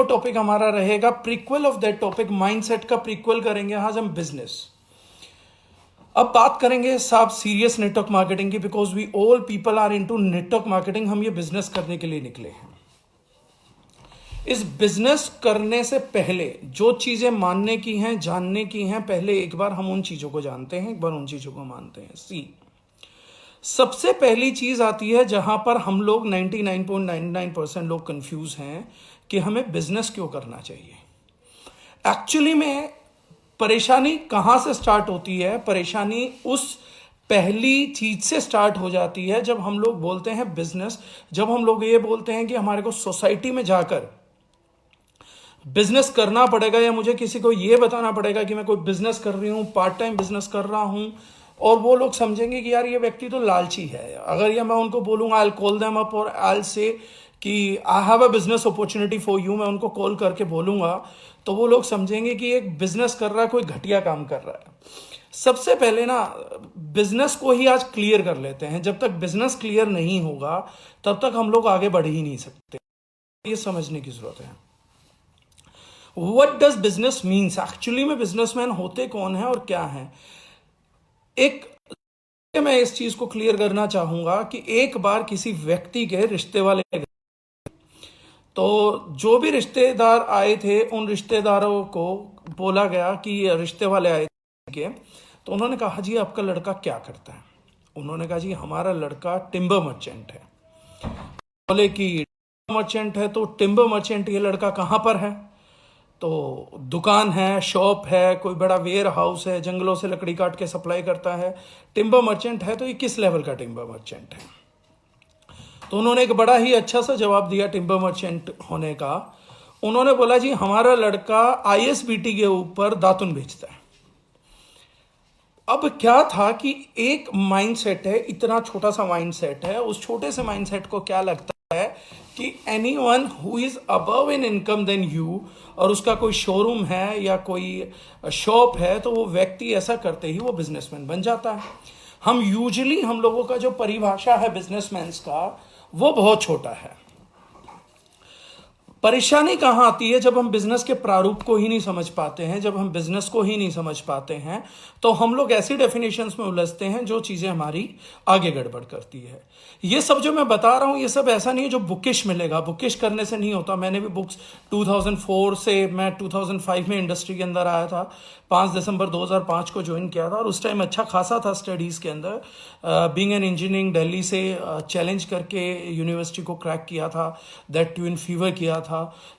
Topic हमारा रहेगा prequel of that topic, mindset का प्रीक्वल करेंगे आज हम बिजनेस। अब बात करेंगे साहब सीरियस नेटवर्क मार्केटिंग की, because we all people are into network marketing. हम ये बिजनेस करने के लिए निकले हैं। इस बिजनेस करने से पहले जो चीजें मानने की हैं, जानने की हैं, पहले एक बार हम उन चीजों को जानते हैं, एक बार उन चीजों को मानते हैं। सबसे पहली चीज आती है जहां पर हम लोग 99.99% लोग कंफ्यूज हैं कि हमें बिजनेस क्यों करना चाहिए। एक्चुअली में परेशानी कहां से स्टार्ट होती है? परेशानी उस पहली चीज से स्टार्ट हो जाती है जब हम लोग बोलते हैं बिजनेस, जब हम लोग ये बोलते हैं कि हमारे को सोसाइटी में जाकर बिजनेस करना पड़ेगा या मुझे किसी को ये बताना पड़ेगा कि मैं कोई बिजनेस कर रही हूं, पार्ट टाइम बिजनेस कर रहा हूं, और वो लोग समझेंगे कि यार ये व्यक्ति तो लालची है। अगर ये मैं उनको बोलूंगा, आई कॉल देम अप और आई से कि I have a business opportunity for you, मैं उनको कॉल करके बोलूंगा, तो वो लोग समझेंगे कि एक बिजनेस कर रहा है, कोई घटिया काम कर रहा है। सबसे पहले ना बिजनेस को ही आज क्लियर कर लेते हैं। जब तक बिजनेस क्लियर नहीं होगा तब तक हम लोग आगे बढ़ ही नहीं सकते। ये समझने की जरूरत है। What does business means? Actually में बिजनेसमैन होते कौन है और क्या है? एक मैं इस चीज को क्लियर करना चाहूंगा कि एक बार किसी व्यक्ति के रिश्ते वाले, तो जो भी रिश्तेदार आए थे उन रिश्तेदारों को बोला गया कि रिश्ते वाले आए थे, तो उन्होंने कहा जी आपका लड़का क्या करता है? उन्होंने कहा जी हमारा लड़का टिम्बर मर्चेंट है। बोले कि मर्चेंट है तो टिम्बर मर्चेंट ये लड़का कहां पर है? तो दुकान है, शॉप है, कोई बड़ा वेयर हाउस है, जंगलों से लकड़ी काट के सप्लाई करता है। टिम्बर मर्चेंट है तो ये किस लेवल का टिम्बर मर्चेंट है? तो उन्होंने एक बड़ा ही अच्छा सा जवाब दिया टिम्बर मर्चेंट होने का। उन्होंने बोला जी हमारा लड़का आईएसबीटी के ऊपर दातुन बेचता है। अब क्या था कि एक माइंडसेट है, इतना छोटा सा माइंडसेट है, उस छोटे से माइंडसेट को क्या लगता है कि anyone who is above in income than you, और उसका कोई शोरूम है या कोई शॉप है, तो वो व्यक्ति ऐसा करते ही वो बिजनेसमैन बन जाता है। हम लोगों का जो परिभाषा है बिजनेसमैन का वो बहुत छोटा है। परेशानी कहां आती है? जब हम बिजनेस के प्रारूप को ही नहीं समझ पाते हैं, जब हम बिजनेस को ही नहीं समझ पाते हैं, तो हम लोग ऐसी डेफिनेशंस में उलझते हैं जो चीजें हमारी आगे गड़बड़ करती है। ये सब जो मैं बता रहा हूं ये सब ऐसा नहीं है जो बुकिश मिलेगा, बुकिश करने से नहीं होता। मैंने भी बुक्स 2004 से, मैं 2005 में इंडस्ट्री के अंदर आया था, 5 दिसंबर 2005 को ज्वाइन किया था, और उस टाइम अच्छा खासा था स्टडीज के अंदर। बीइंग एन इंजीनियरिंग दिल्ली से चैलेंज करके यूनिवर्सिटी को क्रैक किया था, दैट ट्विन फीवर किया था।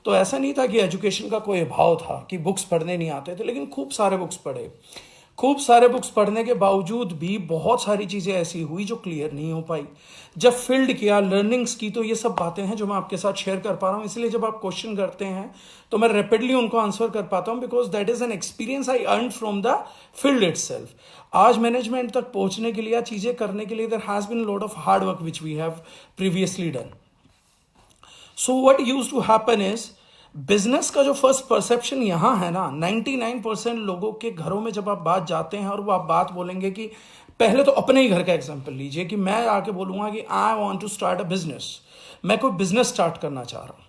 तो ऐसा नहीं था कि एजुकेशन का कोई अभाव था कि बुक्स पढ़ने नहीं आते थे, लेकिन खूब सारे बुक्स पढ़े। खूब सारे बुक्स पढ़ने के बावजूद भी बहुत सारी चीजें ऐसी हुई जो क्लियर नहीं हो पाई। जब फील्ड किया, लर्निंग्स की, तो ये सब बातें हैं जो मैं आपके साथ शेयर कर पा रहा हूं। इसलिए जब आप क्वेश्चन करते हैं तो मैं रैपिडली उनको आंसर कर पाता हूं, because that is an experience I earn from the field itself. आज मैनेजमेंट तक पहुंचने के लिए, चीजें करने के लिए, there has been lot of hard work which we have previously done. So what used to happen is, business का जो फर्स्ट परसेप्शन यहां है ना, 99% लोगों के घरों में जब आप बात जाते हैं और वो आप बात बोलेंगे कि पहले तो अपने ही घर का एग्जांपल लीजिए कि मैं आके बोलूंगा कि I want to start a business, मैं कोई बिजनेस स्टार्ट करना चाह रहा हूं,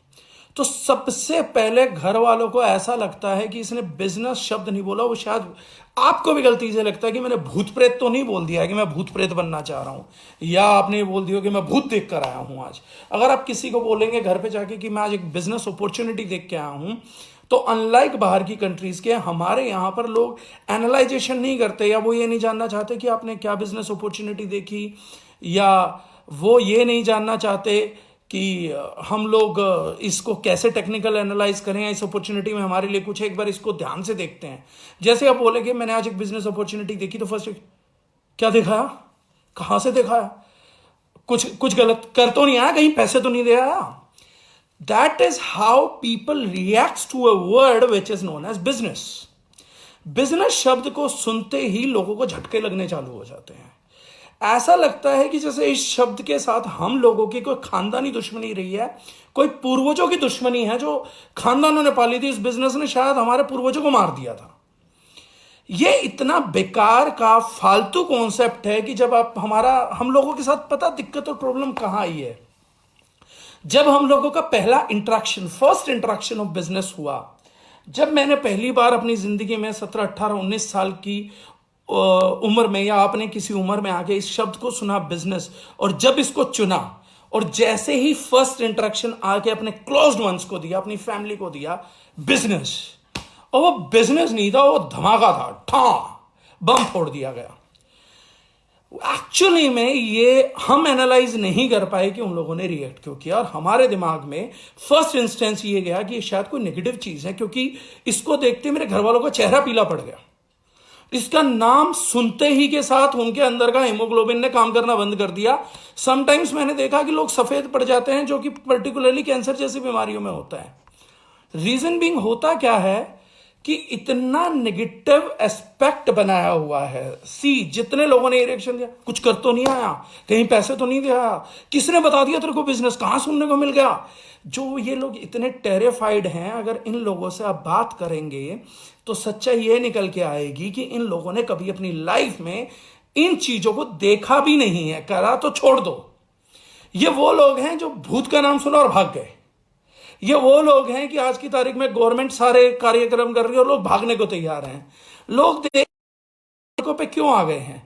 तो सबसे पहले घर वालों को ऐसा लगता है कि इसने बिजनेस शब्द नहीं बोला। वो शायद आपको भी गलती से लगता है कि मैंने भूत प्रेत तो नहीं बोल दिया है कि मैं भूत प्रेत बनना चाह रहा हूं, या आपने बोल दिया कि मैं भूत देख कर आया हूं आज। अगर आप किसी को बोलेंगे घर पे जाके कि मैं आज एक बिजनेस अपॉर्चुनिटी देख के आया हूं, तो अनलाइक बाहर की कंट्रीज के, हमारे यहां पर लोग एनालाइजेशन नहीं करते, या वो ये नहीं जानना चाहते कि आपने क्या बिजनेस अपॉर्चुनिटी देखी, या वो ये नहीं जानना चाहते कि हम लोग इसको कैसे टेक्निकल एनालाइज करें, इस अपॉर्चुनिटी में हमारे लिए कुछ है, एक बार इसको ध्यान से देखते हैं। जैसे आप बोले कि मैंने आज एक बिजनेस अपॉर्चुनिटी देखी, तो फर्स्ट क्या देखा, कहां से देखा, कुछ गलत कर तो नहीं आया, कहीं पैसे तो नहीं दे आया। That is how people react to a word which is known as business. Business शब्द को सुनते ही लोगों को झटके लगने चालू हो जाते हैं। ऐसा लगता है कि जैसे इस शब्द के साथ हम लोगों की कोई खानदानी दुश्मनी रही है, कोई पूर्वजों की दुश्मनी है जो खानदानों ने पाली थी। इस बिजनेस ने शायद हमारे पूर्वजों को मार दिया था। ये इतना बेकार का फालतू कॉन्सेप्ट है कि जब आप हम लोगों के साथ, पता दिक्कत और प्रॉब्लम कहां आई है, जब हम लोगों का पहला interaction, first interaction of business हुआ, जब मैंने पहली बार अपनी जिंदगी में 17, 18, 19 साल की उम्र में, या आपने किसी उम्र में आके इस शब्द को सुना बिजनेस, और जब इसको चुना, और जैसे ही फर्स्ट इंटरेक्शन आके अपने क्लोज्ड वंस को दिया, अपनी फैमिली को दिया बिजनेस, और वो बिजनेस नहीं था, वो धमाका था, बम फोड़ दिया गया। एक्चुअली में ये हम एनालाइज नहीं कर पाए कि उन लोगों ने रिएक्ट क्यों किया, और हमारे दिमाग में फर्स्ट इंस्टेंस ये गया कि ये शायद कोई नेगेटिव चीज है, क्योंकि इसको देखते मेरे घर वालों का चेहरा पीला पड़ गया। इसका नाम सुनते ही के साथ उनके अंदर का हेमोग्लोबिन ने काम करना बंद कर दिया। समटाइम्स मैंने देखा कि लोग सफेद पड़ जाते हैं, जो कि पर्टिकुलरली कैंसर जैसी बीमारियों में होता है। रीजन बीइंग होता क्या है कि इतना नेगेटिव एस्पेक्ट बनाया हुआ है। जितने लोगों ने रिएक्शन दिया, कुछ कर तो नहीं आया, कहीं पैसे तो नहीं दिया, किसने बता दिया तेरे को बिजनेस, कहां सुनने को मिल गया। जो ये लोग इतने टेरिफाइड हैं, अगर इन लोगों से आप बात करेंगे तो सच्चाई ये निकल के आएगी कि इन लोगों ने कभी अपनी लाइफ में इन चीजों को देखा भी नहीं है। करा तो छोड़ दो, ये वो लोग हैं जो भूत का नाम सुना और भाग गए। ये वो लोग हैं कि आज की तारीख में गवर्नमेंट सारे कार्यक्रम कर रही है और लोग भागने को तैयार हैं। लोग सड़कों पे क्यों आ गए हैं?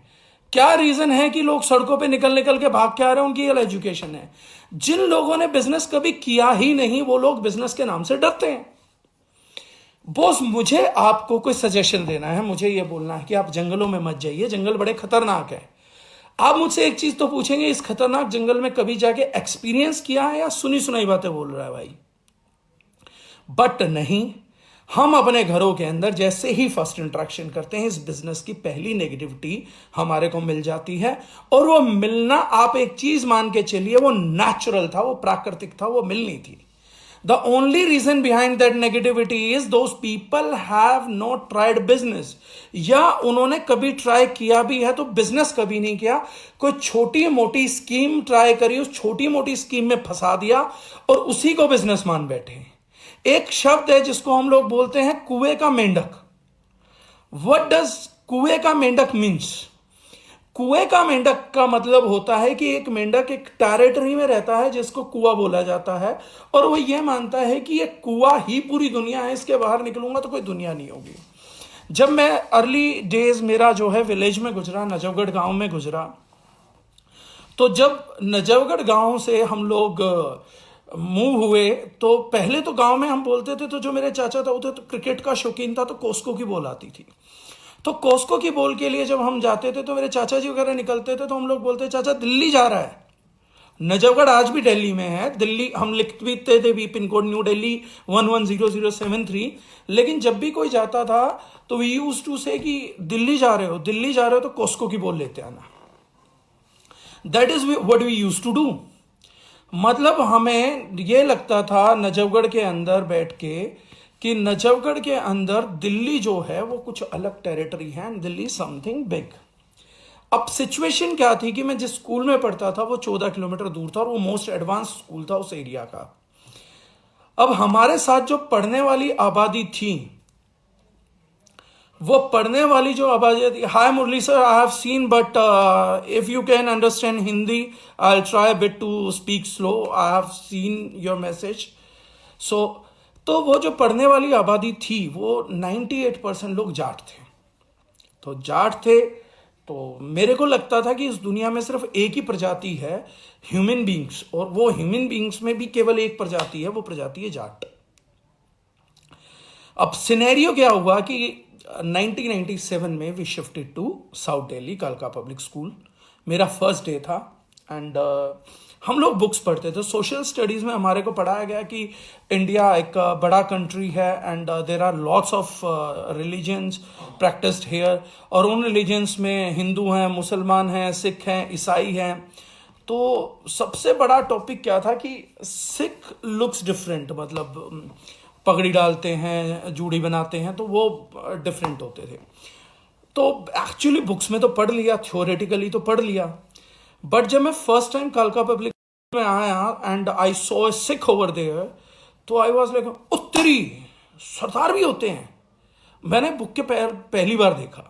क्या रीजन है कि लोग सड़कों पे निकल निकल के भाग के आ रहे हैं? उनकी एजुकेशन है। जिन लोगों ने बिजनेस कभी किया ही नहीं, वो लोग बिजनेस के नाम से डरते हैं। बॉस, मुझे आपको कोई सजेशन देना है, मुझे ये बोलना है कि आप जंगलों में मत जाइए, जंगल बड़े खतरनाक है। आप मुझसे एक चीज तो पूछेंगे, इस खतरनाक जंगल में कभी जाके एक्सपीरियंस किया है या सुनी सुनाई बातें बोल रहा है भाई? बट नहीं, हम अपने घरों के अंदर जैसे ही फर्स्ट इंटरेक्शन करते हैं, इस बिजनेस की पहली नेगेटिविटी हमारे को मिल जाती है। और वो मिलना, आप एक चीज मान के चलिए, वो नेचुरल था, वो प्राकृतिक था, वो मिलनी थी। The only reason behind that negativity is those people have not tried business, या उन्होंने कभी ट्राई किया भी है तो बिजनेस कभी नहीं किया। कोई छोटी मोटी स्कीम ट्राई करी, उस छोटी मोटी स्कीम में फंसा दिया और उसी को बिजनेस मान बैठे। एक शब्द है जिसको हम लोग बोलते हैं कुएं का मेंढक। व्हाट डज कुएं का मेंढक मीन्स? कुएं का मेंढक का मतलब होता है कि एक मेंढक एक टेरिटरी में रहता है जिसको कुआं बोला जाता है, और वो ये मानता है कि ये कुआं ही पूरी दुनिया है, इसके बाहर निकलूंगा तो कोई दुनिया नहीं होगी। जब मैं अर्ली डेज मेरा जो है विलेज में गुजरा, नजफगढ़ गांव में गुजरा, तो जब नजफगढ़ गांव से हम लोग मूव हुए, तो पहले तो गांव में हम बोलते थे, तो जो मेरे चाचा था वो तो क्रिकेट का शौकीन था, तो कोस्को की बॉल आती थी। तो कोस्को की बॉल के लिए जब हम जाते थे तो मेरे चाचा जी वगैरह निकलते थे, तो हम लोग बोलते, चाचा दिल्ली जा रहा है। नजफगढ़ आज भी दिल्ली में है, दिल्ली हम लिखते थे भी, पिन कोड न्यू दिल्ली 110073। लेकिन जब भी कोई जाता था तो वी यूज्ड टू से कि दिल्ली जा रहे हो, दिल्ली जा रहे हो तो कोस्को की बॉल लेते आना। That is what we used to do. मतलब हमें ये लगता था नजफगढ़ के अंदर बैठ के कि नजफगढ़ के अंदर दिल्ली जो है वो कुछ अलग टेरिटरी है, एंड दिल्ली समथिंग बिग। अब सिचुएशन क्या थी कि मैं जिस स्कूल में पढ़ता था वो 14 किलोमीटर दूर था, और वो मोस्ट एडवांस स्कूल था उस एरिया का। अब हमारे साथ जो पढ़ने वाली आबादी थी, वो पढ़ने वाली जो आबादी थी, hi Murali sir, I have seen, but if you can understand Hindi I will try bit to speak slow, I have seen your message. So तो वो जो पढ़ने वाली आबादी थी वो 98% लोग जाट थे। तो जाट थे, तो मेरे को लगता था कि इस दुनिया में सिर्फ एक ही प्रजाति है, ह्यूमन बींग्स, और वो ह्यूमन बींग्स में भी केवल एक प्रजाति है, वो प्रजाति है जाट। अब सिनेरियो क्या हुआ कि 1997 में we shifted to South Delhi, कालका पब्लिक स्कूल। मेरा फर्स्ट डे था, एंड हम लोग बुक्स पढ़ते थे। सोशल स्टडीज में हमारे को पढ़ाया गया कि इंडिया एक बड़ा कंट्री है, and there are lots of religions practised here, और उन रिलीजन्स में हिंदू हैं, मुसलमान हैं, सिख हैं, ईसाई हैं। तो सबसे बड़ा टॉपिक क्या था कि सिख लुक्स डिफरेंट, मतलब पगड़ी डालते हैं, जूड़ी बनाते हैं, तो वो डिफरेंट होते थे। तो एक्चुअली बुक्स में तो पढ़ लिया, थ्योरेटिकली तो पढ़ लिया, बट जब मैं फर्स्ट टाइम कालका पब्लिक में आया and I saw a Sikh over there, तो आई वाज लाइक, उत्तरी सरदार भी होते हैं। मैंने बुक के पहली बार देखा।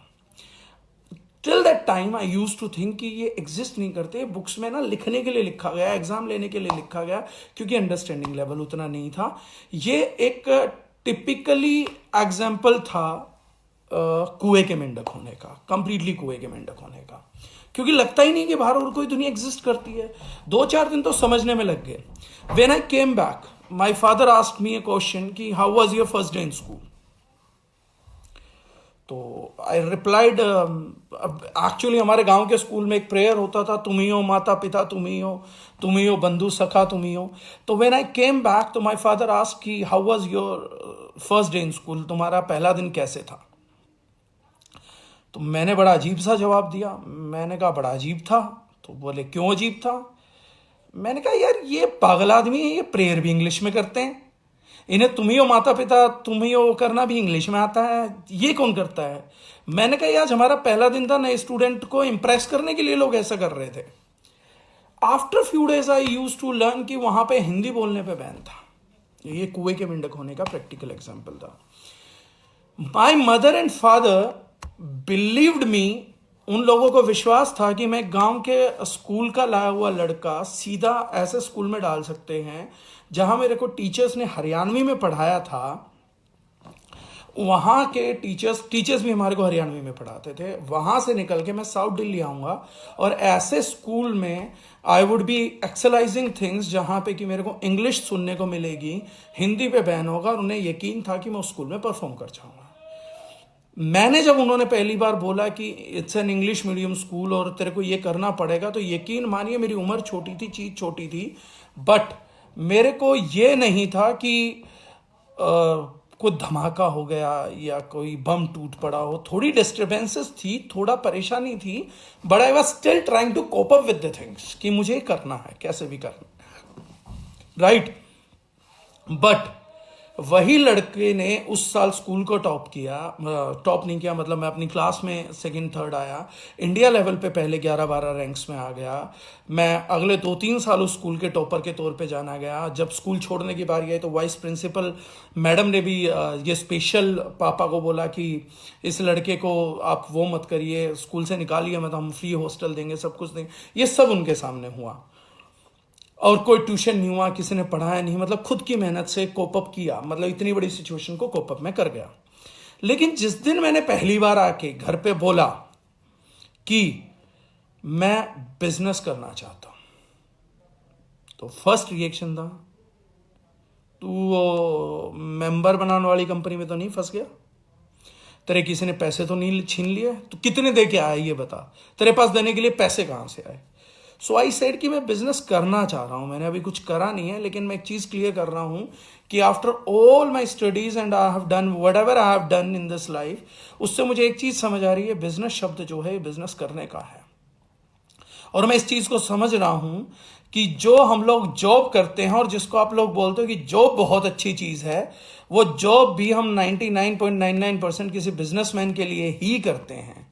Till that time I use to think कि ये एग्जिस्ट नहीं करते, बुक्स में ना लिखने के लिए लिखा गया, एग्जाम लेने के लिए लिखा गया, क्योंकि अंडरस्टैंडिंग लेवल उतना नहीं था। ये एक टिपिकली एग्जाम्पल था कुएं के मेंढक होने का, कंप्लीटली कुएं के मेंढक होने का, क्योंकि लगता ही नहीं कि बाहर और कोई दुनिया एग्जिस्ट करती है। 2-4 दिन तो समझने में लग गए। When I came back, my father asked me a question कि how was your first day in school. तो आई रिप्लाइड, एक्चुअली हमारे गांव के स्कूल में एक प्रेयर होता था, तुम ही हो माता पिता, तुम ही हो बंधु सखा, तुम ही हो। तो व्हेन आई केम बैक, तो माय फादर आस्क्ड कि how was your first day in school, तुम्हारा पहला दिन कैसे था। तो मैंने बड़ा अजीब सा जवाब दिया। मैंने कहा बड़ा अजीब था। तो बोले क्यों अजीब था। मैंने कहा यार ये पागल आदमी है, ये प्रेयर भी इंग्लिश में करते हैं, इन्हें तुम ही हो माता पिता, तुम ही हो करना भी इंग्लिश में आता है, ये कौन करता है। मैंने कहा आज हमारा पहला दिन था, नए स्टूडेंट को इंप्रेस करने के लिए लोग ऐसा कर रहे थे। After few days I use to learn कि वहां पे हिंदी बोलने पे बैन था। ये कुएं के मेंढक होने का प्रैक्टिकल एग्जाम्पल था। My mother and father believed me, उन लोगों को विश्वास था कि मैं गांव के स्कूल का लाया हुआ लड़का सीधा ऐसे स्कूल में डाल सकते हैं जहां मेरे को टीचर्स ने हरियाणवी में पढ़ाया था। वहां के टीचर्स भी हमारे को हरियाणवी में पढ़ाते थे। वहां से निकल के मैं साउथ दिल्ली आऊंगा और ऐसे स्कूल में आई वुड बी एक्सलाइजिंग थिंग्स जहां पे कि मेरे को इंग्लिश सुनने को मिलेगी, हिंदी पे बैन होगा, और उन्हें यकीन था कि मैं उस स्कूल में परफॉर्म कर जाऊंगा। मैंने जब उन्होंने पहली बार बोला कि it's an English medium school और तेरे को ये करना पड़ेगा, तो यकीन मानिए मेरी उम्र छोटी थी, चीज छोटी थी, बट मेरे को ये नहीं था कि कोई धमाका हो गया या कोई बम टूट पड़ा हो। थोड़ी डिस्टर्बेंसेस थी, थोड़ा परेशानी थी, but I was still trying to cope up with the things कि मुझे करना है, कैसे भी करना है, राइट। बट वही लड़के ने उस साल स्कूल को टॉप किया, टॉप नहीं किया मतलब मैं अपनी क्लास में सेकंड थर्ड आया, इंडिया लेवल पे पहले 11-12 रैंक्स में आ गया। मैं अगले 2-3 साल उस स्कूल के टॉपर के तौर पे जाना गया। जब स्कूल छोड़ने की बारी आई तो वाइस प्रिंसिपल मैडम ने भी ये स्पेशल पापा को बोला कि इस लड़के को आप वो मत करिए, स्कूल से निकालिए मत, हम फ्री हॉस्टल देंगे, सब कुछ देंगे। ये सब उनके सामने हुआ और कोई ट्यूशन नहीं हुआ, किसी ने पढ़ाया नहीं, मतलब खुद की मेहनत से कोपअप किया, मतलब इतनी बड़ी सिचुएशन को कोपअप में कर गया। लेकिन जिस दिन मैंने पहली बार आके घर पे बोला कि मैं बिजनेस करना चाहता हूं, तो फर्स्ट रिएक्शन था तू वो मेंबर बनाने वाली कंपनी में तो नहीं फंस गया, तेरे किसी ने पैसे तो नहीं छीन लिए, तो कितने दे के आया ये बता, तेरे पास देने के लिए पैसे कहां से आए। सो आई सेड कि मैं बिजनेस करना चाह रहा हूं, मैंने अभी कुछ करा नहीं है, लेकिन मैं एक चीज क्लियर कर रहा हूं कि after all my studies and I have done whatever I have done in this life, उससे मुझे एक चीज समझ आ रही है, बिजनेस शब्द जो है बिजनेस करने का है। और मैं इस चीज को समझ रहा हूं कि जो हम लोग जॉब करते हैं और जिसको आप लोग बोलते हो कि जॉब बहुत अच्छी चीज है, वो जॉब भी हम 99.99% किसी बिजनेसमैन के लिए ही करते हैं।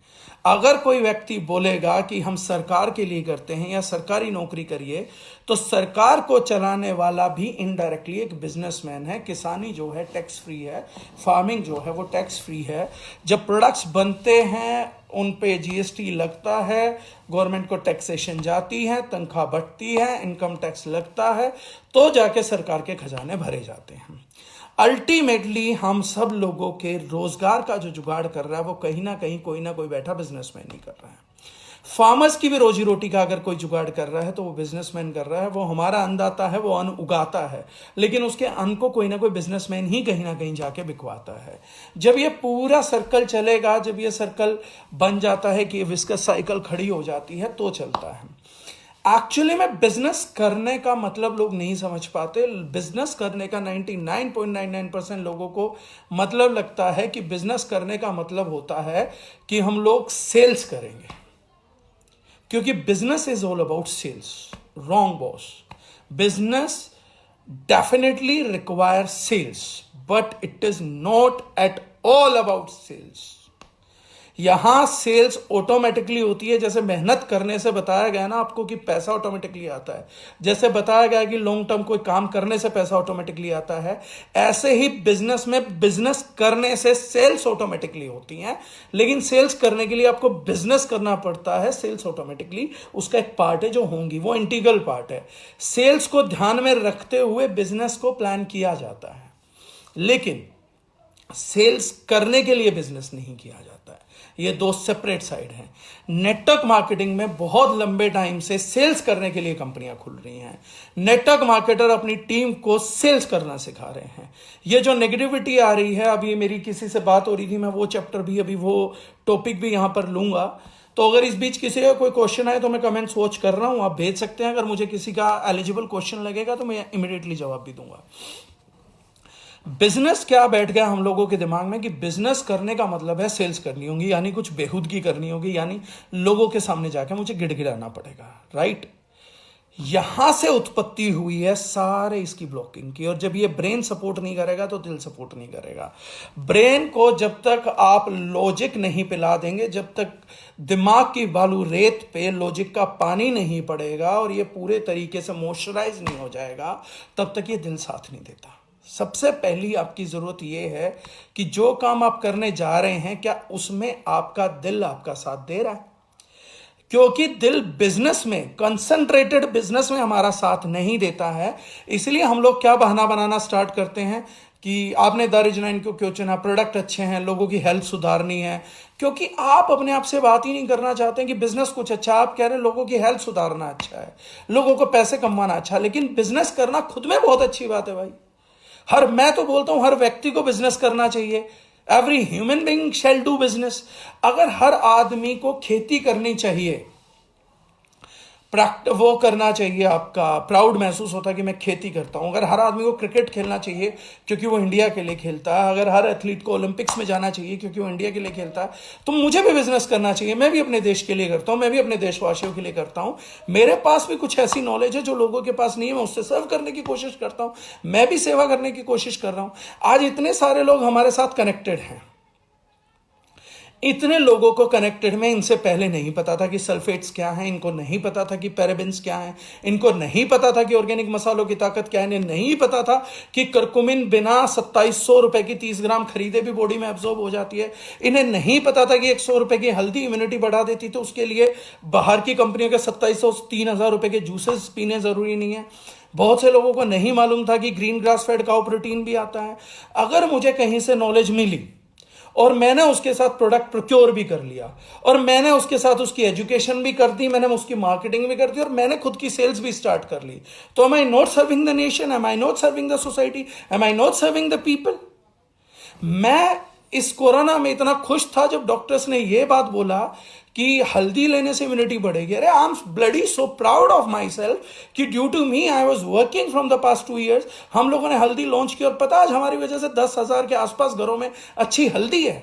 अगर कोई व्यक्ति बोलेगा कि हम सरकार के लिए करते हैं या सरकारी नौकरी करिए, तो सरकार को चलाने वाला भी इनडायरेक्टली एक बिजनेसमैन है। किसानी जो है टैक्स फ्री है, फार्मिंग जो है वो टैक्स फ्री है। जब प्रोडक्ट्स बनते हैं उन पे जीएसटी लगता है, गवर्नमेंट को टैक्सेशन जाती है, तनख्वाह बढ़ती है, इनकम टैक्स लगता है, तो जाके सरकार के खजाने भरे जाते हैं। अल्टीमेटली हम सब लोगों के रोजगार का जो जुगाड़ कर रहा है वो कहीं ना कहीं कोई ना कोई बैठा बिजनेसमैन ही कर रहा है। फार्मर्स की भी रोजी रोटी का अगर कोई जुगाड़ कर रहा है तो वो बिजनेसमैन कर रहा है। वो हमारा अन्नदाता है, वो अन्न उगाता है, लेकिन उसके अन्न को कोई ना कोई बिजनेसमैन ही कहीं ना कहीं जाके बिकवाता है। जब ये पूरा सर्कल चलेगा, जब ये सर्कल बन जाता है कि विस्कस साइकिल खड़ी हो जाती है, तो चलता है। एक्चुअली में बिजनेस करने का मतलब लोग नहीं समझ पाते। बिजनेस करने का 99.99% लोगों को मतलब लगता है कि बिजनेस करने का मतलब होता है कि हम लोग सेल्स करेंगे, क्योंकि business is all about sales. Wrong boss. Business definitely require sales, but it is not at all about sales. यहां सेल्स ऑटोमेटिकली होती है, जैसे मेहनत करने से बताया गया ना आपको कि पैसा ऑटोमेटिकली आता है, जैसे बताया गया कि लॉन्ग टर्म कोई काम करने से पैसा ऑटोमेटिकली आता है, ऐसे ही बिजनेस में बिजनेस करने से सेल्स ऑटोमेटिकली होती हैं। लेकिन सेल्स करने के लिए आपको बिजनेस करना पड़ता है, सेल्स ऑटोमेटिकली उसका एक पार्ट है जो होंगी, वो इंटीग्रल पार्ट है। सेल्स को ध्यान में रखते हुए बिजनेस को प्लान किया जाता है, लेकिन सेल्स करने के लिए बिजनेस नहीं किया जाता है। ये दो सेपरेट साइड हैं। नेटवर्क मार्केटिंग में बहुत लंबे टाइम से सेल्स करने के लिए कंपनियां खुल रही हैं। नेटवर्क मार्केटर अपनी टीम को सेल्स करना सिखा रहे हैं। ये जो नेगेटिविटी आ रही है, अभी मेरी किसी से बात हो रही थी, मैं वो चैप्टर भी, अभी वो टॉपिक भी यहां पर लूंगा। तो अगर इस बीच किसी का कोई क्वेश्चन आए तो मैं कमेंट्स वॉच कर रहा हूं, आप भेज सकते हैं। अगर मुझे किसी का एलिजिबल क्वेश्चन लगेगा तो मैं इमीडिएटली जवाब भी दूंगा। बिजनेस क्या बैठ गया हम लोगों के दिमाग में कि बिजनेस करने का मतलब है सेल्स करनी होगी, यानी कुछ बेहूदगी करनी होगी, यानी लोगों के सामने जाके मुझे गिड़गिड़ाना पड़ेगा, राइट। यहां से उत्पत्ति हुई है सारे इसकी ब्लॉकिंग की। और जब ये ब्रेन सपोर्ट नहीं करेगा तो दिल सपोर्ट नहीं करेगा। ब्रेन को जब तक आप लॉजिक नहीं पिला देंगे, जब तक दिमाग की बालू रेत पे लॉजिक का पानी नहीं पड़ेगा और ये पूरे तरीके से मॉइस्चराइज नहीं हो जाएगा, तब तक ये दिल साथ नहीं देता। सबसे पहली आपकी जरूरत यह है कि जो काम आप करने जा रहे हैं, क्या उसमें आपका दिल आपका साथ दे रहा है? क्योंकि दिल बिजनेस में, कंसंट्रेटेड बिजनेस में हमारा साथ नहीं देता है। इसलिए हम लोग क्या बहाना बनाना स्टार्ट करते हैं कि आपने दारिज9 को क्यों चुना, प्रोडक्ट अच्छे हैं, लोगों की हेल्थ सुधारनी है। क्योंकि आप अपने आप से बात ही नहीं करना चाहते कि बिजनेस कुछ अच्छा, आप कह रहे हैं लोगों की हेल्थ सुधारना अच्छा है, लोगों को पैसे कमाना अच्छा है। लेकिन बिजनेस करना खुद में बहुत अच्छी बात है भाई। मैं तो बोलता हूं हर व्यक्ति को बिजनेस करना चाहिए। Every human being shall do business. अगर हर आदमी को खेती करनी चाहिए, वो करना चाहिए, आपका प्राउड महसूस होता है कि मैं खेती करता हूं। अगर हर आदमी को क्रिकेट खेलना चाहिए क्योंकि वो इंडिया के लिए खेलता है, अगर हर एथलीट को ओलंपिक्स में जाना चाहिए क्योंकि वो इंडिया के लिए खेलता है, तो मुझे भी बिजनेस करना चाहिए। मैं भी अपने देश के लिए करता हूं, मैं भी अपने देशवासियों के लिए करता हूं। मेरे पास भी कुछ ऐसी नॉलेज है जो लोगों के पास नहीं है, मैं उससे सर्व करने की कोशिश करता हूं। मैं भी सेवा करने की कोशिश कर रहा हूं। आज इतने सारे लोग हमारे साथ कनेक्टेड हैं, इतने लोगों को कनेक्टेड में इनसे पहले नहीं पता था कि सल्फेट्स क्या हैं, इनको नहीं पता था कि पैराबेन्स क्या हैं, इनको नहीं पता था कि ऑर्गेनिक मसालों की ताकत क्या है, इन्हें नहीं पता था कि करकुमिन बिना 2700 रुपए की 30 ग्राम खरीदे भी बॉडी में एब्जॉर्ब हो जाती है। इन्हें नहीं पता था कि 100 रुपए की हल्दी इम्यूनिटी बढ़ा देती, तो उसके लिए बाहर की कंपनियों के 2700 3000 रुपए के जूसेस पीने जरूरी नहीं है। बहुत से लोगों को नहीं मालूम था कि green grass fed cow protein भी आता है। अगर मुझे कहीं से नॉलेज मिली और मैंने उसके साथ प्रोडक्ट प्रोक्योर भी कर लिया, और मैंने उसके साथ उसकी एजुकेशन भी कर दी, मैंने उसकी मार्केटिंग भी कर दी, और मैंने खुद की सेल्स भी स्टार्ट कर ली, तो am I not serving the nation? Am I not serving the society? Am I not serving the people? मैं इस कोरोना में इतना खुश था जब डॉक्टर्स ने यह बात बोला कि हल्दी लेने से इम्यूनिटी बढ़ेगी। अरे I am bloody so proud of my self कि due to me I was working from the past 2 years। हम लोगों ने हल्दी लॉन्च की और पता आज हमारी वजह से 10,000 के आसपास घरों में अच्छी हल्दी है।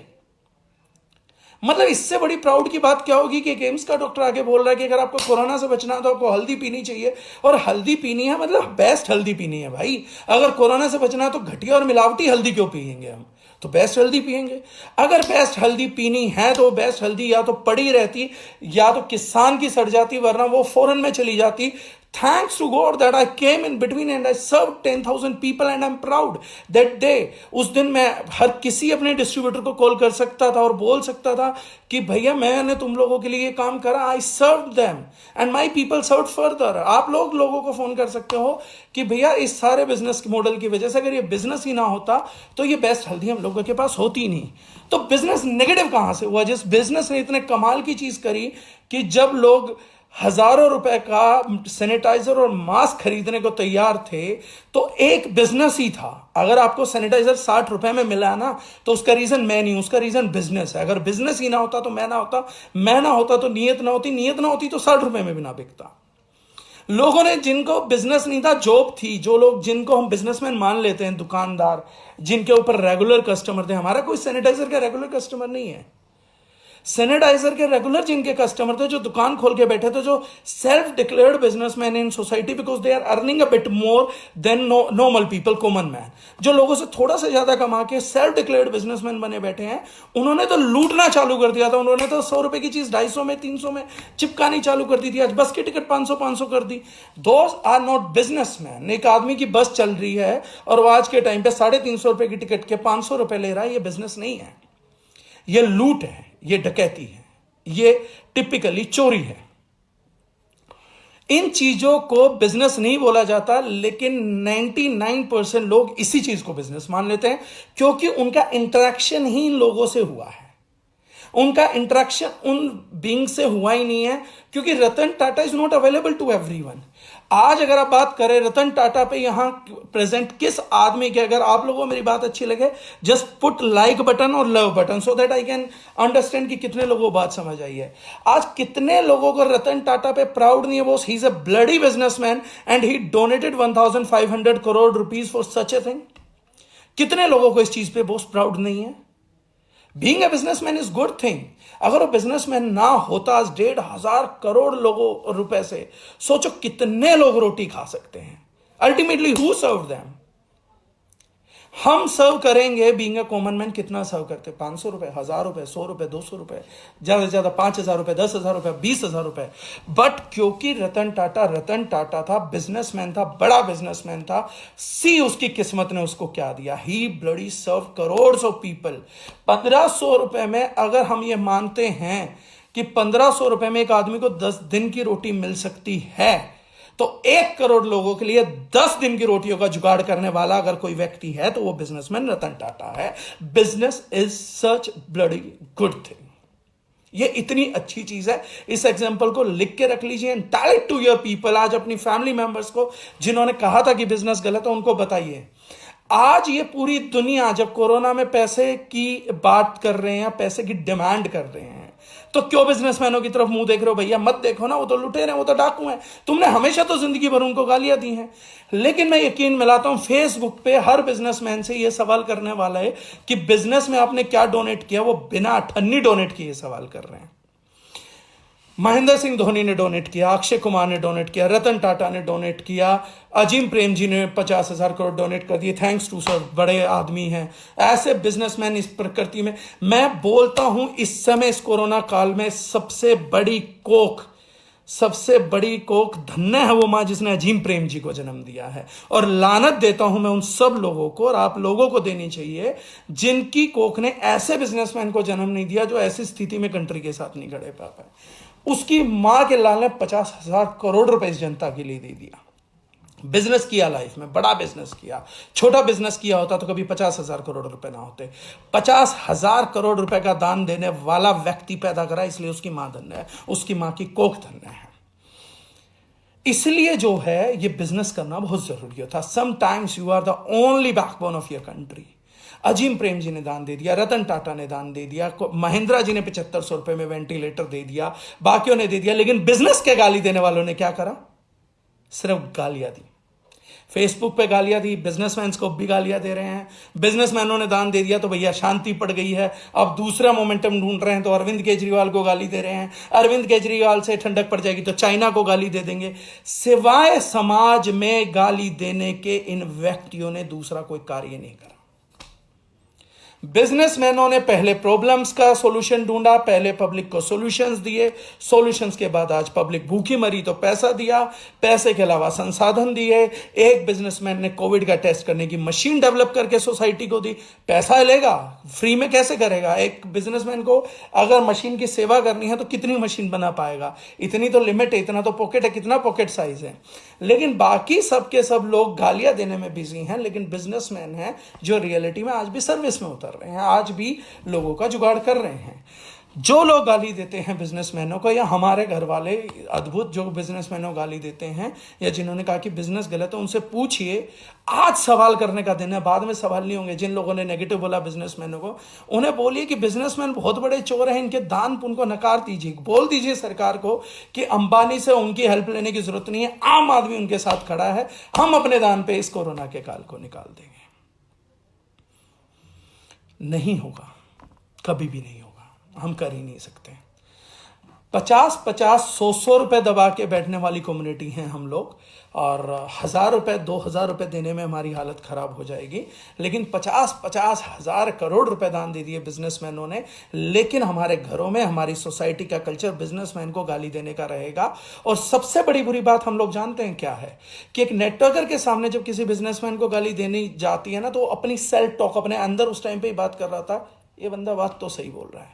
मतलब इससे बड़ी प्राउड की बात क्या होगी कि एक एम्स का डॉक्टर आगे बोल रहा है कि अगर आपको कोरोना से बचना है तो आपको हल्दी पीनी चाहिए, और हल्दी पीनी है मतलब बेस्ट हल्दी पीनी है भाई। अगर कोरोना से बचना है तो घटिया और मिलावटी हल्दी क्यों पिएंगे हम? तो बेस्ट हल्दी पिएंगे। अगर बेस्ट हल्दी पीनी है तो बेस्ट हल्दी या तो पड़ी रहती या तो किसान की सड़ जाती, वरना वो फॉरेन में चली जाती। Thanks to God that I came in between and I served 10,000 people and I'm proud that day। उस दिन मैं हर किसी अपने डिस्ट्रीब्यूटर को कॉल कर सकता था और बोल सकता था कि भैया मैंने तुम लोगों के लिए ये काम करा, I served them and my people served further। आप लोगों को फोन कर सकते हो कि भैया इस सारे बिजनेस मॉडल की वजह से अगर ये बिजनेस ही ना होता तो ये बेस्ट हल्दी हम लोगों के पास होती नहीं। तो बिजनेस नेगेटिव कहां से हुआ? जिस बिजनेस ने इतने कमाल की चीज करी कि जब लोग हजारों रुपए का सैनिटाइजर और मास्क खरीदने को तैयार थे, तो एक बिजनेस ही था। अगर आपको सैनिटाइजर 60 रुपए में मिला ना, तो उसका रीजन मैं नहीं हूं, उसका रीजन बिजनेस है। अगर बिजनेस ही ना होता तो मैं ना होता, मैं ना होता तो नियत ना होती, नियत ना होती तो 60 रुपए में भी ना बिकता। लोगों ने, जिनको बिजनेस नहीं था, जॉब थी, जो लोग जिनको हम बिजनेसमैन मान लेते हैं, दुकानदार, जिनके ऊपर रेगुलर कस्टमर थे, हमारा कोई सैनिटाइजर का रेगुलर कस्टमर नहीं है। सैनिटाइजर के रेगुलर जिनके कस्टमर थे, जो दुकान खोल के बैठे थे, जो self declared businessman in society, because they are earning a bit more than normal people, common man, जो लोगों से थोड़ा सा ज्यादा कमा के सेल्फ डिक्लेयर्ड बिजनेसमैन बने बैठे हैं, उन्होंने तो लूटना चालू कर दिया था। उन्होंने तो 100 रुपए की चीज 250 में 300 में चिपकानी चालू कर दी थी। आज बस की टिकट 500 कर दी। Those are not businessman. एक आदमी की बस चल रही है और वो आज के टाइम पे 350 रुपए की टिकट के 500 रुपए ले रहा है, ये बिजनेस नहीं है, ये लूट है, ये डकैती है, ये टिपिकली चोरी है। इन चीजों को बिजनेस नहीं बोला जाता, लेकिन 99% लोग इसी चीज को बिजनेस मान लेते हैं, क्योंकि उनका इंटरेक्शन ही इन लोगों से हुआ है। उनका इंटरेक्शन उन बीइंग से हुआ ही नहीं है, क्योंकि Ratan Tata is not available to everyone. आज अगर आप बात करें रतन टाटा पे यहां प्रेजेंट किस आदमी के, अगर आप लोगों को मेरी बात अच्छी लगे, जस्ट पुट लाइक बटन और love button so that I can understand कि कितने लोगों को बात समझ आई है। आज कितने लोगों को रतन टाटा पे प्राउड नहीं है? Boss, he is a bloody businessman and he donated 1500 crore rupees for such a thing. कितने लोगों को इस चीज पे बॉस प्राउड नहीं है? Being a businessman is good thing. अगर वो बिजनेसमैन ना होता आज 1,500 करोड़ लोगों रुपए से, सोचो कितने लोग रोटी खा सकते हैं। Ultimately who serve them? हम सर्व करेंगे बीइंग अ कॉमन मैन, कितना सर्व करते? 500 रुपए, 1000 रुपए, 100 रुपए, 200 रुपए, ज्यादा से ज्यादा 5000 रुपए, 10,000 रुपए, 20,000 रुपए। बट क्योंकि रतन टाटा था, बिजनेसमैन था, बड़ा बिजनेसमैन था, सी उसकी किस्मत ने उसको क्या दिया। He bloody serve crore of people. 1500 रुपए में अगर हम ये मानते हैं कि 1500 रुपए में एक आदमी को 10 दिन की रोटी मिल सकती है, तो 1 करोड़ लोगों के लिए 10 दिन की रोटियों का जुगाड़ करने वाला अगर कोई व्यक्ति है, तो वो बिजनेसमैन रतन टाटा है। Business is such bloody good thing. ये इतनी अच्छी चीज है। इस एग्जांपल को लिख के रख लीजिए and tell it to your people. आज अपनी फैमिली मेंबर्स को जिन्होंने कहा था कि बिजनेस गलत है, उनको बताइए। आज ये पूरी दुनिया जब कोरोना में पैसे की बात कर रहे हैं, पैसे की डिमांड कर रहे हैं, तो क्यों बिजनेसमैनों की तरफ मुंह देख रहे हो? भैया मत देखो ना, वो तो लुटेरे हैं, वो तो डाकू हैं। तुमने हमेशा तो जिंदगी भर उनको गालियां दी हैं। लेकिन मैं यकीन मिलाता हूं, फेसबुक पे हर बिजनेसमैन से ये सवाल करने वाला है कि बिजनेस में आपने क्या डोनेट किया। वो बिना अठन्नी डोनेट किए सवाल कर रहे हैं। महेंद्र सिंह धोनी ने डोनेट किया, अक्षय कुमार ने डोनेट किया, रतन टाटा ने डोनेट किया, अजीम प्रेम जी ने 50,000 करोड़ डोनेट कर दिए। थैंक्स टू सर, बड़े आदमी हैं। ऐसे बिजनेसमैन इस प्रकृति में, मैं बोलता हूं इस समय इस कोरोना काल में सबसे बड़ी कोख धन्य है वो मां जिसने अजीम प्रेम जी को जन्म दिया है। और लानत देता हूं मैं उन सब लोगों को, और आप लोगों को देनी चाहिए, जिनकी कोख ने ऐसे बिजनेसमैन को जन्म नहीं दिया जो ऐसी स्थिति में कंट्री के साथ नहीं खड़े पा पाए। उसकी मां के लाल ने 50,000 करोड़ रुपए इस जनता के लिए दे दिया। बिजनेस किया, लाइफ में बड़ा बिजनेस किया। छोटा बिजनेस किया होता तो कभी 50,000 करोड़ रुपए ना होते। 50,000 करोड़ रुपए का दान देने वाला व्यक्ति पैदा करा, इसलिए उसकी मां धन्य है, उसकी मां की कोख धन्य है। इसलिए जो है ये बिजनेस करना बहुत जरूरी होता। Sometimes you are the only backbone of your country. Azim Premji ने दान दे दिया, रतन टाटा ने दान दे दिया, महिंद्रा जी ने 7500 रुपए में वेंटिलेटर दे दिया, बाकियों ने दे दिया। लेकिन बिजनेस के गाली देने वालों ने क्या करा? सिर्फ गालियां दी। फेसबुक पे गालियां दी, बिजनेसमैन को भी गालियां दे रहे हैं। बिजनेसमैनों ने दान दे दिया तो भैया शांति पड़ गई है। अब दूसरा मोमेंटम ढूंढ रहे हैं तो अरविंद केजरीवाल को गाली दे रहे हैं। अरविंद केजरीवाल से ठंडक पड़ जाएगी तो चाइना को गाली दे देंगे। सिवाय समाज में गाली देने के इन व्यक्तियों ने दूसरा कोई कार्य नहीं करा। बिजनेसमैनों ने पहले प्रॉब्लम्स का सॉल्यूशन ढूंढा, पहले पब्लिक को सॉल्यूशंस दिए, सॉल्यूशंस के बाद आज पब्लिक भूखी मरी तो पैसा दिया, पैसे के अलावा संसाधन दिए। एक बिजनेसमैन ने कोविड का टेस्ट करने की मशीन डेवलप करके सोसाइटी को दी। पैसा लेगा, फ्री में कैसे करेगा? एक बिजनेसमैन को अगर मशीन की सेवा करनी है तो कितनी मशीन बना पाएगा? इतनी तो लिमिट है, इतना तो पॉकेट है, कितना पॉकेट साइज है। लेकिन बाकी सबके सब लोग गालियां देने में बिजी हैं, लेकिन बिजनेसमैन हैं जो रियलिटी में आज भी सर्विस में उतर रहे हैं, आज भी लोगों का जुगाड़ कर रहे हैं। जो लोग गाली देते हैं बिजनेसमैनों को, या हमारे घर वाले अद्भुत जो बिजनेसमैनों को गाली देते हैं, या जिन्होंने कहा कि बिजनेस गलत है, उनसे पूछिए। आज सवाल करने का दिन है, बाद में सवाल नहीं होंगे। जिन लोगों ने नेगेटिव बोला बिजनेसमैनों को, उन्हें बोलिए कि बिजनेसमैन बहुत बड़े चोर हैं, इनके दान पुण्य को नकार दीजिए। बोल दीजिए सरकार को कि अंबानी से उनकी हेल्प लेने की जरूरत नहीं है, आम आदमी उनके साथ खड़ा है, हम अपने दान पे इस कोरोना के काल को निकाल देंगे। नहीं होगा, कभी भी नहीं होगा। हम कर ही नहीं सकते। 50-50, 100-100 रुपए दबा के बैठने वाली कम्युनिटी हैं हम लोग, और 1000 रुपए 2000 रुपए देने में हमारी हालत खराब हो जाएगी। लेकिन 50-50 हजार करोड़ रुपए दान दे दिए बिजनेसमैनों ने, लेकिन हमारे घरों में हमारी सोसाइटी का कल्चर बिजनेसमैन को गाली देने का रहेगा। और सबसे बड़ी बुरी बात हम लोग जानते हैं क्या है, कि एक नेटवर्कर के सामने जब किसी बिजनेसमैन को गाली देनी जाती है ना, तो वो अपनी सेल्फ टॉक अपने अंदर उस टाइम पे ही बात कर रहा था, ये बंदा बात तो सही बोल रहा है।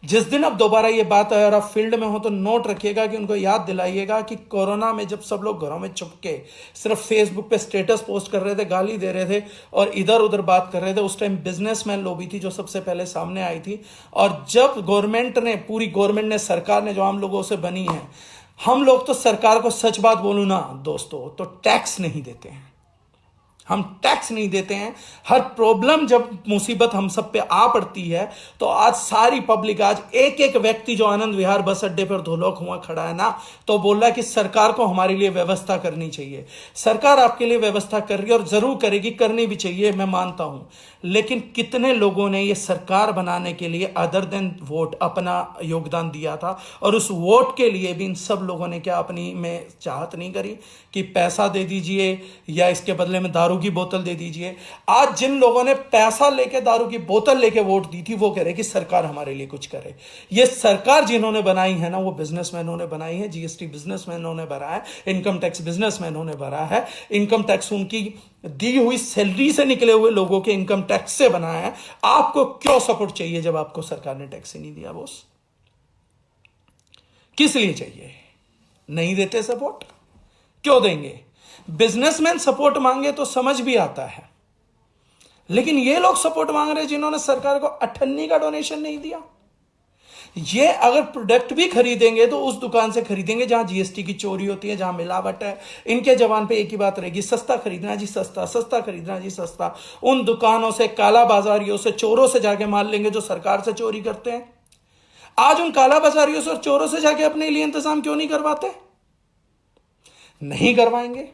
जिस दिन अब दोबारा ये बात आए और आप फील्ड में हो तो नोट रखिएगा कि उनको याद दिलाइएगा कि कोरोना में जब सब लोग घरों में छुप के सिर्फ फेसबुक पे स्टेटस पोस्ट कर रहे थे, गाली दे रहे थे और इधर उधर बात कर रहे थे, उस टाइम बिजनेसमैन लॉबी थी जो सबसे पहले सामने आई थी। और जब पूरी गवर्नमेंट ने, सरकार ने जो आम लोगों से बनी है, हम लोग तो सरकार को सच बात बोलूं ना दोस्तों, तो टैक्स नहीं देते हैं। हम टैक्स नहीं देते हैं। हर प्रॉब्लम जब मुसीबत हम सब पे आ पड़ती है, तो आज सारी पब्लिक, आज एक एक व्यक्ति जो आनंद विहार बस अड्डे पर धोलोक हुआ खड़ा है ना, तो बोल रहा है कि सरकार को हमारे लिए व्यवस्था करनी चाहिए। सरकार आपके लिए व्यवस्था कर रही है और जरूर करेगी, करनी भी चाहिए, मैं मानता हूं। लेकिन कितने लोगों ने ये सरकार बनाने के लिए अदर देन वोट अपना योगदान दिया था, और उस वोट के लिए भी इन सब लोगों ने क्या अपनी में चाहत नहीं करी कि पैसा दे दीजिए या इसके बदले में दारू की बोतल दे दीजिए। आज जिन लोगों ने पैसा लेके दारू की बोतल लेके वोट दी थी, वो कह रहे कि सरकार हमारे लिए कुछ करे। ये सरकार जिन्होंने बनाई है ना, वो बिजनेसमैनों ने बनाई है। जीएसटी बिजनेसमैनों ने भरा है, इनकम टैक्स बिजनेसमैनों ने भरा है। इनकम टैक्स उनकी दी हुई सैलरी से निकले हुए लोगों के इनकम टैक्स से बना है। आपको क्यों सपोर्ट चाहिए जब आपको सरकार ने टैक्स ही नहीं दिया बॉस? किस लिए चाहिए? नहीं देते सपोर्ट, क्यों देंगे? बिजनेसमैन सपोर्ट मांगे तो समझ भी आता है, लेकिन ये लोग सपोर्ट मांग रहे जिन्होंने सरकार को अठन्नी का डोनेशन नहीं दिया। ये अगर प्रोडक्ट भी खरीदेंगे तो उस दुकान से खरीदेंगे जहां जीएसटी की चोरी होती है, जहां मिलावट है। इनके जबान पे एक ही बात रहेगी, सस्ता खरीदना जी सस्ता, सस्ता खरीदना जी सस्ता। उन दुकानों से, काला बाजारियों से, चोरों से जाके माल लेंगे जो सरकार से चोरी करते हैं। आज उन काला बाजारियों से और चोरों से जाके अपने लिए इंतजाम क्यों नहीं करवाते? नहीं करवाएंगे।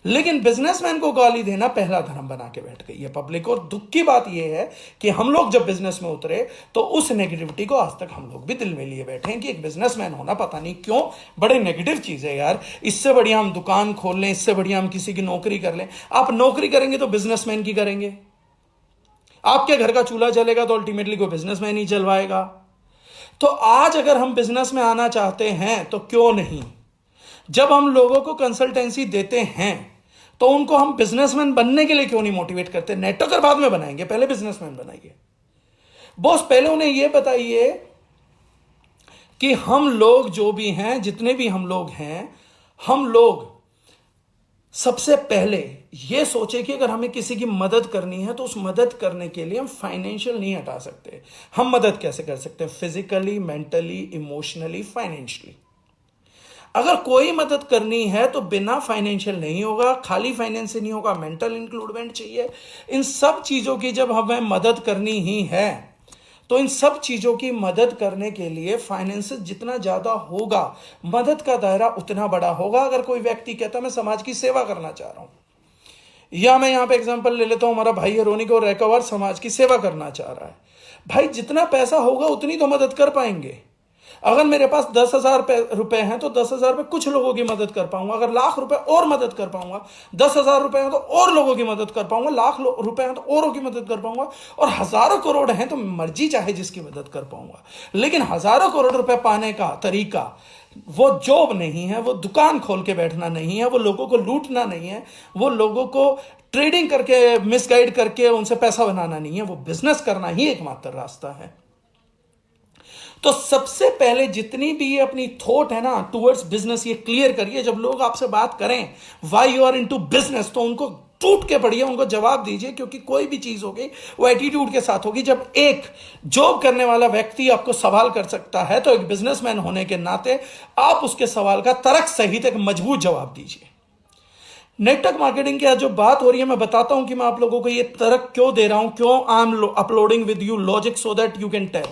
लेकिन बिजनेसमैन को गाली देना पहला धर्म बना के बैठ गई है पब्लिक। और दुख की बात यह है कि हम लोग जब बिजनेस में उतरे तो उस नेगेटिविटी को आज तक हम लोग भी दिल में लिए बैठे हैं कि एक बिजनेसमैन होना पता नहीं क्यों बड़े नेगेटिव चीज है यार। इससे बढ़िया हम दुकान खोल लें, इससे बढ़िया हम किसी की नौकरी कर लें। आप नौकरी करेंगे तो बिजनेसमैन की करेंगे। आपके घर का चूल्हा जलेगा तो अल्टीमेटली कोई बिजनेसमैन ही जलवाएगा। तो आज अगर हम बिजनेस में आना चाहते हैं तो क्यों नहीं? जब हम लोगों को कंसल्टेंसी देते हैं तो उनको हम बिजनेसमैन बनने के लिए क्यों नहीं मोटिवेट करते? नेटवर्कर बाद में बनाएंगे, पहले बिजनेसमैन बनाइए बॉस। पहले उन्हें यह बताइए कि हम लोग जो भी हैं, जितने भी हम लोग हैं, हम लोग सबसे पहले यह सोचे कि अगर हमें किसी की मदद करनी है तो उस मदद करने के लिए हम फाइनेंशियल नहीं हटा सकते। हम मदद कैसे कर सकते हैं? Physically, mentally, emotionally, financially. अगर कोई मदद करनी है तो बिना फाइनेंशियल नहीं होगा, खाली फाइनेंस से नहीं होगा, मेंटल इंक्लूडमेंट चाहिए। इन सब चीजों की जब हमें मदद करनी ही है तो इन सब चीजों की मदद करने के लिए फाइनेंस जितना ज्यादा होगा, मदद का दायरा उतना बड़ा होगा। अगर कोई व्यक्ति कहता मैं समाज की सेवा करना चाह रहा हूं, या मैं यहां पे एग्जांपल ले लेता हूं, हमारा भाई है रोनिक और रेकवर समाज की सेवा करना चाह रहा है। भाई जितना पैसा होगा उतनी तो मदद कर पाएंगे। अगर मेरे पास 10,000 रुपए हैं तो 10,000 रुपए कुछ लोगों की मदद कर पाऊंगा। अगर लाख रुपए और मदद कर पाऊंगा, 10,000 रुपए हैं तो और लोगों की मदद कर पाऊंगा, लाख रुपए हैं तो औरों की मदद कर पाऊंगा, और हजारों करोड़ हैं तो मर्जी चाहे जिसकी मदद कर पाऊंगा। लेकिन हजारों करोड़ रुपए पाने का तरीका वो जॉब नहीं है, वो दुकान खोल के बैठना नहीं है, वो लोगों को लूटना नहीं है, वो लोगों को ट्रेडिंग करके, मिसगाइड करके उनसे पैसा बनाना नहीं है। वो बिजनेस करना ही एकमात्र रास्ता है। तो सबसे पहले जितनी भी ये अपनी थॉट है ना टुवर्ड्स बिजनेस, ये क्लियर करिए। जब लोग आपसे बात करें why you are into business, तो उनको टूट के पढ़िए, उनको जवाब दीजिए, क्योंकि कोई भी चीज होगी वो एटीट्यूड के साथ होगी। जब एक जॉब करने वाला व्यक्ति आपको सवाल कर सकता है तो एक बिजनेसमैन होने के नाते आप उसके सवाल का तर्क सहित एक मजबूत जवाब दीजिए। नेटवर्क मार्केटिंग की जो बात हो रही है, मैं बताता हूं कि मैं आप लोगों को ये तर्क क्यों दे रहा हूं, क्यों I am uploading with you logic so that you can tell.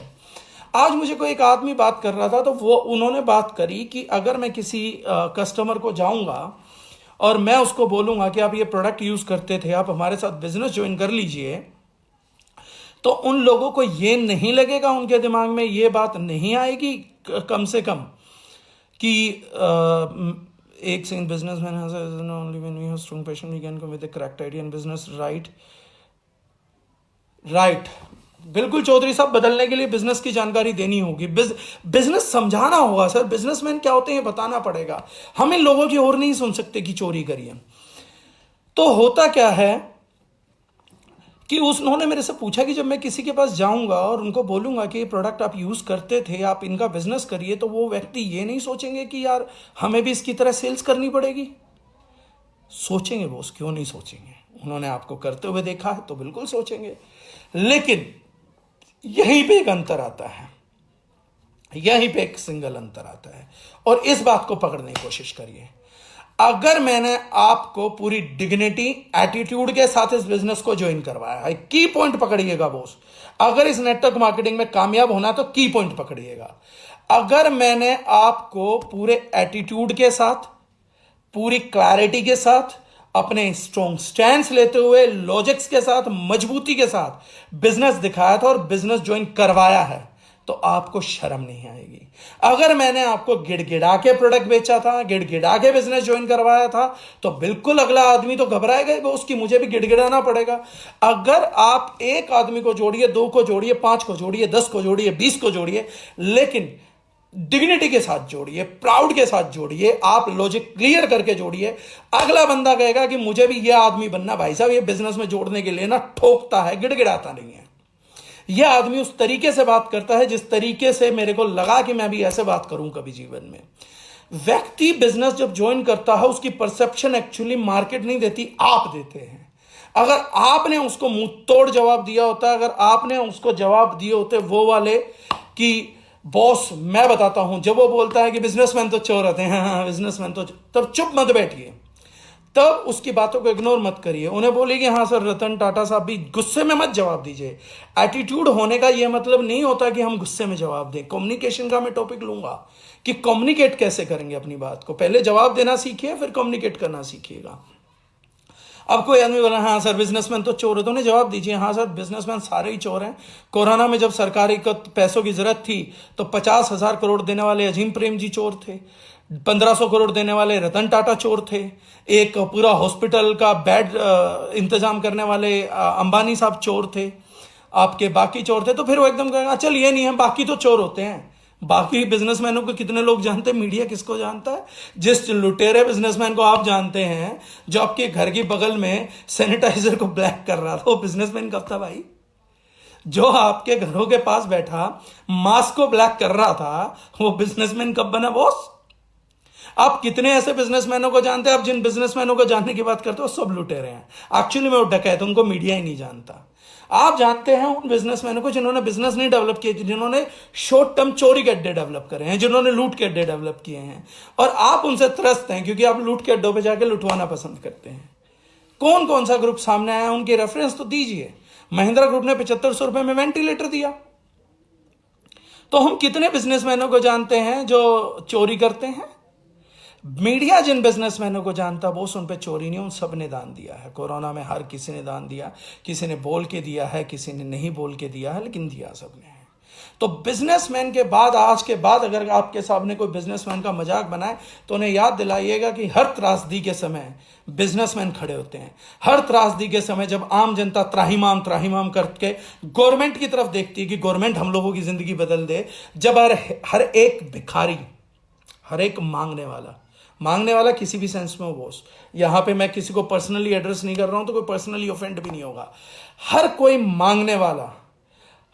आज मुझे कोई एक आदमी बात कर रहा था, तो उन्होंने बात करी कि अगर मैं किसी कस्टमर को जाऊंगा और मैं उसको बोलूंगा कि आप ये प्रोडक्ट यूज करते थे, आप हमारे साथ बिजनेस ज्वाइन कर लीजिए, तो उन लोगों को ये नहीं लगेगा, उनके दिमाग में ये बात नहीं आएगी कम से कम कि एक सिंग businessman has only when we have strong passion we can come with a correct idea in business, right. बिल्कुल चौधरी साहब, बदलने के लिए बिजनेस की जानकारी देनी होगी, बिजनेस समझाना होगा सर, बिजनेसमैन क्या होते हैं बताना पड़ेगा। हम इन लोगों की और नहीं सुन सकते कि चोरी करिए। तो होता क्या है कि उन्होंने मेरे से पूछा कि जब मैं किसी के पास जाऊंगा और उनको बोलूंगा कि ये प्रोडक्ट आप यूज करते थे, आप इनका बिजनेस करिए, तो वो व्यक्ति ये नहीं सोचेंगे कि यार हमें भी इसकी तरह सेल्स करनी पड़ेगी? सोचेंगे बॉस, क्यों नहीं सोचेंगे? उन्होंने आपको करते हुए देखा है तो बिल्कुल सोचेंगे। लेकिन यहीं पे एक अंतर आता है, यहीं पे एक सिंगल अंतर आता है, और इस बात को पकड़ने की कोशिश करिए। अगर मैंने आपको पूरी डिग्निटी एटीट्यूड के साथ इस बिजनेस को ज्वाइन करवाया है, की पॉइंट पकड़िएगा बॉस, अगर इस नेटवर्क मार्केटिंग में कामयाब होना तो की पॉइंट पकड़िएगा। अगर मैंने आपको पूरे एटीट्यूड के साथ, पूरी क्लैरिटी के साथ, अपने स्ट्रॉन्ग स्टैंड लेते हुए, लॉजिक्स के साथ, मजबूती के साथ बिजनेस दिखाया था और बिजनेस ज्वाइन करवाया है, तो आपको शर्म नहीं आएगी। अगर मैंने आपको गिड़गिड़ा के प्रोडक्ट बेचा था, गिड़गिड़ा के बिजनेस ज्वाइन करवाया था, तो बिल्कुल अगला आदमी तो घबराएगा उसकी, मुझे भी गिड़गिड़ाना पड़ेगा। अगर आप एक आदमी को जोड़िए, 2 को जोड़िए, 5 को जोड़िए, 10 को जोड़िए, 20 को जोड़िए, लेकिन डिग्निटी के साथ जोड़िए, प्राउड के साथ जोड़िए, आप लॉजिक क्लियर करके जोड़िए, अगला बंदा कहेगा कि मुझे भी यह आदमी बनना। भाई साहब, ये बिजनेस में जोड़ने के लिए ना ठोकता है, गिड़गिड़ाता नहीं है। यह आदमी उस तरीके से बात करता है जिस तरीके से मेरे को लगा कि मैं भी ऐसे बात करूं कभी जीवन में। व्यक्ति बिजनेस जब ज्वाइन करता है, उसकी परसेप्शन एक्चुअली मार्केट नहीं देती, आप देते हैं। अगर आपने उसको मुंह तोड़ जवाब दिया होता, अगर आपने उसको जवाब दिए होते वो वाले कि बॉस मैं बताता हूं, जब वो बोलता है कि बिजनेसमैन तो चोर होते हैं, हाँ बिजनेसमैन तो, तब चुप मत बैठिए, तब उसकी बातों को इग्नोर मत करिए। उन्हें बोलिए कि हाँ सर रतन टाटा साहब भी, गुस्से में मत जवाब दीजिए। एटीट्यूड होने का यह मतलब नहीं होता कि हम गुस्से में जवाब दें। कम्युनिकेशन का मैं टॉपिक लूंगा कि कम्युनिकेट कैसे करेंगे अपनी बात को। पहले जवाब देना सीखिए, फिर कम्युनिकेट करना सीखिएगा। अब कोई आदमी बोला हाँ सर बिजनेसमैन तो चोर है, तो उन्हें जवाब दीजिए हाँ सर बिजनेसमैन सारे ही चोर हैं। कोरोना में जब सरकारी को पैसों की जरूरत थी तो 50,000 करोड़ देने वाले अजीम प्रेम जी चोर थे, 1500 करोड़ देने वाले रतन टाटा चोर थे, एक पूरा हॉस्पिटल का बेड इंतजाम करने वाले अंबानी साहब चोर थे, आपके बाकी चोर थे। तो फिर वो एकदम कहेगा चल ये नहीं है, बाकी तो चोर होते हैं। बाकी बिजनेसमैनों को कितने लोग जानते हैं? मीडिया किसको जानता है? जिस लुटेरे बिजनेसमैन को आप जानते हैं जो आपके घर की बगल में सैनिटाइजर को ब्लैक कर रहा था, वो बिजनेसमैन कब था भाई? जो आपके घरों के पास बैठा मास्क को ब्लैक कर रहा था, वो बिजनेसमैन कब बना बॉस? आप कितने ऐसे बिजनेसमैनों को जानते हैं? आप जिन बिजनेसमैनों को जानने की बात करते हो सब लुटेरे हैं। एक्चुअली में वो डकैत, उनको मीडिया ही नहीं जानता। आप जानते हैं उन बिजनेसमैनों को जिन्होंने बिजनेस नहीं डेवलप किए, जिन्होंने शॉर्ट टर्म चोरी के अड्डे डेवलप करे हैं, जिन्होंने लूट के अड्डे डेवलप किए हैं, और आप उनसे त्रस्त हैं क्योंकि आप लूट के अड्डों पे जाके लुटवाना पसंद करते हैं। कौन कौन सा ग्रुप सामने आया, उनके रेफरेंस तो दीजिए। महिंद्रा ग्रुप ने 7500 रुपए में वेंटिलेटर दिया। तो हम कितने बिजनेसमैनों को जानते हैं जो चोरी करते हैं? मीडिया जिन बिजनेसमैनों को जानता वो उन पे चोरी नहीं, उन सब ने दान दिया है। कोरोना में हर किसी ने दान दिया, किसी ने बोल के दिया है, किसी ने नहीं बोल के दिया है, लेकिन दिया सबने है। तो बिजनेसमैन के बाद, आज के बाद अगर आपके सामने कोई बिजनेसमैन का मजाक बनाए तो उन्हें याद दिलाइएगा कि हर त्रासदी के समय बिजनेसमैन खड़े होते हैं। हर त्रासदी के समय जब आम जनता त्राहिमाम त्राहिमाम करके गवर्नमेंट की तरफ देखती है कि गवर्नमेंट हम लोगों की जिंदगी बदल दे, जब हर एक भिखारी, हर एक मांगने वाला किसी भी सेंस में हो बॉस, यहां पे मैं किसी को पर्सनली एड्रेस नहीं कर रहा हूं तो कोई पर्सनली ऑफेंड भी नहीं होगा। हर कोई मांगने वाला,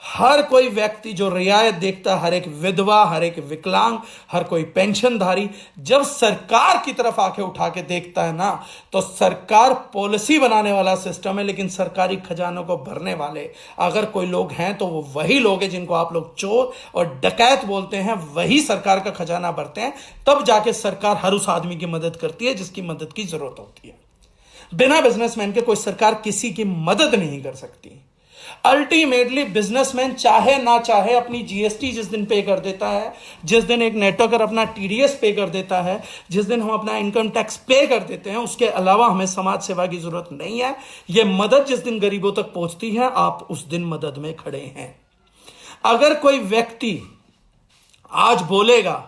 हर कोई व्यक्ति जो रियायत देखता, हर एक विधवा, हर एक विकलांग, हर कोई पेंशनधारी जब सरकार की तरफ आंखें उठा के देखता है ना, तो सरकार पॉलिसी बनाने वाला सिस्टम है, लेकिन सरकारी खजानों को भरने वाले अगर कोई लोग हैं तो वो वही लोग हैं जिनको आप लोग चोर और डकैत बोलते हैं। वही सरकार का खजाना भरते हैं, तब जाके सरकार हर उस आदमी की मदद करती है जिसकी मदद की जरूरत होती है। बिना बिजनेसमैन के कोई सरकार किसी की मदद नहीं कर सकती। अल्टीमेटली बिजनेसमैन चाहे ना चाहे अपनी जीएसटी जिस दिन पे कर देता है, जिस दिन एक नेटवर्कर अपना टीडीएस पे कर देता है, जिस दिन हम अपना इनकम टैक्स पे कर देते हैं, उसके अलावा हमें समाज सेवा की जरूरत नहीं है। यह मदद जिस दिन गरीबों तक पहुंचती है, आप उस दिन मदद में खड़े हैं। अगर कोई व्यक्ति आज बोलेगा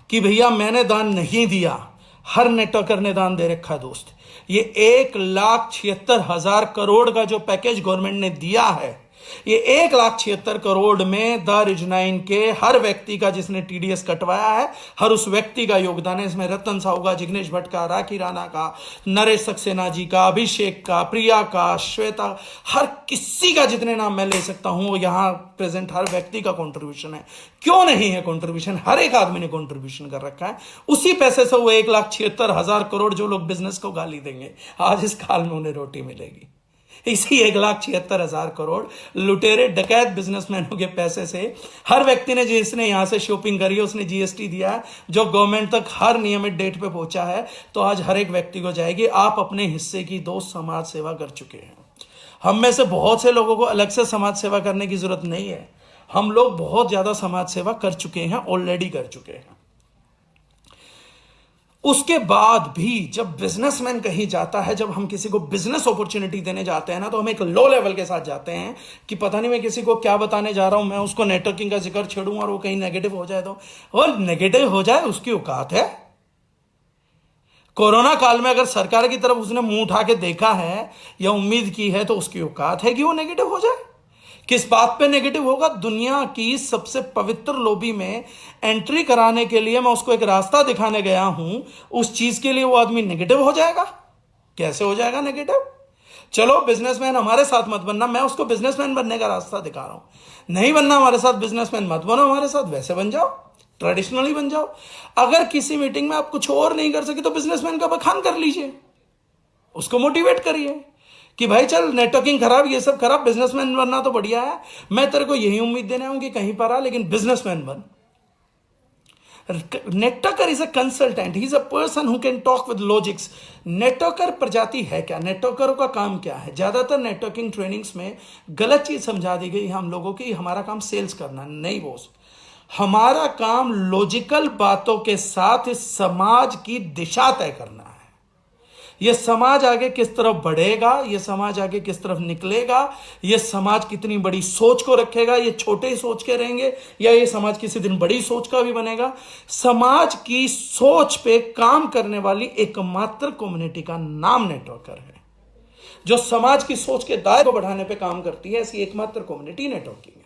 कि भैया मैंने दान नहीं दिया, हर नेटवर्कर ने दान दे रखा दोस्त। ये 1,76,000 करोड़ का जो पैकेज गवर्नमेंट ने दिया है, ये 1,76,000 करोड़ में द रिजनाइन के हर व्यक्ति का जिसने टीडीएस कटवाया है, हर उस व्यक्ति का योगदान है। इसमें रतन साहू का, जिग्नेश भट्ट का, राखी राणा का, नरेश सक्सेना जी का, अभिषेक का, प्रिया का, श्वेता, हर किसी का जितने नाम मैं ले सकता हूं, यहां प्रेजेंट हर व्यक्ति का कंट्रीब्यूशन है। क्यों नहीं है कंट्रीब्यूशन? हर एक आदमी ने कंट्रीब्यूशन कर रखा है। उसी पैसे से वो 1,76,000 करोड़ जो लोग बिजनेस को गाली देंगे, आज इस काल में उन्हें रोटी मिलेगी। इसी 1,76,000 करोड़ लुटेरे डकैत बिजनेसमैनों के पैसे से हर व्यक्ति ने, जिसने यहां से शॉपिंग करी है, उसने जीएसटी दिया है, जो गवर्नमेंट तक हर नियमित डेट पे पहुंचा है, तो आज हर एक व्यक्ति को जाएगी। आप अपने हिस्से की दोस्त समाज सेवा कर चुके हैं। हम में से बहुत से लोगों को अलग से समाज सेवा करने की जरूरत नहीं है। हम लोग बहुत ज्यादा समाज सेवा कर चुके हैं, ऑलरेडी कर चुके हैं। उसके बाद भी जब बिजनेसमैन कहीं जाता है, जब हम किसी को बिजनेस अपॉर्चुनिटी देने जाते हैं ना, तो हम एक लो लेवल के साथ जाते हैं कि पता नहीं मैं किसी को क्या बताने जा रहा हूं, मैं उसको नेटवर्किंग का जिक्र छेड़ूं और वो कहीं नेगेटिव हो जाए, तो और नेगेटिव हो जाए उसकी औकात है। कोरोना काल में अगर सरकार की तरफ उसने मुंह उठा के देखा है या उम्मीद की है, तो उसकी औकात है कि वो नेगेटिव हो जाए। किस बात पे नेगेटिव होगा? दुनिया की सबसे पवित्र लॉबी में एंट्री कराने के लिए मैं उसको एक रास्ता दिखाने गया हूं, उस चीज के लिए वो आदमी नेगेटिव हो जाएगा? कैसे हो जाएगा नेगेटिव? चलो बिजनेसमैन हमारे साथ मत बनना, मैं उसको बिजनेसमैन बनने का रास्ता दिखा रहा हूं। नहीं बनना हमारे साथ बिजनेसमैन मत बनो, हमारे साथ वैसे बन जाओ, ट्रेडिशनली बन जाओ। अगर किसी मीटिंग में आप कुछ और नहीं कर सके तो बिजनेसमैन का बखान कर लीजिए, उसको मोटिवेट करिए कि भाई चल नेटवर्किंग खराब, ये सब खराब, बिजनेसमैन बनना तो बढ़िया है। मैं तेरे को यही उम्मीद देने आऊं कि कहीं पर आ, लेकिन बिजनेसमैन बन। Networker is a consultant, he is a person who can talk with logics. Networker प्रजाति है क्या? नेटवर्करों का काम क्या है? ज्यादातर नेटवर्किंग ट्रेनिंग्स में गलत चीज समझा दी गई हम लोगों की, हमारा काम सेल्स करना। नहीं बॉस, हमारा काम लॉजिकल बातों के साथ इस समाज की दिशा तय करना है। यह समाज आगे किस तरफ बढ़ेगा, यह समाज आगे किस तरफ निकलेगा, यह समाज कितनी बड़ी सोच को रखेगा, यह छोटे सोच के रहेंगे या यह समाज किसी दिन बड़ी सोच का भी बनेगा। समाज की सोच पे काम करने वाली एकमात्र कम्युनिटी का नाम नेटवर्कर है। जो समाज की सोच के दायरे को बढ़ाने पे काम करती है, ऐसी एकमात्र कम्युनिटी नेटवर्किंग है।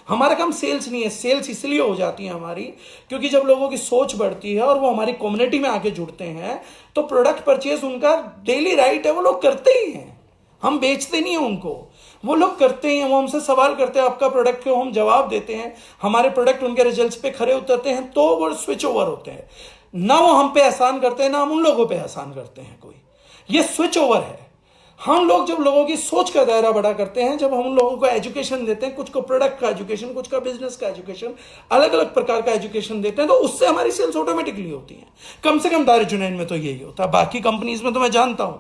हमारा काम सेल्स नहीं है। सेल्स इसलिए हो जाती है हमारी, क्योंकि जब लोगों की सोच बढ़ती है और वो हमारी कम्युनिटी में आके जुड़ते हैं, तो प्रोडक्ट परचेज उनका डेली राइट है, वो लोग करते ही हैं। हम बेचते नहीं हैं उनको, वो लोग करते ही हैं। वो हमसे सवाल करते हैं आपका प्रोडक्ट क्यों, हम जवाब देते हैं, हमारे प्रोडक्ट उनके रिजल्ट्स पे खरे उतरते हैं, तो वो स्विच ओवर होते हैं। ना वो हम पे एहसान करते हैं, ना हम उन लोगों पे एहसान करते हैं कोई। ये स्विच ओवर है। हम लोग जब लोगों की सोच का दायरा बड़ा करते हैं, जब हम लोगों को एजुकेशन देते हैं, कुछ को प्रोडक्ट का एजुकेशन, कुछ का बिजनेस का एजुकेशन, अलग अलग प्रकार का एजुकेशन देते हैं, तो उससे हमारी सेल्स ऑटोमेटिकली होती है। कम से कम दारुल-ए-जुनैन में तो यही होता है। बाकी कंपनीज में तो मैं जानता हूं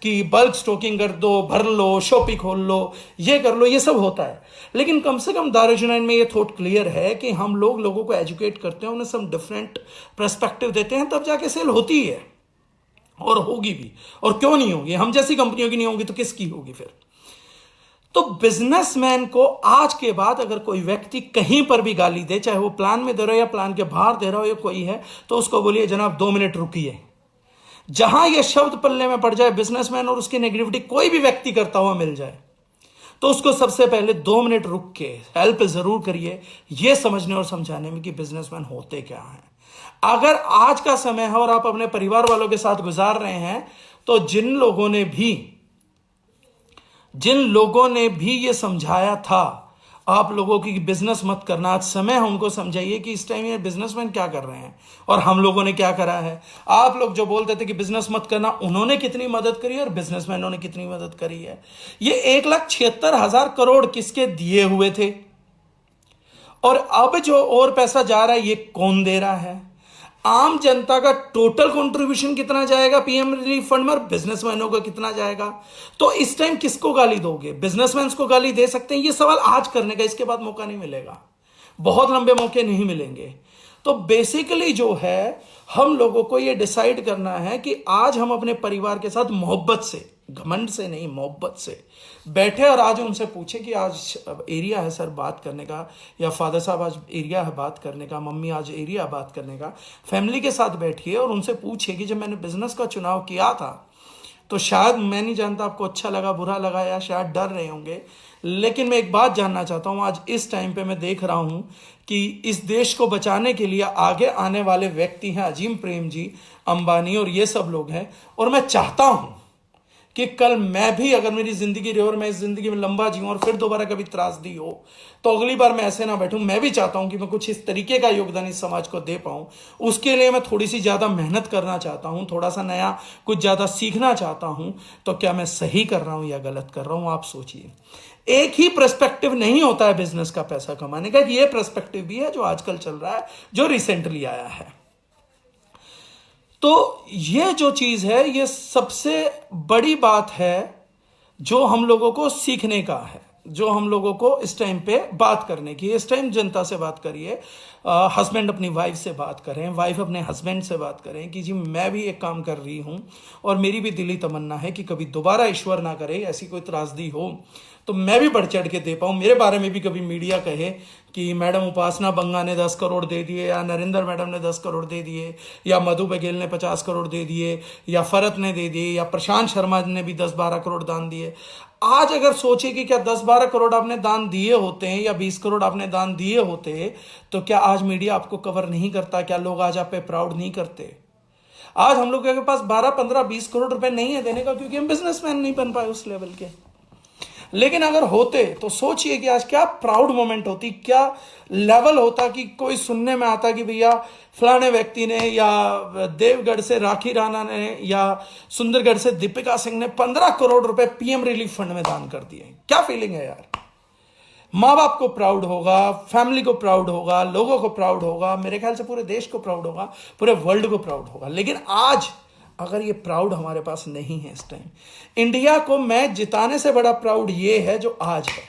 कि बल्क स्टॉकिंग कर दो, भर लो, शॉपी खोल लो, ये कर लो, ये सब होता है। लेकिन कम से कम दारुल-ए-जुनैन में ये थॉट क्लियर है कि हम लोग लोगों को एजुकेट करते हैं, उन्हें सब डिफरेंट पर्सपेक्टिव देते हैं, तब जाके सेल होती है और होगी भी। और क्यों नहीं होगी? हम जैसी कंपनियों की नहीं होगी तो किसकी होगी फिर? तो बिजनेसमैन को आज के बाद अगर कोई व्यक्ति कहीं पर भी गाली दे, चाहे वो प्लान में दे रहा हो या प्लान के बाहर दे रहा हो या कोई है, तो उसको बोलिए जनाब 2 मिनट रुकिए। जहां यह शब्द पल्ले में पड़ जाए बिजनेसमैन और उसकी नेगेटिविटी कोई भी व्यक्ति करता हुआ मिल जाए, तो उसको सबसे पहले 2 मिनट रुक के हेल्प जरूर करिए, यह समझने और समझाने में कि बिजनेसमैन होते क्या हैं। अगर आज का समय है और आप अपने परिवार वालों के साथ गुजार रहे हैं, तो जिन लोगों ने भी ये समझाया था आप लोगों की बिजनेस मत करना, आज समय है उनको समझाइए कि इस टाइम ये बिजनेसमैन क्या कर रहे हैं और हम लोगों ने क्या करा है। आप लोग जो बोलते थे कि बिजनेस मत करना, उन्होंने कितनी मदद करी और बिजनेसमैनों ने कितनी मदद करी है। ये 1,76,000 करोड़ किसके दिए हुए थे, और अब जो और पैसा जा रहा है ये कौन दे रहा है? आम जनता का टोटल कंट्रीब्यूशन कितना जाएगा पीएम रिलीफ फंड में और बिजनेसमैनों का कितना जाएगा? तो इस टाइम किसको गाली दोगे? बिजनेसमैन को गाली दे सकते हैं, ये सवाल आज करने का, इसके बाद मौका नहीं मिलेगा, बहुत लंबे मौके नहीं मिलेंगे। तो बेसिकली जो है, हम लोगों को ये डिसाइड करना है कि आज हम अपने परिवार के साथ मोहब्बत से, घमंड से नहीं, मोहब्बत से बैठे और आज उनसे पूछे कि आज एरिया है सर बात करने का, या फादर साहब आज एरिया है बात करने का, मम्मी आज एरिया बात करने का। फैमिली के साथ बैठिए और उनसे पूछिए कि जब मैंने बिजनेस का चुनाव किया था तो शायद, मैं नहीं जानता आपको अच्छा लगा बुरा लगा या शायद डर रहे होंगे, लेकिन मैं एक बात जानना चाहता हूं, आज इस टाइम पे मैं देख रहा हूं कि इस देश को बचाने के लिए आगे आने वाले व्यक्ति हैं अजीम प्रेम जी, अंबानी और ये सब लोग हैं। और मैं चाहता हूं कि कल मैं भी, अगर मेरी जिंदगी रही और मैं इस जिंदगी में लंबा जीऊं और फिर दोबारा कभी त्रासदी हो, तो अगली बार मैं ऐसे ना बैठूं। मैं भी चाहता हूं कि मैं कुछ इस तरीके का योगदान इस समाज को दे पाऊं। उसके लिए मैं थोड़ी सी ज्यादा मेहनत करना चाहता हूं, थोड़ा सा नया कुछ ज्यादा सीखना चाहता हूं। तो क्या मैं सही कर रहा हूं या गलत कर रहा हूं, आप सोचिए। एक ही पर्सपेक्टिव नहीं होता है बिजनेस का पैसा कमाने का, ये पर्सपेक्टिव भी है जो आजकल चल रहा है, जो रिसेंटली आया है। तो ये जो चीज है, ये सबसे बड़ी बात है जो हम लोगों को सीखने का है, जो हम लोगों को इस टाइम पे बात करने की। इस टाइम जनता से बात करिए, हस्बैंड अपनी वाइफ से बात करें, वाइफ अपने हस्बैंड से बात करें कि जी मैं भी एक काम कर रही हूं और मेरी भी दिली तमन्ना है कि कभी दोबारा ईश्वर ना करे ऐसी कोई त्रासदी हो तो मैं भी बढ़ चढ़ के दे पाऊं। मेरे बारे में भी कभी मीडिया कहे कि मैडम उपासना बंगा ने 10 करोड़ दे दिए, या नरेंद्र मैडम ने 10 करोड़ दे दिए, या मधु बघेल ने 50 करोड़ दे दिए, या फरत ने दे दिए, या प्रशांत शर्मा ने भी 10-12 करोड़ दान दिए। आज अगर सोचे कि क्या 10-12 करोड़ आपने दान दिए होते हैं या 20 करोड़ आपने दान दिए होते, तो क्या आज मीडिया आपको कवर नहीं करता? क्या लोग आज आप पे प्राउड नहीं करते? आज हम लोग के पास 12, 15, 20 करोड़ रुपए नहीं है देने का, क्योंकि हम बिजनेसमैन नहीं बन पाए उस लेवल के। लेकिन अगर होते तो सोचिए कि आज क्या प्राउड मोमेंट होती, क्या लेवल होता कि कोई सुनने में आता कि भैया फलाने व्यक्ति ने, या देवगढ़ से राखी राणा ने, या सुंदरगढ़ से दीपिका सिंह ने 15 करोड़ रुपए पीएम रिलीफ फंड में दान कर दिए। क्या फीलिंग है यार? माँ बाप को प्राउड होगा, फैमिली को प्राउड होगा, लोगों को प्राउड होगा, मेरे ख्याल से पूरे देश को प्राउड होगा, पूरे वर्ल्ड को प्राउड होगा। लेकिन आज अगर ये प्राउड हमारे पास नहीं है, इस टाइम इंडिया को मैच जिताने से बड़ा प्राउड ये है जो आज है।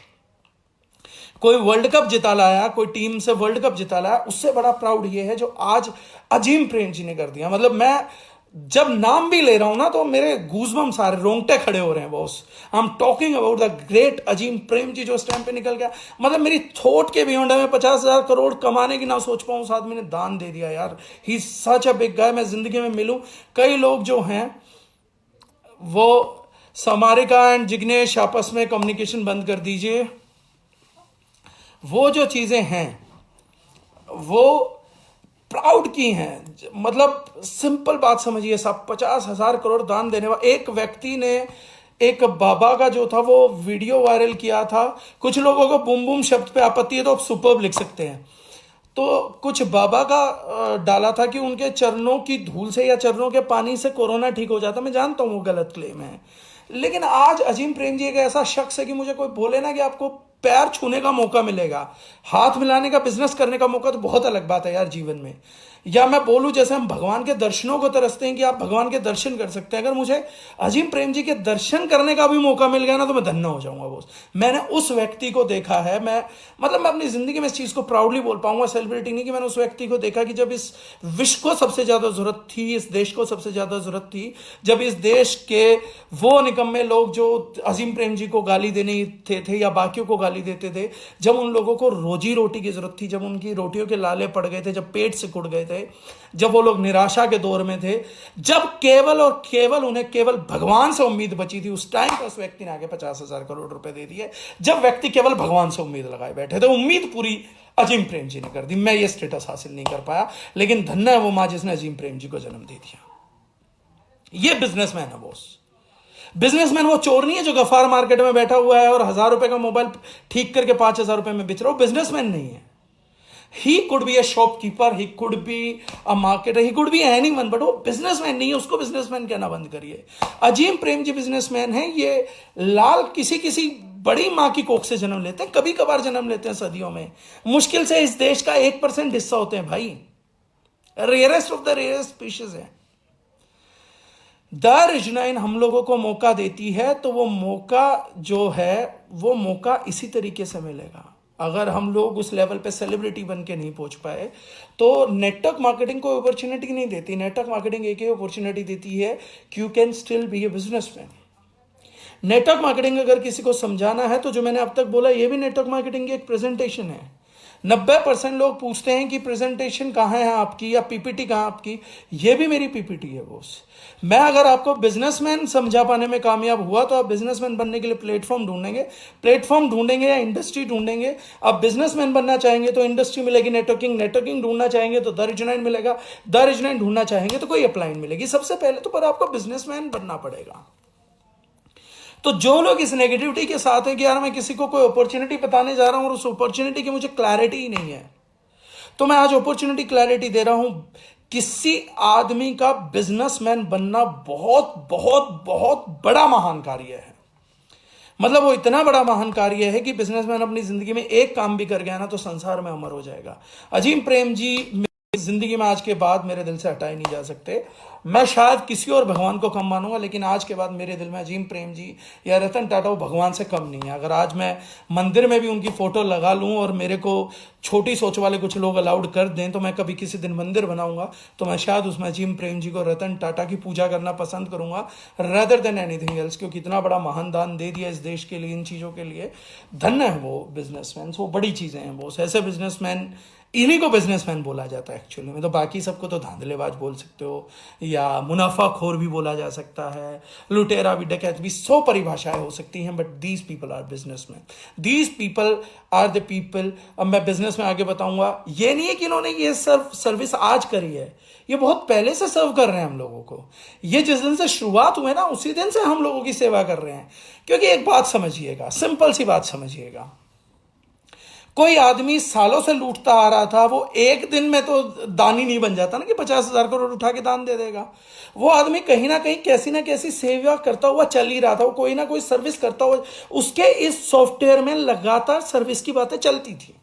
कोई वर्ल्ड कप जिता लाया, कोई टीम से वर्ल्ड कप जिता लाया, उससे बड़ा प्राउड ये है जो आज अजीम प्रेम जी ने कर दिया। मतलब मैं जब नाम भी ले रहा हूं ना तो मेरे गूज़बम्स सारे रोंगटे खड़े हो रहे हैं boss. I am talking about the great Azim Premji जो इस टाइम पे निकल गया। मतलब मेरी थॉट के बियॉन्ड है, मैं 50,000 करोड़ कमाने की ना सोच पाऊं, उस आदमी ने दान दे दिया यार। ही सच अ बिग गाय। मैं जिंदगी में मिलूं कई लोग जो हैं वो, समारिका एंड जिग्नेश आपस में कम्युनिकेशन बंद कर दीजिए। वो जो चीजें हैं वो प्राउड की हैं। मतलब सिंपल बात समझिए साहब, 50,000 करोड़ दान देने वाला एक व्यक्ति ने, एक बाबा का जो था वो वीडियो वायरल किया था। कुछ लोगों को बूम बूम शब्द पे आपत्ति है तो आप सुपर्ब लिख सकते हैं। तो कुछ बाबा का डाला था कि उनके चरणों की धूल से या चरणों के पानी से कोरोना ठीक हो जाता। मैं जानता हूं वो गलत क्लेम है, लेकिन आज अजीम प्रेम जी एक ऐसा शख्स है कि मुझे कोई बोले ना कि आपको पैर छूने का मौका मिलेगा, हाथ मिलाने का, बिजनेस करने का मौका, तो बहुत अलग बात है यार जीवन में। या मैं बोलूं जैसे हम भगवान के दर्शनों को तरसते हैं कि आप भगवान के दर्शन कर सकते हैं, अगर मुझे अजीम प्रेम जी के दर्शन करने का भी मौका मिल गया ना तो मैं धन्य हो जाऊंगा बॉस। मैंने उस व्यक्ति को देखा है। मैं अपनी जिंदगी में इस चीज को प्राउडली बोल पाऊंगा, सेलिब्रिटी नहीं, कि मैंने उस व्यक्ति को देखा कि जब इस विश्व को सबसे ज्यादा जरूरत थी, इस देश को सबसे ज्यादा जरूरत थी, जब इस देश के वो निकम्मे लोग जो अजीम प्रेम जी को गाली देने थे या बाकियों को गाली देते थे, जब उन लोगों को रोजी रोटी की जरूरत थी, जब उनकी रोटियों के लाले पड़ गए थे, जब पेट सिकुड़ गए थे, जब वो लोग निराशा के दौर में थे, जब केवल और केवल उन्हें केवल भगवान से उम्मीद बची थी, उस टाइम पर उस व्यक्ति ने आगे 50,000 करोड़ रुपए दे दिए। जब व्यक्ति केवल भगवान से उम्मीद लगाए बैठे थे, उम्मीद पूरी अजीम प्रेम जी ने कर दी। मैं ये स्टेटस हासिल नहीं कर पाया, लेकिन धन्य है वो मां जिसने अजीम प्रेम जी को जन्म दे दिया। ये बिजनेसमैन है बॉस। बिजनेसमैन वो चोर नहीं है जो गफार मार्केट में बैठा हुआ है और 1,000 रुपए का मोबाइल ठीक करके 5,000 रुपए में बेच रहा हो। बिजनेसमैन नहीं है। He could be a shopkeeper, he could be a marketer, he could be anyone, but वो बिजनेसमैन नहीं है। उसको बिजनेसमैन कहना बंद करिए। अजीम प्रेम जी बिजनेसमैन है। ये लाल किसी बड़ी मां की कोख से जन्म लेते हैं, कभी कभार जन्म लेते हैं सदियों में। मुश्किल से इस देश का 1% हिस्सा होते हैं भाई। Rarest of the rarest species है। द रिजनाइन हम लोगों को मौका देती है, तो वो मौका जो है वो मौका इसी तरीके से मिलेगा। अगर हम लोग उस लेवल पे सेलिब्रिटी बन के नहीं पहुंच पाए, तो नेटवर्क मार्केटिंग को अपॉर्चुनिटी नहीं देती। नेटवर्क मार्केटिंग एक ही अपॉर्चुनिटी देती है कि you can still be a businessman. Network marketing अगर किसी को समझाना है, तो जो मैंने अब तक बोला ये भी नेटवर्क मार्केटिंग की एक प्रेजेंटेशन है। 90% लोग पूछते हैं कि प्रेजेंटेशन कहाँ है आपकी, या पीपीटी कहाँ आपकी। ये भी मेरी पीपीटी है बॉस। मैं अगर आपको बिजनेसमैन समझा पाने में कामयाब हुआ, तो आप बिजनेसमैन बनने के लिए प्लेटफॉर्म ढूंढेंगे या इंडस्ट्री ढूंढेंगे। आप बिजनेसमैन बनना चाहेंगे तो इंडस्ट्री मिलेगी, नेटवर्किंग ढूंढना चाहेंगे तो द रिजनाइन मिलेगा, द रिजनाइन ढूंढना चाहेंगे तो कोई अपलाइन मिलेगी। सबसे पहले तो पर आपको बिजनेसमैन बनना पड़ेगा। तो जो लोग इस नेगेटिविटी के साथ हैं कि यार मैं किसी को कोई अपॉर्चुनिटी बताने जा रहा हूं और उस अपॉर्चुनिटी की मुझे क्लैरिटी ही नहीं है, तो मैं आज अपॉर्चुनिटी क्लैरिटी दे रहा हूं। किसी आदमी का बिजनेसमैन बनना बहुत बहुत बहुत बड़ा महान कार्य है। मतलब वो इतना बड़ा महान कार्य है कि बिजनेसमैन अपनी जिंदगी में एक काम भी कर गया ना, तो संसार में अमर हो जाएगा। अजीम प्रेम जी जिंदगी में आज के बाद मेरे दिल से हटाए नहीं जा सकते। मैं शायद किसी और भगवान को कम मानूंगा, लेकिन आज के बाद मेरे दिल में अजीम प्रेम जी या रतन टाटा वो भगवान से कम नहीं है। अगर आज मैं मंदिर में भी उनकी फोटो लगा लूं और मेरे को छोटी सोच वाले कुछ लोग अलाउड कर दें, तो मैं कभी किसी दिन मंदिर बनाऊंगा तो मैं शायद उसमें अजीम प्रेम जी को, रतन टाटा की पूजा करना पसंद करूंगा रेदर देन एनीथिंग एल्स। क्योंकि इतना बड़ा महान दान दे दिया इस देश के लिए, इन चीज़ों के लिए। धन्य है वो बिजनेसमैन, वो बड़ी चीज़ें हैं वो। ऐसे बिजनेसमैन, इन्हीं को बिजनेसमैन बोला जाता है एक्चुअली में। तो बाकी सबको तो धांधलेबाज बोल सकते हो, या मुनाफाखोर भी बोला जा सकता है, लुटेरा भी, डकैत भी, 100 परिभाषाएं हो सकती हैं, but these people are businessman. These people are the people. अब मैं बिजनेस में आगे बताऊंगा, ये नहीं है कि इन्होंने ये सर्विस आज करी है, ये बहुत पहले से सर्व कर रहे हैं हम लोगों को। ये जिस दिन से शुरुआत हुए ना, उसी दिन से हम लोगों की सेवा कर रहे हैं। क्योंकि एक बात समझिएगा, सिंपल सी बात समझिएगा, कोई आदमी सालों से लूटता आ रहा था, वो एक दिन में तो दानी नहीं बन जाता ना कि 50,000 करोड़ उठा के दान दे देगा। वो आदमी कहीं ना कहीं कैसी ना कैसी सेवा करता हुआ चल ही रहा था, वो कोई ना कोई सर्विस करता हुआ, उसके इस सॉफ्टवेयर में लगातार सर्विस की बातें चलती थी।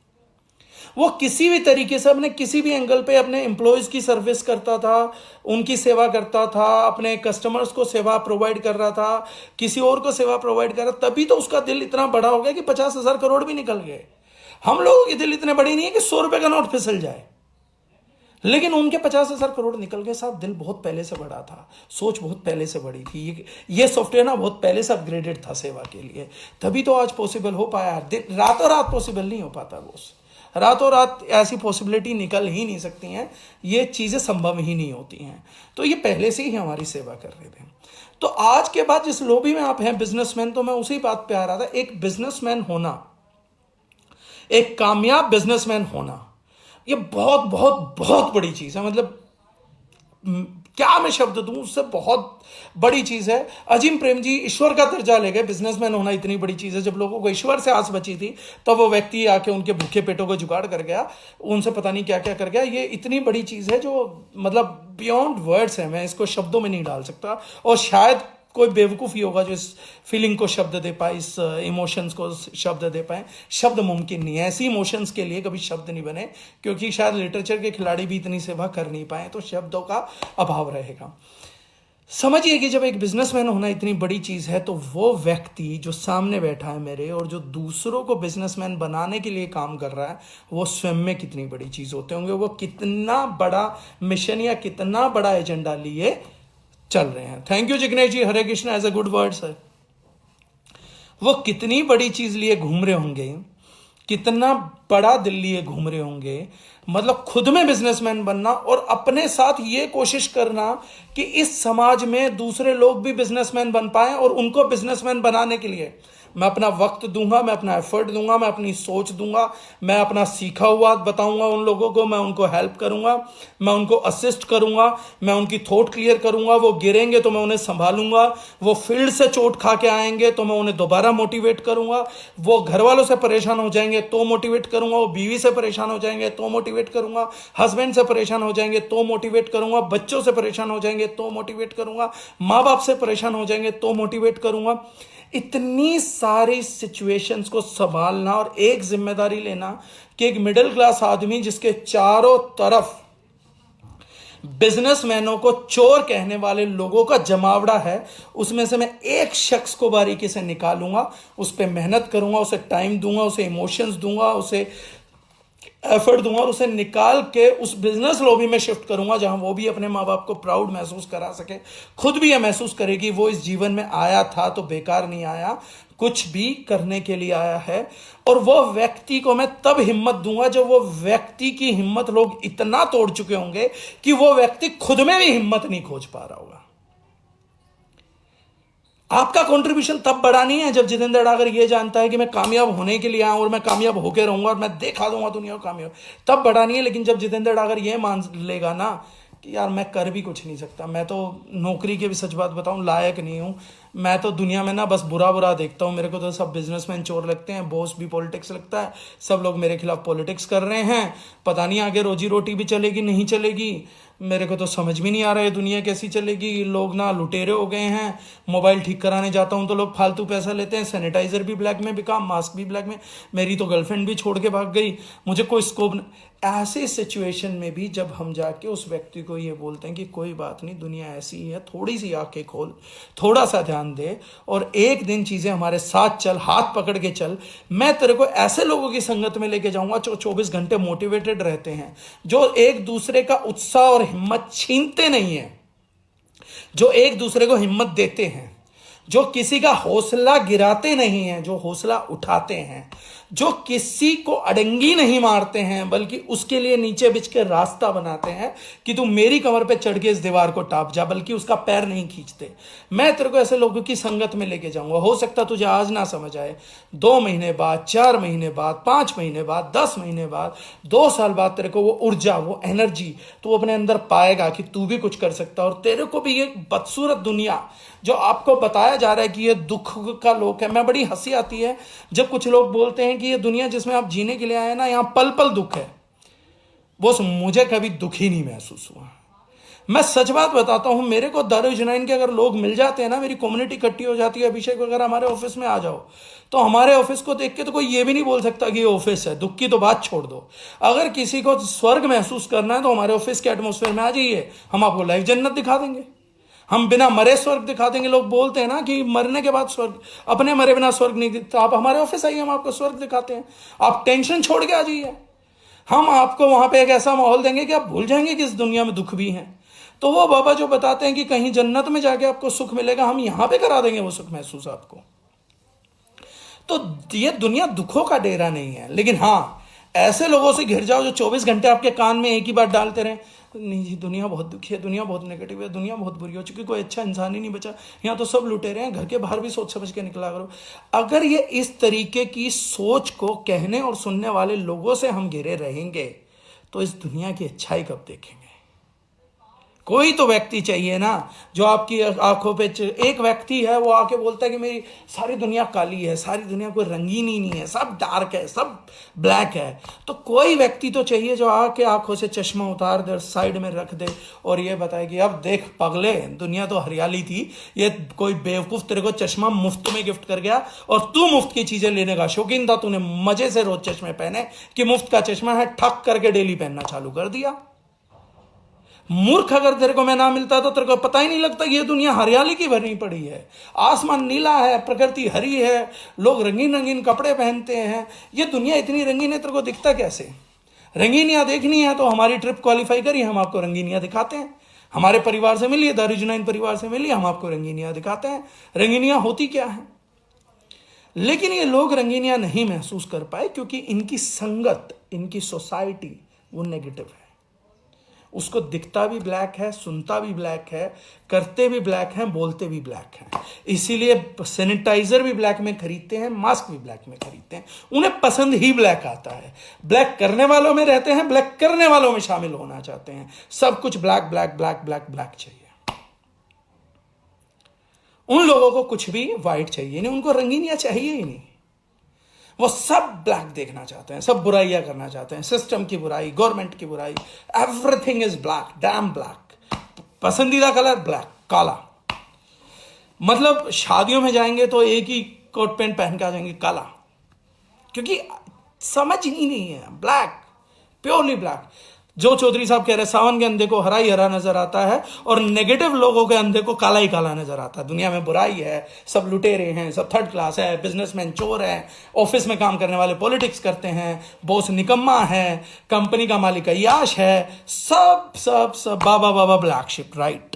वो किसी भी तरीके से अपने किसी भी एंगल पे अपने एम्प्लॉयज की सर्विस करता था, उनकी सेवा करता था, अपने कस्टमर्स को सेवा प्रोवाइड कर रहा था, किसी और को सेवा प्रोवाइड कर रहा। तभी तो उसका दिल इतना बड़ा हो गया कि 50,000 करोड़ भी निकल गए। हम लोगों के दिल इतने बड़े नहीं है कि 100 रुपए का नोट फिसल जाए, लेकिन उनके 50,000 करोड़ निकल गए साहब। दिल बहुत पहले से बड़ा था, सोच बहुत पहले से बड़ी थी। ये सॉफ्टवेयर ना बहुत पहले से अपग्रेडेड था सेवा के लिए, तभी तो आज पॉसिबल हो पाया। रातों रात पॉसिबल नहीं हो पाता बॉस, रातों रात ऐसी पॉसिबिलिटी निकल ही नहीं सकती हैं, ये चीजें संभव ही नहीं होती हैं। तो ये पहले से ही हमारी सेवा कर रहे थे। तो आज के बाद जिस लॉबी में आप हैं बिजनेसमैन, तो मैं उसी बात पे आ रहा था। एक बिजनेसमैन होना, एक कामयाब बिजनेसमैन होना, ये बहुत बहुत बहुत बड़ी चीज है। मतलब क्या मैं शब्द दूं, उससे बहुत बड़ी चीज है। अजीम प्रेम जी ईश्वर का दर्जा ले गए। बिजनेसमैन होना इतनी बड़ी चीज है। जब लोगों को ईश्वर से आस बची थी, तब वो व्यक्ति आके उनके भूखे पेटों को जुगाड़ कर गया, उनसे पता नहीं क्या क्या कर गया। ये इतनी बड़ी चीज है जो मतलब बियॉन्ड वर्ड्स है, मैं इसको शब्दों में नहीं डाल सकता। और शायद कोई बेवकूफ ही होगा जो इस फीलिंग को शब्द दे पाए, इस इमोशंस को शब्द दे पाए। शब्द मुमकिन नहीं है, ऐसी इमोशंस के लिए कभी शब्द नहीं बने, क्योंकि शायद लिटरेचर के खिलाड़ी भी इतनी सेवा कर नहीं पाए, तो शब्दों का अभाव रहेगा। समझिए कि जब एक बिजनेसमैन होना इतनी बड़ी चीज है, तो वो व्यक्ति जो सामने बैठा है मेरे, और जो दूसरों को बिजनेसमैन बनाने के लिए काम कर रहा है, वो स्वयं में कितनी बड़ी चीज होते होंगे। वो कितना बड़ा मिशन या कितना बड़ा एजेंडा लिए चल रहे हैं। Thank you Jignesh ji, Hare Krishna, as a good word sir. वो कितनी बड़ी चीज लिए घूम रहे होंगे, कितना बड़ा दिल लिए घूम रहे होंगे। मतलब खुद में बिजनेसमैन बनना और अपने साथ ये कोशिश करना कि इस समाज में दूसरे लोग भी बिजनेसमैन बन पाए, और उनको बिजनेसमैन बनाने के लिए मैं अपना वक्त दूंगा, मैं अपना एफर्ट दूंगा, मैं अपनी सोच दूंगा, मैं अपना सीखा हुआ बताऊंगा उन लोगों को, मैं उनको हेल्प करूंगा, मैं उनको असिस्ट करूंगा, मैं उनकी थॉट क्लियर करूंगा। वो गिरेंगे तो मैं उन्हें संभालूंगा, वो फील्ड से चोट खा के आएंगे तो मैं उन्हें दोबारा मोटिवेट करूंगा, वो घर वालों से परेशान हो जाएंगे तो मोटिवेट करूंगा, वो बीवी से परेशान हो जाएंगे तो मोटिवेट करूंगा, हस्बैंड से परेशान हो जाएंगे तो मोटिवेट करूंगा, बच्चों से परेशान हो जाएंगे तो मोटिवेट करूंगा, माँ बाप से परेशान हो जाएंगे तो मोटिवेट करूंगा। इतनी सारी सिचुएशंस को संभालना और एक जिम्मेदारी लेना कि एक मिडिल क्लास आदमी जिसके चारों तरफ बिजनेसमैनों को चोर कहने वाले लोगों का जमावड़ा है, उसमें से मैं एक शख्स को बारीकी से निकालूंगा, उस पर मेहनत करूंगा, उसे टाइम दूंगा, उसे इमोशंस दूंगा, उसे एफर्ट दूंगा और उसे निकाल के उस बिजनेस लॉबी में शिफ्ट करूंगा जहां वो भी अपने माँ बाप को प्राउड महसूस करा सके, खुद भी यह महसूस करे कि वो इस जीवन में आया था तो बेकार नहीं आया, कुछ भी करने के लिए आया है। और वो व्यक्ति को मैं तब हिम्मत दूंगा जब वो व्यक्ति की हिम्मत लोग इतना तोड़ चुके होंगे कि वो व्यक्ति खुद में भी हिम्मत नहीं खोज पा रहा होगा। आपका कंट्रीब्यूशन तब बड़ा नहीं है जब जितेंद्र डागर ये जानता है कि मैं कामयाब होने के लिए आया और मैं कामयाब होकर रहूंगा और मैं दिखा दूंगा दुनिया को कामयाब, तब बड़ा नहीं है। लेकिन जब जितेंद्र डागर ये मान लेगा ना कि यार मैं कर भी कुछ नहीं सकता, मैं तो नौकरी के भी सच बात बताऊं लायक नहीं हूं, मैं तो दुनिया में ना बस बुरा बुरा देखता हूं, मेरे को तो सब बिजनेसमैन चोर लगते हैं, बॉस भी पॉलिटिक्स लगता है, सब लोग मेरे खिलाफ पॉलिटिक्स कर रहे हैं, पता नहीं आगे रोजी रोटी भी चलेगी नहीं चलेगी, मेरे को तो समझ भी नहीं आ रहा है दुनिया कैसी चलेगी, लोग ना लुटेरे हो गए हैं, मोबाइल ठीक कराने जाता हूं तो लोग फालतू पैसा लेते हैं, सैनिटाइजर भी ब्लैक में बिका, मास्क भी ब्लैक में, मेरी तो गर्लफ्रेंड भी छोड़ के भाग गई, मुझे कोई स्कोप। ऐसे सिचुएशन में भी जब हम जाके उस व्यक्ति को ये बोलते हैं कि कोई बात नहीं, दुनिया ऐसी ही है, थोड़ी सी आंखें खोल, थोड़ा सा ध्यान दे और एक दिन चीजें हमारे साथ चल, हाथ पकड़ के चल, मैं तेरे को ऐसे लोगों की संगत में लेके जाऊंगा जो 24 घंटे मोटिवेटेड रहते हैं, जो एक दूसरे का उत्साह और हिम्मत छीनते नहीं है, जो एक दूसरे को हिम्मत देते हैं, जो किसी का हौसला गिराते नहीं हैं, जो हौसला उठाते हैं, जो किसी को अड़ंगी नहीं मारते हैं बल्कि उसके लिए नीचे बिछ के रास्ता बनाते हैं कि तू मेरी कमर पे चढ़ के इस दीवार को टाप जा, बल्कि उसका पैर नहीं खींचते। मैं तेरे को ऐसे लोगों की संगत में लेके जाऊंगा। हो सकता तुझे आज ना समझ आए, 2 महीने बाद, 4 महीने बाद, 5 महीने बाद, 10 महीने बाद, 2 साल बाद तेरे को वो ऊर्जा, वो एनर्जी तू अपने अंदर पाएगा कि तू भी कुछ कर सकता है। और तेरे को भी ये बदसूरत दुनिया जो आपको बताया जा रहा है कि ये दुख का लोक है, मैं बड़ी हंसी आती है जब कुछ लोग बोलते हैं कि ये दुनिया जिसमें आप जीने के लिए आए ना, यहां पल पल दुख है। बॉस मुझे कभी दुखी नहीं महसूस हुआ। मैं सच बात बताता हूं, मेरे को दारुल के अगर लोग मिल जाते हैं ना, मेरी कम्युनिटी इकट्ठी हो जाती है, अभिषेक अगर हमारे ऑफिस में आ जाओ तो हमारे ऑफिस को देख के तो कोई ये भी नहीं बोल सकता कि ये ऑफिस है। दुख की तो बात छोड़ दो, अगर किसी को स्वर्ग महसूस करना है तो हमारे ऑफिस के एटमोस्फेयर में आ जाइए, हम आपको लाइव जन्नत दिखा देंगे, हम बिना मरे स्वर्ग दिखा देंगे। लोग बोलते हैं ना कि मरने के बाद स्वर्ग, अपने मरे बिना स्वर्ग नहीं दिखता। आप हमारे ऑफिस आइए, हम आपको स्वर्ग दिखाते हैं। आप टेंशन छोड़ के आ जाइए, हम आपको वहां पे एक ऐसा माहौल देंगे कि आप भूल जाएंगे कि इस दुनिया में दुख भी है। तो वो बाबा जो बताते हैं कि कहीं जन्नत में जाके आपको सुख मिलेगा, हम यहां पे करा देंगे वो सुख महसूस आपको। तो ये दुनिया दुखों का डेरा नहीं है। लेकिन हाँ, ऐसे लोगों से घिर जाओ जो 24 घंटे आपके कान में एक ही बात डालते रहे, नहीं जी दुनिया बहुत दुखी है, दुनिया बहुत नेगेटिव है, दुनिया बहुत बुरी हो चुकी, कोई अच्छा इंसान ही नहीं बचा, यहाँ तो सब लुटे रहे हैं, घर के बाहर भी सोच समझ के निकला करो। अगर ये इस तरीके की सोच को कहने और सुनने वाले लोगों से हम घिरे रहेंगे तो इस दुनिया की अच्छाई कब देखेंगे। कोई तो व्यक्ति चाहिए ना जो आपकी आंखों पे एक व्यक्ति है वो आके बोलता है कि मेरी सारी दुनिया काली है, सारी दुनिया कोई रंगीन ही नहीं है, सब डार्क है, सब ब्लैक है। तो कोई व्यक्ति तो चाहिए जो आके आंखों से चश्मा उतार दे, साइड में रख दे और ये बताए कि अब देख पगले, दुनिया तो हरियाली थी, ये कोई बेवकूफ तेरे को चश्मा मुफ्त में गिफ्ट कर गया और तू मुफ्त की चीजें लेने का शौकीन था, तूने मजे से रोज चश्मे पहने कि मुफ्त का चश्मा है, ठक करके डेली पहनना चालू कर दिया। मूर्ख, अगर तेरे को मैं ना मिलता तो तेरे को पता ही नहीं लगता ये दुनिया हरियाली की भरी पड़ी है, आसमान नीला है, प्रकृति हरी है, लोग रंगीन रंगीन कपड़े पहनते हैं, ये दुनिया इतनी रंगीन है, तेरे को दिखता कैसे। रंगीनियां देखनी है तो हमारी ट्रिप क्वालिफाई करिए, हम आपको रंगीनियां दिखाते हैं। हमारे परिवार से मिलिए, दारुल परिवार से मिलिए, हम आपको रंगीनियां दिखाते हैं। रंगीनियां होती क्या है। लेकिन ये लोग रंगीनियां नहीं महसूस कर पाए क्योंकि इनकी संगत, इनकी सोसाइटी वो नेगेटिव है। उसको दिखता भी ब्लैक है, सुनता भी ब्लैक है, करते भी ब्लैक हैं, बोलते भी ब्लैक हैं। इसीलिए सैनिटाइजर भी ब्लैक में खरीदते हैं, मास्क भी ब्लैक में खरीदते हैं, उन्हें पसंद ही ब्लैक आता है। ब्लैक करने वालों में रहते हैं, ब्लैक करने वालों में शामिल होना चाहते हैं। सब कुछ black black black black black चाहिए। उन लोगों को कुछ भी व्हाइट चाहिए नहीं, उनको रंगीनियां चाहिए ही नहीं। वो सब ब्लैक देखना चाहते हैं, सब बुराइयां करना चाहते हैं, सिस्टम की बुराई, गवर्नमेंट की बुराई, everything is black, dam black. पसंदीदा कलर ब्लैक, काला। मतलब शादियों में जाएंगे तो एक ही कोट पैंट पहन के आ जाएंगे, काला, क्योंकि समझ ही नहीं है। Black, purely black. जो चौधरी साहब कह रहे हैं सावन के अंधे को हरा ही हरा नजर आता है और नेगेटिव लोगों के अंधे को काला ही काला नजर आता है। दुनिया में बुराई है, सब लुटेरे हैं, सब थर्ड क्लास है, बिजनेसमैन चोर है, ऑफिस में काम करने वाले पॉलिटिक्स करते हैं, बॉस निकम्मा है, कंपनी का मालिक अय्याश है, सब सब सब baa baa black sheep, right.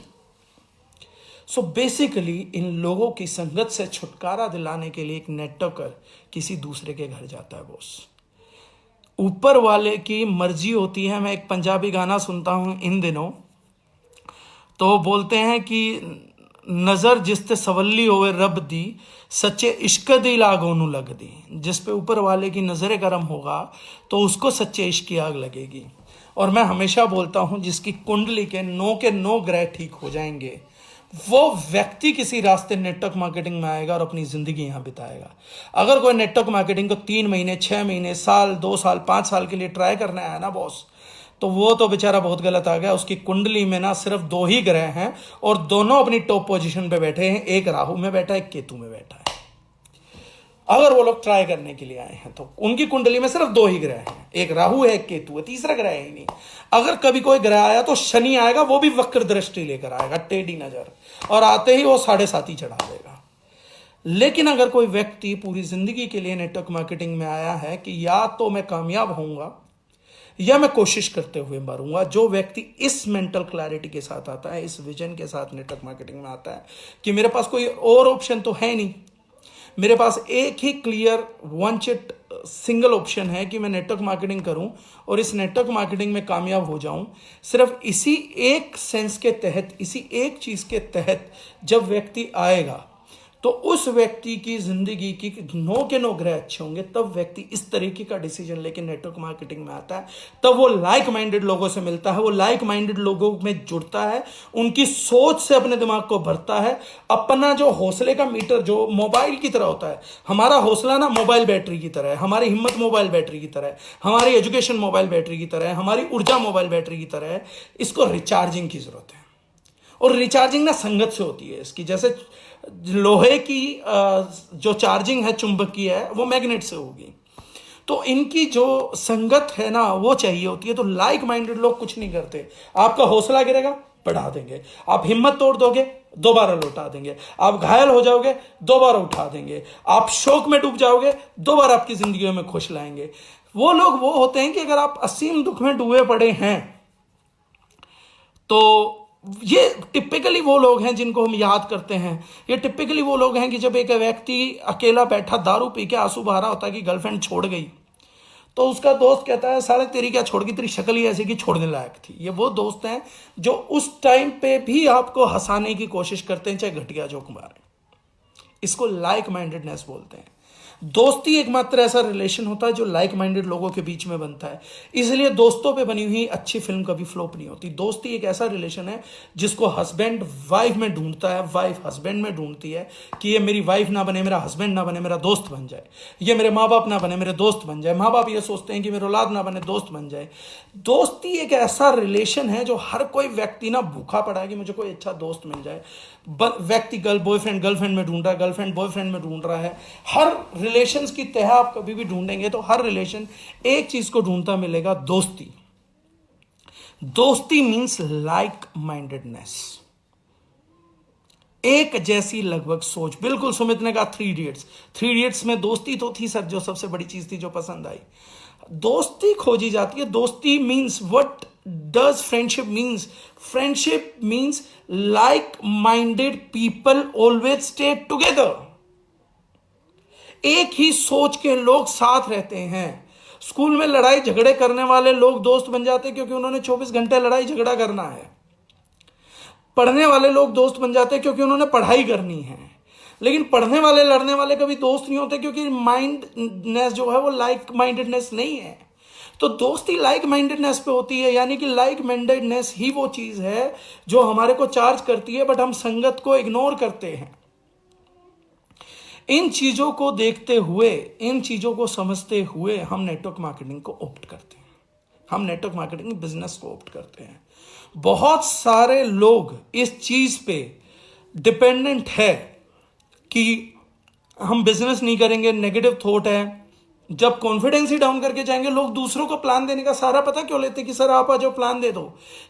So basically इन लोगों की संगत से छुटकारा दिलाने के लिए एक नेटवर्कर किसी दूसरे के घर जाता है बॉस। ऊपर वाले की मर्जी होती है। मैं एक पंजाबी गाना सुनता हूं इन दिनों, तो बोलते हैं कि नजर जिस ते सवल्ली होवे रब दी, सच्चे इश्क दी लाग ओनू लग दी। जिस पे ऊपर वाले की नजर करम होगा तो उसको सच्चे इश्क की आग लगेगी। और मैं हमेशा बोलता हूं जिसकी कुंडली के 9 ग्रह ठीक हो जाएंगे वो व्यक्ति किसी रास्ते नेटवर्क मार्केटिंग में आएगा और अपनी जिंदगी यहां बिताएगा। अगर कोई नेटवर्क मार्केटिंग को 3 महीने, 6 महीने, साल, 2 साल, 5 साल के लिए ट्राई करना है ना बॉस, तो वो तो बेचारा बहुत गलत आ गया। उसकी कुंडली में ना सिर्फ 2 ही ग्रह हैं और दोनों अपनी टॉप पोजीशन पे बैठे हैं। एक राहु में बैठा है, एक केतु में बैठा है। अगर वो लोग ट्राई करने के लिए आए हैं तो उनकी कुंडली में सिर्फ 2 ही ग्रह हैं, एक राहु है, एक केतु है, तीसरा ग्रह ही नहीं। अगर कभी कोई ग्रह आया तो शनि आएगा, वो भी वक्र दृष्टि लेकर आएगा, टेढ़ी नजर, और आते ही वो 7.5 ही चढ़ा देगा। लेकिन अगर कोई व्यक्ति पूरी जिंदगी के लिए नेटवर्क मार्केटिंग में आया है कि या तो मैं कामयाब होऊंगा या मैं कोशिश करते हुए मरूंगा, जो व्यक्ति इस मेंटल क्लैरिटी के साथ आता है, इस विजन के साथ नेटवर्क मार्केटिंग में आता है कि मेरे पास कोई और ऑप्शन तो है नहीं, मेरे पास एक ही clear one chit single option है कि मैं नेटवर्क मार्केटिंग करूं और इस नेटवर्क मार्केटिंग में कामयाब हो जाऊं। सिर्फ इसी एक सेंस के तहत, इसी एक चीज के तहत जब व्यक्ति आएगा तो उस व्यक्ति की जिंदगी की 9 ग्रह अच्छे होंगे, तब व्यक्ति इस तरीके का डिसीजन लेके नेटवर्क मार्केटिंग में आता है। तब वो लाइक माइंडेड लोगों से मिलता है, वो लाइक माइंडेड लोगों में जुड़ता है, उनकी सोच से अपने दिमाग को भरता है। अपना जो हौसले का मीटर जो मोबाइल की तरह होता है, हमारा हौसला ना मोबाइल बैटरी की तरह है, हमारी हिम्मत मोबाइल बैटरी की तरह है, हमारी एजुकेशन मोबाइल बैटरी की तरह है, हमारी ऊर्जा मोबाइल बैटरी की तरह है। इसको रिचार्जिंग की जरूरत है और रिचार्जिंग ना संगत से होती है इसकी। जैसे लोहे की जो चार्जिंग है चुंबकीय है, वो मैग्नेट से होगी। तो इनकी जो संगत है ना वो चाहिए होती है। तो लाइक माइंडेड लोग कुछ नहीं करते, आपका हौसला गिरेगा बढ़ा देंगे, आप हिम्मत तोड़ दोगे दोबारा लौटा देंगे, आप घायल हो जाओगे दोबारा उठा देंगे, आप शोक में डूब जाओगे दोबारा आपकी जिंदगी में खुश लाएंगे। वो लोग वो होते हैं कि अगर आप असीम दुख में डूबे पड़े हैं तो ये टिपिकली वो लोग हैं जिनको हम याद करते हैं। ये टिपिकली वो लोग हैं कि जब एक व्यक्ति अकेला बैठा दारू पी के आंसू बहा रहा होता है कि गर्लफ्रेंड छोड़ गई, तो उसका दोस्त कहता है साले तेरी क्या छोड़ गई, तेरी शक्ल ही ऐसी कि छोड़ने लायक थी। ये वो दोस्त हैं जो उस टाइम पे भी आपको हंसाने की कोशिश करते हैं, चाहे घटिया जोक मारे। इसको लाइक माइंडेडनेस बोलते हैं। दोस्ती एकमात्र ऐसा रिलेशन होता है जो लाइक माइंडेड लोगों के बीच में बनता है। इसलिए दोस्तों पे बनी हुई अच्छी फिल्म कभी फ्लॉप नहीं होती। दोस्ती एक ऐसा रिलेशन है जिसको हस्बैंड वाइफ में ढूंढता है, वाइफ हस्बैंड में ढूंढती है कि ये मेरी वाइफ ना बने, मेरा हस्बैंड ना बने, मेरा दोस्त बन जाए। ये मेरे माँ बाप ना बने, मेरे दोस्त बन जाए। माँ बाप ये सोचते हैं कि मेरे औलाद ना बने, दोस्त बन जाए। दोस्ती एक ऐसा रिलेशन है जो हर कोई व्यक्ति ना भूखा पड़ा है कि मुझे कोई अच्छा दोस्त मिल जाए। व्यक्ति बॉयफ्रेंड गर्लफ्रेंड में ढूंढ रहा है, गर्लफ्रेंड बॉयफ्रेंड में ढूंढ रहा है। हर रिलेशंस की तह आप कभी भी ढूंढेंगे तो हर रिलेशन एक चीज को ढूंढता मिलेगा, दोस्ती। दोस्ती मींस लाइक माइंडेडनेस, एक जैसी लगभग सोच। बिल्कुल सुमित ने कहा 3 इडियट्स में दोस्ती तो थी सर, जो सबसे बड़ी चीज थी जो पसंद आई। दोस्ती खोजी जाती है। दोस्ती means what does friendship means? Friendship means like minded people always stay together. एक ही सोच के लोग साथ रहते हैं। स्कूल में लड़ाई झगड़े करने वाले लोग दोस्त बन जाते हैं क्योंकि उन्होंने 24 घंटे लड़ाई झगड़ा करना है। पढ़ने वाले लोग दोस्त बन जाते हैं क्योंकि उन्होंने पढ़ाई करनी है। लेकिन पढ़ने वाले लड़ने वाले कभी दोस्त नहीं होते क्योंकि माइंडनेस जो है वो लाइक माइंडेडनेस नहीं है। तो दोस्ती लाइक माइंडेडनेस पे होती है, यानी कि लाइक माइंडेडनेस ही वो चीज है जो हमारे को चार्ज करती है, बट हम संगत को इग्नोर करते हैं। इन चीजों को देखते हुए, इन चीजों को समझते हुए हम नेटवर्क मार्केटिंग को ऑप्ट करते हैं, हम नेटवर्क मार्केटिंग बिजनेस को ऑप्ट करते हैं। बहुत सारे लोग इस चीज पे डिपेंडेंट है कि हम बिजनेस नहीं करेंगे, नेगेटिव थॉट है, जब कॉन्फिडेंस ही डाउन करके जाएंगे, लोग दूसरों को प्लान देने का सहारा पता क्यों लेते हैं कि सर आप आ जाओ प्लान दे दो?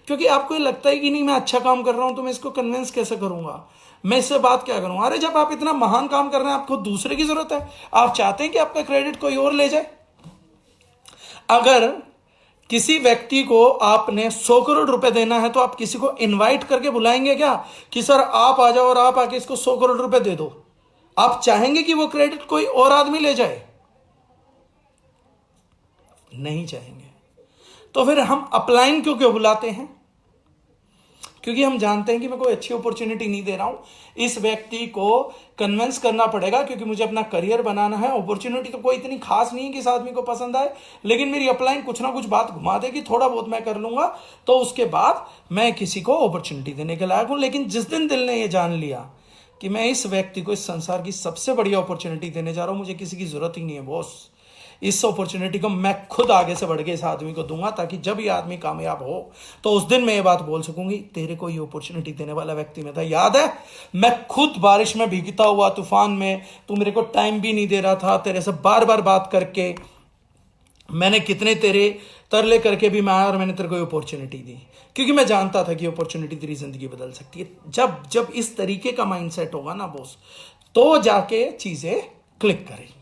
क्योंकि आपको ये लगता है कि नहीं मैं अच्छा काम कर रहा हूं तो मैं इसको कन्विंस कैसे करूंगा, मैं इससे बात क्या करूंगा? अरे जब आप इतना महान काम कर रहे हैं, आपको दूसरे की जरूरत है, आप चाहते हैं कि आपका क्रेडिट कोई और ले जाए। अगर किसी व्यक्ति को आपने 100 करोड़ रुपए देना है तो आप किसी को इनवाइट करके बुलाएंगे क्या कि सर आप आ जाओ और आप आके इसको 100 करोड़ रुपए दे दो? आप चाहेंगे कि वो क्रेडिट कोई और आदमी ले जाए? नहीं चाहेंगे। तो फिर हम अपलाइन क्यों बुलाते हैं? क्योंकि हम जानते हैं कि मैं कोई अच्छी अपॉर्चुनिटी नहीं दे रहा हूं, इस व्यक्ति को कन्विंस करना पड़ेगा क्योंकि मुझे अपना करियर बनाना है। अपॉर्चुनिटी तो कोई इतनी खास नहीं है कि इस आदमी को पसंद आए, लेकिन मेरी अपलाइन कुछ ना कुछ बात घुमा देगी, थोड़ा बहुत मैं कर लूंगा, तो उसके बाद मैं किसी को अपॉर्चुनिटी देने के लायक हूं। लेकिन जिस दिन दिल ने यह जान लिया कि मैं इस व्यक्ति को इस संसार की सबसे बड़ी अपॉर्चुनिटी देने जा रहा हूं, मुझे किसी की जरूरत ही नहीं है बॉस, इस अपॉर्चुनिटी को मैं खुद आगे से बढ़ के इस आदमी को दूंगा, ताकि जब ये आदमी कामयाब हो तो उस दिन मैं ये बात बोल सकूंगी तेरे को ये अपॉर्चुनिटी देने वाला व्यक्ति मैं था। याद है मैं खुद बारिश में भीगता हुआ, तूफान में, तू मेरे को टाइम भी नहीं दे रहा था, तेरे से बार बार बात करके मैंने कितने तेरे तरले करके भी मैं आया और मैंने तेरे को अपॉर्चुनिटी दी, क्योंकि मैं जानता था कि अपॉर्चुनिटी तेरी जिंदगी बदल सकती है। जब जब इस तरीके का माइंडसेट होगा ना बॉस, तो जाके चीजें क्लिक करेंगी,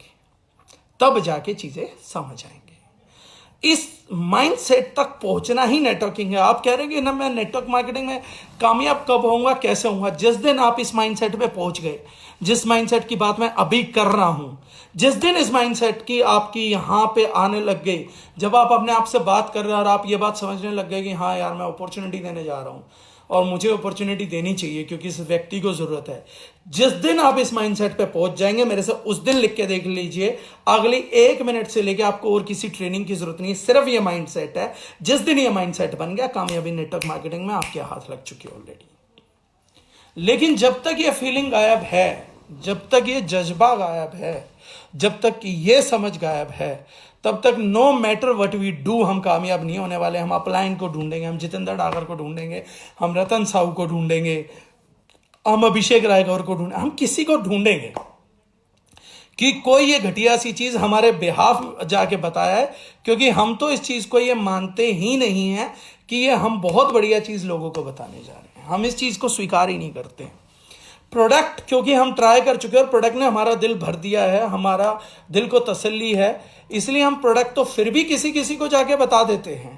तब जाके चीजें समझ आएंगे। इस माइंडसेट तक पहुंचना ही नेटवर्किंग है। आप कह रहे हैं कि ना मैं नेटवर्क मार्केटिंग में कामयाब कब होऊंगा, कैसे होऊंगा? जिस दिन आप इस माइंडसेट पे पहुंच गए, जिस माइंडसेट की बात मैं अभी कर रहा हूं, जिस दिन इस माइंडसेट की आपकी यहां पे आने लग गई, जब आप अपने आप से बात कर रहे हैं और आप ये बात समझने लग गए कि हाँ यार मैं अपॉर्चुनिटी देने जा रहा हूं और मुझे अपॉर्चुनिटी देनी चाहिए क्योंकि इस व्यक्ति को जरूरत है, जिस दिन आप इस माइंडसेट पे पहुंच जाएंगे, मेरे से उस दिन लिख के देख लीजिए, अगली 1 मिनट से लेके आपको और किसी ट्रेनिंग की जरूरत नहीं है, सिर्फ ये माइंडसेट है। जिस दिन ये माइंडसेट बन गया, कामयाबी नेटवर्क मार्केटिंग में आपके हाथ लग चुकी है ऑलरेडी। लेकिन जब तक ये फीलिंग गायब है, जब तक ये जज्बा गायब है, जब तक कि ये समझ गायब है, तब तक no matter what we do हम कामयाब नहीं होने वाले। हम अपलाइन को ढूंढेंगे, हम जितेंद्र डागर को ढूंढेंगे, हम रतन साहू को ढूंढेंगे, हम अभिषेक राय गौर को ढूंढेंगे, हम किसी को ढूंढेंगे कि कोई ये घटिया सी चीज हमारे बिहाफ जाके बताया है, क्योंकि हम तो इस चीज को ये मानते ही नहीं है कि ये हम बहुत बढ़िया चीज लोगों को बताने जा रहे हैं। हम इस चीज को स्वीकार ही नहीं करते। प्रोडक्ट क्योंकि हम ट्राई कर चुके हैं और प्रोडक्ट ने हमारा दिल भर दिया है, हमारा दिल को तसल्ली है, इसलिए हम प्रोडक्ट तो फिर भी किसी किसी को जाके बता देते हैं।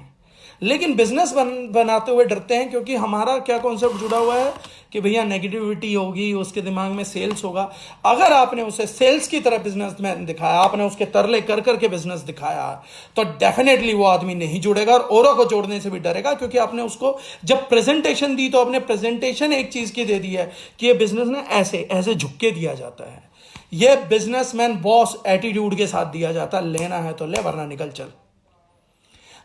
लेकिन बिजनेस बनाते हुए डरते हैं, क्योंकि हमारा क्या कॉन्सेप्ट जुड़ा हुआ है कि भैया नेगेटिविटी होगी, उसके दिमाग में सेल्स होगा। अगर आपने उसे सेल्स की तरह बिजनेस में दिखाया, आपने उसके तरले कर करके बिजनेस दिखाया, तो डेफिनेटली वो आदमी नहीं जुड़ेगा और औरों को जोड़ने से भी डरेगा, क्योंकि आपने उसको जब प्रेजेंटेशन दी तो आपने प्रेजेंटेशन एक चीज की दे दी है कि ये बिजनेस ने ऐसे ऐसे झुक के दिया जाता है, ये बिजनेसमैन बॉस एटीट्यूड के साथ दिया जाता है, लेना है तो ले वरना निकल चल।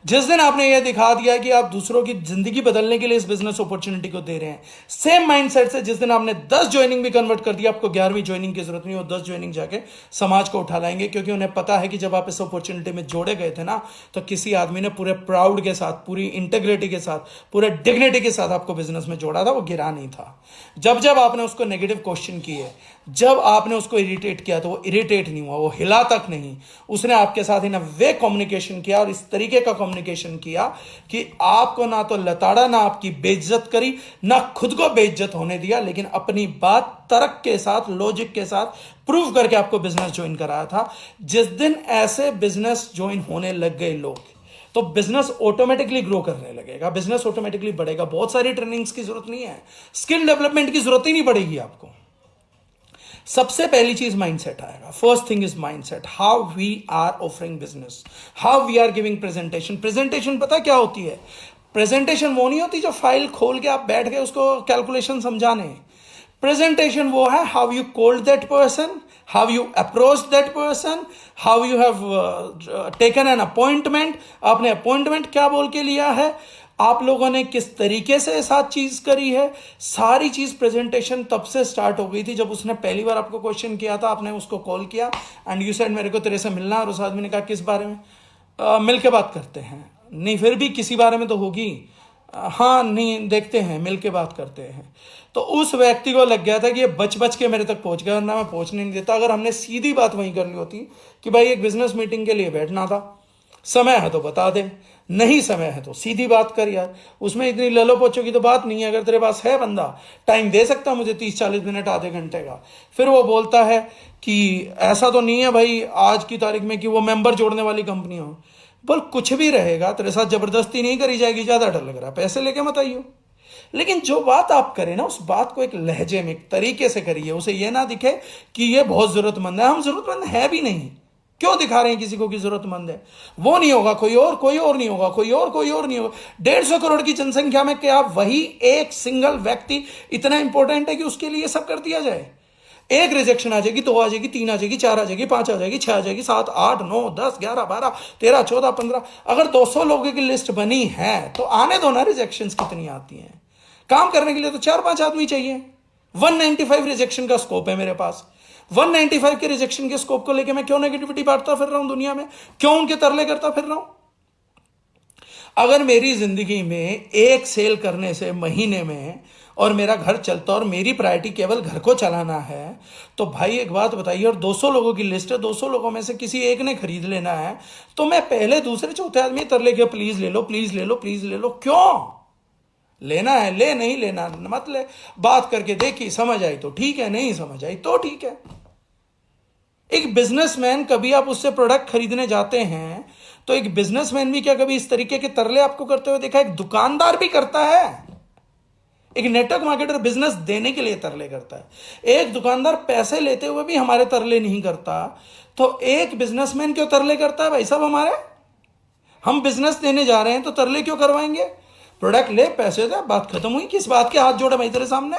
जिस दिन आपने यह दिखा दिया कि आप दूसरों की जिंदगी बदलने के लिए इस बिजनेस अपॉर्चुनिटी को दे रहे हैं, सेम माइंडसेट से जिस दिन आपने 10 ज्वाइनिंग भी कन्वर्ट कर दिया, आपको 11वीं ज्वाइनिंग की जरूरत नहीं, वो 10 ज्वाइनिंग जाके समाज को उठा लाएंगे, क्योंकि उन्हें पता है कि जब आप इस अपॉर्चुनिटी में जोड़े गए थे ना, तो किसी आदमी ने पूरे प्राउड के साथ, पूरी इंटेग्रिटी के साथ, पूरे डिग्निटी के साथ आपको बिजनेस में जोड़ा था, वो गिरा नहीं था। जब जब आपने उसको नेगेटिव क्वेश्चन किए, जब आपने उसको इरिटेट किया, तो वो इरिटेट नहीं हुआ, वो हिला तक नहीं, उसने आपके साथ इन वे कम्युनिकेशन किया और इस तरीके का कम्युनिकेशन किया कि आपको ना तो लताड़ा, ना आपकी बेइज्जत करी, ना खुद को बेइज्जत होने दिया, लेकिन अपनी बात तर्क के साथ, लॉजिक के साथ प्रूव करके आपको बिजनेस ज्वाइन कराया था। जिस दिन ऐसे बिजनेस ज्वाइन होने लग गए लोग, तो बिजनेस ऑटोमेटिकली ग्रो करने लगेगा, बिजनेस ऑटोमेटिकली बढ़ेगा। बहुत सारी ट्रेनिंग्स की जरूरत नहीं है, स्किल डेवलपमेंट की जरूरत ही नहीं पड़ेगी आपको। सबसे पहली चीज माइंडसेट आएगा। First thing is mindset, how we are offering business, how we are giving presentation. Presentation पता क्या होती है? प्रेजेंटेशन वो नहीं होती जो फाइल खोल के आप बैठ गए उसको कैलकुलेशन समझाने। प्रेजेंटेशन वो है how you called that person, how you approach that person, how you have taken an appointment, आपने अपॉइंटमेंट क्या बोल के लिया है, आप लोगों ने किस तरीके से साथ चीज करी है। सारी चीज प्रेजेंटेशन तब से स्टार्ट हो गई थी जब उसने पहली बार आपको क्वेश्चन किया था, आपने उसको कॉल किया एंड यू सेड मेरे को तेरे से मिलना, और उस आदमी ने कहा किस बारे में? मिल के बात करते हैं। नहीं फिर भी किसी बारे में तो होगी, हाँ नहीं देखते हैं, मिल के बात करते हैं। तो उस व्यक्ति को लग गया था कि ये बच बच के मेरे तक पहुंच गया, वरना मैं पहुंचने नहीं देता। अगर हमने सीधी बात वहीं कर ली होती कि भाई एक बिजनेस मीटिंग के लिए बैठना था, समय है तो बता दे, नहीं समय है तो सीधी बात कर यार, उसमें इतनी ललो पोचो की तो बात नहीं है। अगर तेरे पास है बंदा टाइम दे सकता मुझे 30-40 मिनट आधे घंटे का, फिर वो बोलता है कि ऐसा तो नहीं है भाई आज की तारीख में कि वो मेंबर जोड़ने वाली कंपनी हो। बोल कुछ भी रहेगा, तेरे साथ जबरदस्ती नहीं करी जाएगी, ज्यादा डर लग रहा है पैसे लेके मत आइयो। लेकिन जो बात आप करें ना, उस बात को एक लहजे में एक तरीके से करिए, उसे ये ना दिखे कि ये बहुत जरूरतमंद है। हम जरूरतमंद है भी नहीं, क्यों दिखा रहे हैं किसी को कि जरूरतमंद है? वो नहीं होगा कोई और नहीं होगा कोई और नहीं होगा। 150 करोड़ की जनसंख्या में क्या वही एक सिंगल व्यक्ति इतना इंपॉर्टेंट है कि उसके लिए सब कर दिया जाए? एक रिजेक्शन आ जाएगी, 2 आ जाएगी, 3 आ जाएगी, 4 आ जाएगी, 5 आ जाएगी, 6 आ जाएगी, 7, 8, 9, 10, 11, 12, 13, 14, 15। अगर 200 लोगों की लिस्ट बनी है तो आने दो ना रिजेक्शंस कितनी आती हैं। काम करने के लिए तो 4-5 आदमी चाहिए। 195 रिजेक्शन का स्कोप है मेरे पास। 195 के रिजेक्शन के स्कोप को लेकर मैं क्यों नेगेटिविटी बांटता फिर रहा हूं दुनिया में, क्यों उनके तरले करता फिर रहा हूं? अगर मेरी जिंदगी में एक सेल करने से महीने में और मेरा घर चलता और मेरी प्रायोरिटी केवल घर को चलाना है, तो भाई एक बात बताइए, और 200 लोगों की लिस्ट है, 200 लोगों में से किसी एक ने खरीद लेना है, तो मैं पहले दूसरे चौथे आदमी तरले के प्लीज ले लो, प्लीज ले लो, प्लीज ले लो। क्यों लेना है? ले, नहीं लेना मत ले। बात करके देखी, समझ आई तो ठीक है, नहीं समझ आई तो ठीक है। एक बिजनेसमैन, कभी आप उससे प्रोडक्ट खरीदने जाते हैं तो एक बिजनेसमैन भी क्या कभी इस तरीके के तरले आपको करते हुए देखा? एक दुकानदार भी करता है। एक नेटवर्क मार्केटर बिजनेस देने के लिए तरले करता है। एक दुकानदार पैसे लेते हुए भी हमारे तरले नहीं करता, तो एक बिजनेसमैन क्यों तरले करता है भाई साहब हमारे? हम बिजनेस देने जा रहे हैं तो तरले क्यों करवाएंगे? प्रोडक्ट ले, पैसे दे, बात खत्म हुई। किस बात के हाथ जोड़े भाई तेरे सामने?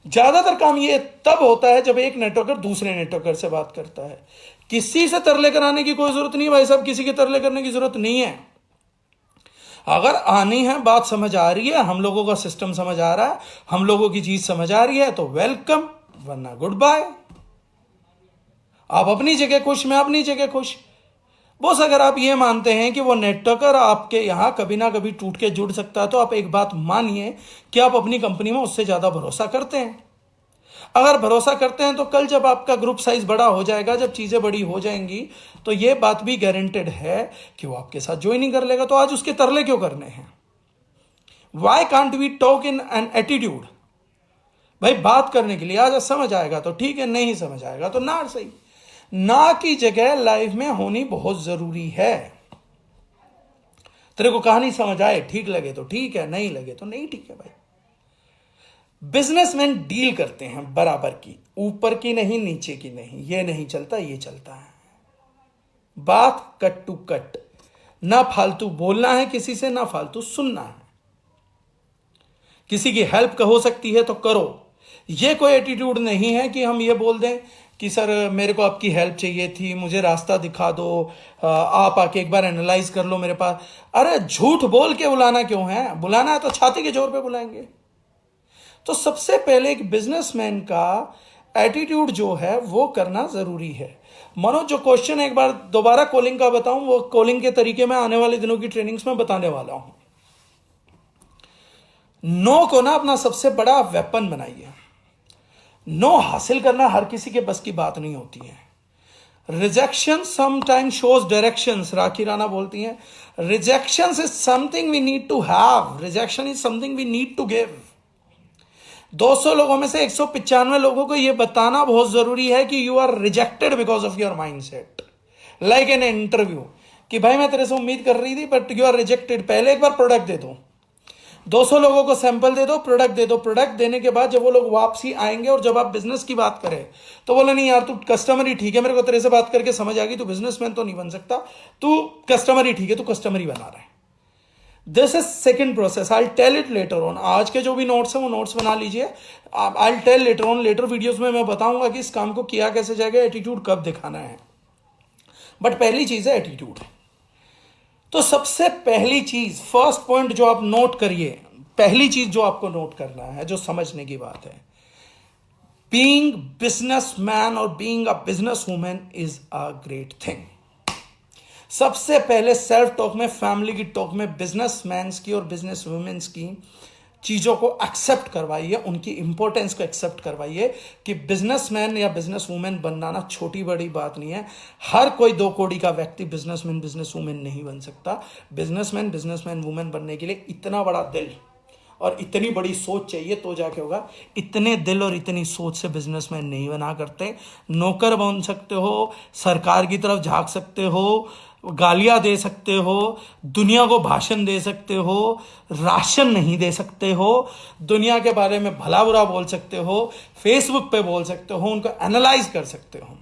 ज्यादातर काम ये तब होता है जब एक नेटवर्कर दूसरे नेटवर्कर से बात करता है। किसी से तरले कराने की कोई जरूरत नहीं भाई साहब, किसी के तरले करने की जरूरत नहीं है। अगर आनी है, बात समझ आ रही है, हम लोगों का सिस्टम समझ आ रहा है, हम लोगों की चीज समझ आ रही है, तो वेलकम, वरना गुड बाय। आप अपनी जगह खुश, मैं अपनी जगह खुश। बॉस अगर आप ये मानते हैं कि वो नेटवर्कर आपके यहां कभी ना कभी टूट के जुड़ सकता है, तो आप एक बात मानिए कि आप अपनी कंपनी में उससे ज्यादा भरोसा करते हैं। अगर भरोसा करते हैं तो कल जब आपका ग्रुप साइज बड़ा हो जाएगा, जब चीजें बड़ी हो जाएंगी, तो ये बात भी गारंटेड है कि वो आपके साथ ज्वाइनिंग कर लेगा। तो आज उसके तरले क्यों करने हैं? Why can't we talk in an attitude? भाई बात करने के लिए आज समझ आएगा तो ठीक है, नहीं समझ आएगा तो ना सही। ना की जगह लाइफ में होनी बहुत जरूरी है। तेरे को कहानी समझ आए, ठीक लगे तो ठीक है, नहीं लगे तो नहीं ठीक है भाई। बिजनेसमैन डील करते हैं बराबर की, ऊपर की नहीं, नीचे की नहीं। ये नहीं चलता, ये चलता है। बात कट टू कट, ना फालतू बोलना है किसी से, ना फालतू सुनना है। किसी की हेल्प हो सकती है तो करो। ये कोई एटीट्यूड नहीं है कि हम ये बोल दें कि सर मेरे को आपकी हेल्प चाहिए थी, मुझे रास्ता दिखा दो, आप आके एक बार एनालाइज कर लो मेरे पास। अरे झूठ बोल के बुलाना क्यों है? बुलाना है तो छाती के जोर पे बुलाएंगे। तो सबसे पहले एक बिजनेसमैन का एटीट्यूड जो है वो करना जरूरी है। मनोज, जो क्वेश्चन एक बार दोबारा कॉलिंग का बताऊं, वो कॉलिंग के तरीके में आने वाले दिनों की ट्रेनिंग्स में बताने वाला हूं। नो को ना अपना सबसे बड़ा वेपन बनाइए। नो हासिल करना हर किसी के बस की बात नहीं होती है। Rejection sometime shows directions, Rakhi Rana बोलती हैं, rejection is something we need to have, rejection is something we need to give. 200 लोगों में से 195 लोगों को यह बताना बहुत जरूरी है कि you are rejected because of your mindset. Like an interview, कि भाई मैं तेरे से उम्मीद कर रही थी बट यू आर रिजेक्टेड। पहले एक बार प्रोडक्ट दे दो, 200 लोगों को सैंपल दे दो, प्रोडक्ट दे दो। प्रोडक्ट देने के बाद जब वो लोग वापसी आएंगे और जब आप बिजनेस की बात करें तो बोले नहीं यार तू कस्टमर ही ठीक है, मेरे को तेरे से बात करके समझ आ गई, तू बिजनेसमैन तो नहीं बन सकता, तू कस्टमर ही ठीक है, तू कस्टमर ही बना रहा है। This is second process, I tell it later on. आज के जो भी नोट्स हैं वो नोट्स बना लीजिए। I tell later on, later videos में मैं बताऊंगा कि इस काम को किया कैसे जाएगा, एटीट्यूड कब दिखाना है। बट पहली चीज है एटीट्यूड। तो सबसे पहली चीज, फर्स्ट पॉइंट जो आप नोट करिए, पहली चीज जो आपको नोट करना है, जो समझने की बात है, बीइंग बिजनेसमैन और being a business women is a great thing. सबसे पहले सेल्फ टॉक में, फैमिली की टॉक में बिजनेसमैन की और बिजनेस वुमेन्स की चीजों को एक्सेप्ट करवाइए, उनकी इंपॉर्टेंस को एक्सेप्ट करवाइए कि बिजनेसमैन या बिजनेस वुमेन बनना ना छोटी बड़ी बात नहीं है। हर कोई 2 कौड़ी का व्यक्ति बिजनेसमैन बिजनेस वुमेन नहीं बन सकता। बिजनेसमैन वुमेन बनने के लिए इतना बड़ा दिल और इतनी बड़ी सोच चाहिए तो जाके होगा। इतने दिल और इतनी सोच से बिजनेसमैन नहीं बना करते। नौकर बन सकते हो, सरकार की तरफ झांक सकते हो, गालियां दे सकते हो, दुनिया को भाषण दे सकते हो, राशन नहीं दे सकते हो, दुनिया के बारे में भला बुरा बोल सकते हो, फेसबुक पे बोल सकते हो, उनको एनालाइज कर सकते हो,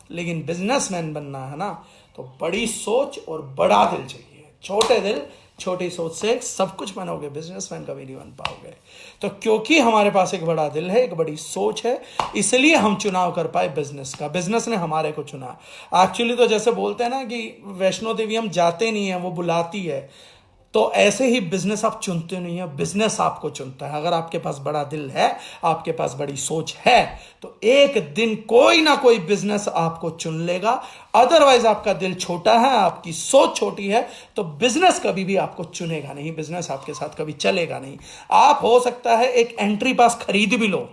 लेकिन बिजनेसमैन बनना है ना तो बड़ी सोच और बड़ा दिल चाहिए। छोटे दिल छोटी सोच से सब कुछ बनोगे, बिजनेसमैन कभी नहीं बन पाओगे। तो क्योंकि हमारे पास एक बड़ा दिल है, एक बड़ी सोच है, इसलिए हम चुनाव कर पाए बिजनेस का। बिजनेस ने हमारे को चुना। एक्चुअली तो जैसे बोलते हैं ना कि वैष्णो देवी हम जाते नहीं है, वो बुलाती है, तो ऐसे ही बिजनेस आप चुनते नहीं है, बिजनेस आपको चुनता है। अगर आपके पास बड़ा दिल है, आपके पास बड़ी सोच है, तो एक दिन कोई ना कोई बिजनेस आपको चुन लेगा। अदरवाइज आपका दिल छोटा है, आपकी सोच छोटी है, तो बिजनेस कभी भी आपको चुनेगा नहीं, बिजनेस आपके साथ कभी चलेगा नहीं। आप हो सकता है एक एंट्री पास खरीद भी लो,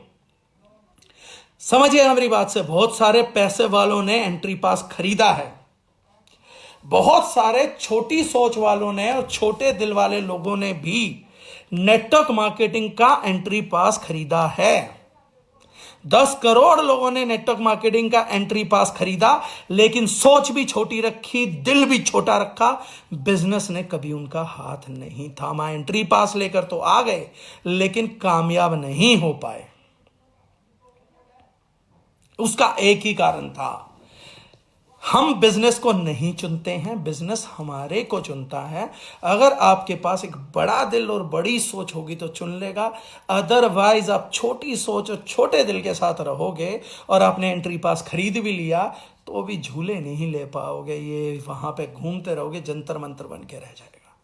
समझिए मेरी बात से, बहुत सारे पैसे वालों ने एंट्री पास खरीदा है, बहुत सारे छोटी सोच वालों ने और छोटे दिल वाले लोगों ने भी नेटवर्क मार्केटिंग का एंट्री पास खरीदा है। 10 करोड़ लोगों ने नेटवर्क मार्केटिंग का एंट्री पास खरीदा, लेकिन सोच भी छोटी रखी, दिल भी छोटा रखा। बिजनेस ने कभी उनका हाथ नहीं थामा। एंट्री पास लेकर तो आ गए, लेकिन कामयाब नहीं हो पाए। उसका एक ही कारण था, हम बिजनेस को नहीं चुनते हैं, बिजनेस हमारे को चुनता है। अगर आपके पास एक बड़ा दिल और बड़ी सोच होगी तो चुन लेगा, अदरवाइज आप छोटी सोच और छोटे दिल के साथ रहोगे और आपने एंट्री पास खरीद भी लिया तो भी झूले नहीं ले पाओगे, ये वहां पे घूमते रहोगे, जंतर मंतर बन के रह जाएगा।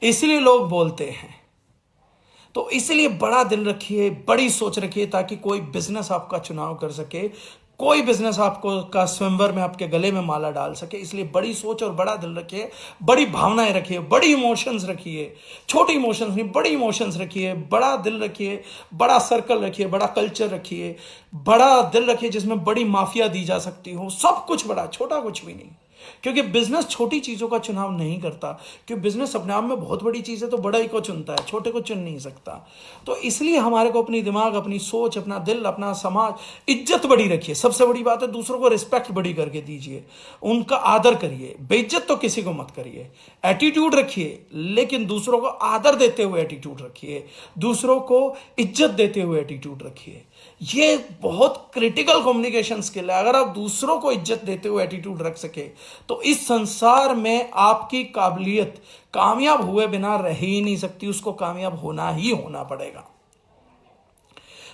इसलिए लोग बोलते हैं, तो इसलिए बड़ा दिल रखिए, बड़ी सोच रखिए, ताकि कोई बिजनेस आपका चुनाव कर सके, कोई बिजनेस आपको का स्वयंवर में आपके गले में माला डाल सके। इसलिए बड़ी सोच और बड़ा दिल रखिए, बड़ी भावनाएं रखिए, बड़ी इमोशंस रखिए, छोटी इमोशंस नहीं बड़ी इमोशंस रखिए, बड़ा दिल रखिए, बड़ा सर्कल रखिए, बड़ा कल्चर रखिए, बड़ा दिल रखिए जिसमें बड़ी माफिया दी जा सकती हो। सब कुछ बड़ा, छोटा कुछ भी नहीं, क्योंकि बिजनेस छोटी चीजों का चुनाव नहीं करता, क्योंकि बिजनेस अपने आप में बहुत बड़ी चीज है, तो बड़ा ही को चुनता है, छोटे को चुन नहीं सकता। तो इसलिए हमारे को अपनी दिमाग, अपनी सोच, अपना दिल, अपना समाज, इज्जत बड़ी रखिए। सबसे बड़ी बात है, दूसरों को रिस्पेक्ट बड़ी करके दीजिए, उनका आदर करिए। बेइज्जत तो किसी को मत करिए। एटीट्यूड रखिए, लेकिन दूसरों को आदर देते हुए एटीट्यूड रखिए, दूसरों को इज्जत देते हुए एटीट्यूड रखिए। ये बहुत क्रिटिकल कम्युनिकेशन स्किल है। अगर आप दूसरों को इज्जत देते हुए एटीट्यूड रख सके तो इस संसार में आपकी काबिलियत कामयाब हुए बिना रह ही नहीं सकती, उसको कामयाब होना ही होना पड़ेगा।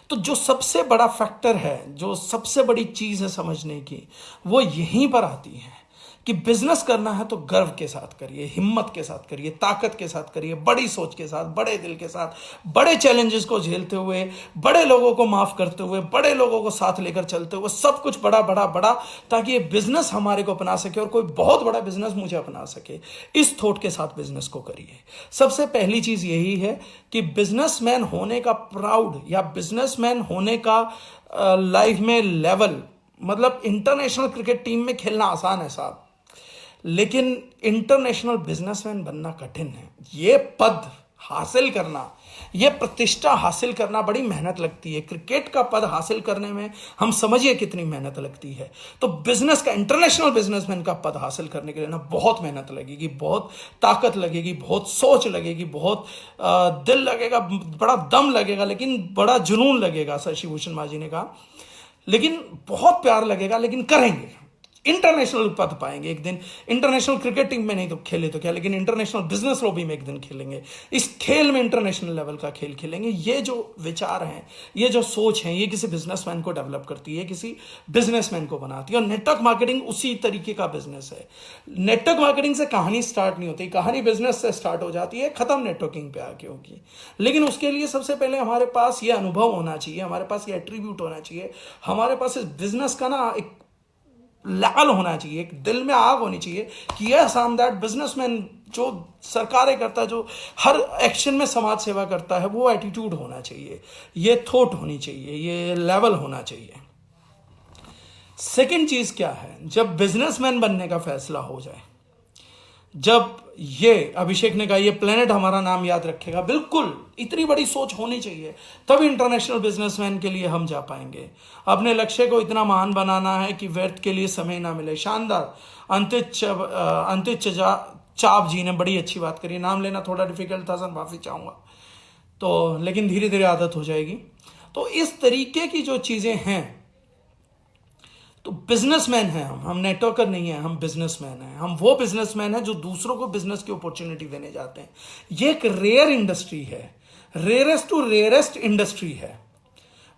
तो जो सबसे बड़ा फैक्टर है, जो सबसे बड़ी चीज है समझने की, वो यहीं पर आती है कि बिजनेस करना है तो गर्व के साथ करिए, हिम्मत के साथ करिए, ताकत के साथ करिए, बड़ी सोच के साथ, बड़े दिल के साथ, बड़े चैलेंजेस को झेलते हुए, बड़े लोगों को माफ करते हुए, बड़े लोगों को साथ लेकर चलते हुए, सब कुछ बड़ा बड़ा बड़ा, ताकि ये बिजनेस हमारे को अपना सके और कोई बहुत बड़ा बिजनेस मुझे अपना सके। इस थॉट के साथ बिजनेस को करिए। सबसे पहली चीज यही है कि बिजनेसमैन होने का प्राउड या बिजनेसमैन होने का लाइफ में लेवल, मतलब इंटरनेशनल क्रिकेट टीम में खेलना आसान है साहब, लेकिन इंटरनेशनल बिजनेसमैन बनना कठिन है। ये पद हासिल करना, ये प्रतिष्ठा हासिल करना बड़ी मेहनत लगती है। क्रिकेट का पद हासिल करने में हम समझिए कितनी मेहनत लगती है, तो बिजनेस का, इंटरनेशनल बिजनेसमैन का पद हासिल करने के लिए ना बहुत मेहनत लगेगी, बहुत ताकत लगेगी, बहुत सोच लगेगी, बहुत दिल लगेगा, बड़ा दम लगेगा, लेकिन बड़ा जुनून लगेगा, शशि भूषण मांझी ने कहा, लेकिन बहुत प्यार लगेगा, लेकिन करेंगे। इंटरनेशनल पद पाएंगे एक दिन। इंटरनेशनल क्रिकेट टीम में नहीं तो खेले तो क्या, लेकिन इंटरनेशनल बिजनेस लॉबी में एक दिन खेलेंगे। इस खेल में इंटरनेशनल लेवल का खेल खेलेंगे। ये जो विचार हैं, ये जो सोच है, ये किसी बिजनेसमैन को डेवलप करती है, किसी बिजनेसमैन को बनाती है। और नेटवर्क मार्केटिंग उसी तरीके का बिजनेस है। नेटवर्क मार्केटिंग से कहानी स्टार्ट नहीं होती, कहानी बिजनेस से स्टार्ट हो जाती है, खत्म नेटवर्किंग पे आके होगी। लेकिन उसके लिए सबसे पहले हमारे पास ये अनुभव होना चाहिए, हमारे पास ये एट्रीब्यूट होना चाहिए, हमारे पास इस बिजनेस का ना एक लेवल होना चाहिए, एक दिल में आग होनी चाहिए कि yes I am that businessman. जो सरकारें करता है, जो हर एक्शन में समाज सेवा करता है, वो एटीट्यूड होना चाहिए, ये थॉट होनी चाहिए, ये लेवल होना चाहिए। सेकंड चीज क्या है, जब बिजनेसमैन बनने का फैसला हो जाए, जब ये अभिषेक ने कहा ये प्लेनेट हमारा नाम याद रखेगा, बिल्कुल इतनी बड़ी सोच होनी चाहिए, तब इंटरनेशनल बिजनेसमैन के लिए हम जा पाएंगे। अपने लक्ष्य को इतना महान बनाना है कि व्यर्थ के लिए समय ना मिले। शानदार। अंतिच चाप जी ने बड़ी अच्छी बात करी। नाम लेना थोड़ा डिफिकल्ट था सर, माफी चाहूंगा, तो लेकिन धीरे धीरे आदत हो जाएगी। तो इस तरीके की जो चीजें हैं, तो बिजनेसमैन हैं हम नेटवर्कर नहीं है, हम बिजनेसमैन हैं। हम वो बिजनेसमैन हैं जो दूसरों को बिजनेस की अपॉर्चुनिटी देने जाते हैं। ये एक रेयर इंडस्ट्री है, रेयरेस्ट टू रेयरेस्ट इंडस्ट्री है।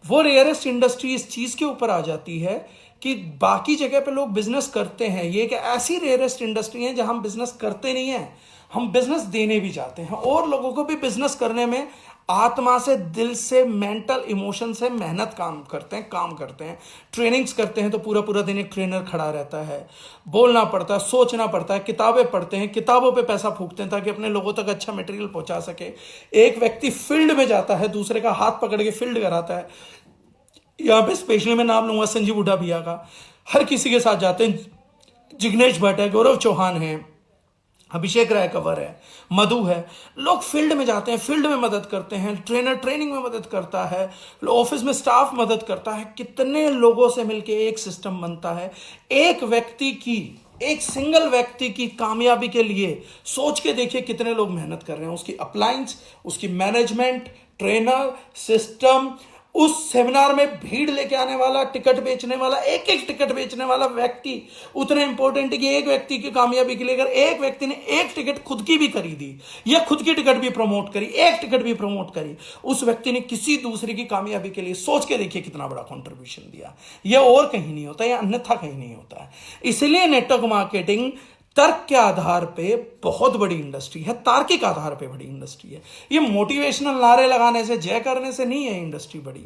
वो रेयरेस्ट इंडस्ट्री इस चीज के ऊपर आ जाती है कि बाकी जगह पे लोग बिजनेस करते हैं, ये एक ऐसी रेयरेस्ट इंडस्ट्री है जहां हम बिजनेस करते नहीं है, हम बिजनेस देने भी जाते हैं और लोगों को भी बिजनेस करने में आत्मा से, दिल से, मेंटल इमोशन से मेहनत काम करते हैं, ट्रेनिंग्स करते हैं। तो पूरा पूरा दिन एक ट्रेनर खड़ा रहता है, बोलना पड़ता है, सोचना पड़ता है, किताबें पढ़ते हैं, किताबों पे पैसा फूकते हैं ताकि अपने लोगों तक अच्छा मटेरियल पहुंचा सके। एक व्यक्ति फील्ड में जाता है, दूसरे का हाथ पकड़ के फील्ड कराता है। यहाँ पे स्पेशली मैं नाम लूंगा संजीव हुड्डा भैया का, हर किसी के साथ जाते हैं। जिग्नेश भट्ट है, गौरव चौहान है, अभिषेक राय कंवर है, मधु है। लोग फील्ड में जाते हैं, फील्ड में मदद करते हैं, ट्रेनर ट्रेनिंग में मदद करता है, ऑफिस में स्टाफ मदद करता है। कितने लोगों से मिलके एक सिस्टम बनता है। एक सिंगल व्यक्ति की कामयाबी के लिए सोच के देखिए कितने लोग मेहनत कर रहे हैं। उसकी अपलाइंस, उसकी मैनेजमेंट, ट्रेनर, सिस्टम, उस सेमिनार में भीड़ लेके आने वाला, टिकट बेचने वाला, एक एक टिकट बेचने वाला व्यक्ति उतना इंपॉर्टेंट है कि एक व्यक्ति की कामयाबी के लिए अगर एक व्यक्ति ने एक टिकट खुद की भी खरीदी या खुद की टिकट भी प्रमोट करी, एक टिकट भी प्रमोट करी, उस व्यक्ति ने किसी दूसरे की कामयाबी के लिए सोच के देखिए कितना बड़ा कंट्रीब्यूशन दिया। यह और कहीं नहीं होता, यह अन्यथा कहीं नहीं होता है। इसलिए नेटवर्क मार्केटिंग तर्क के आधार पे बहुत बड़ी इंडस्ट्री है, तार्किक आधार पे बड़ी इंडस्ट्री है। ये मोटिवेशनल नारे लगाने से, जय करने से नहीं है इंडस्ट्री बड़ी।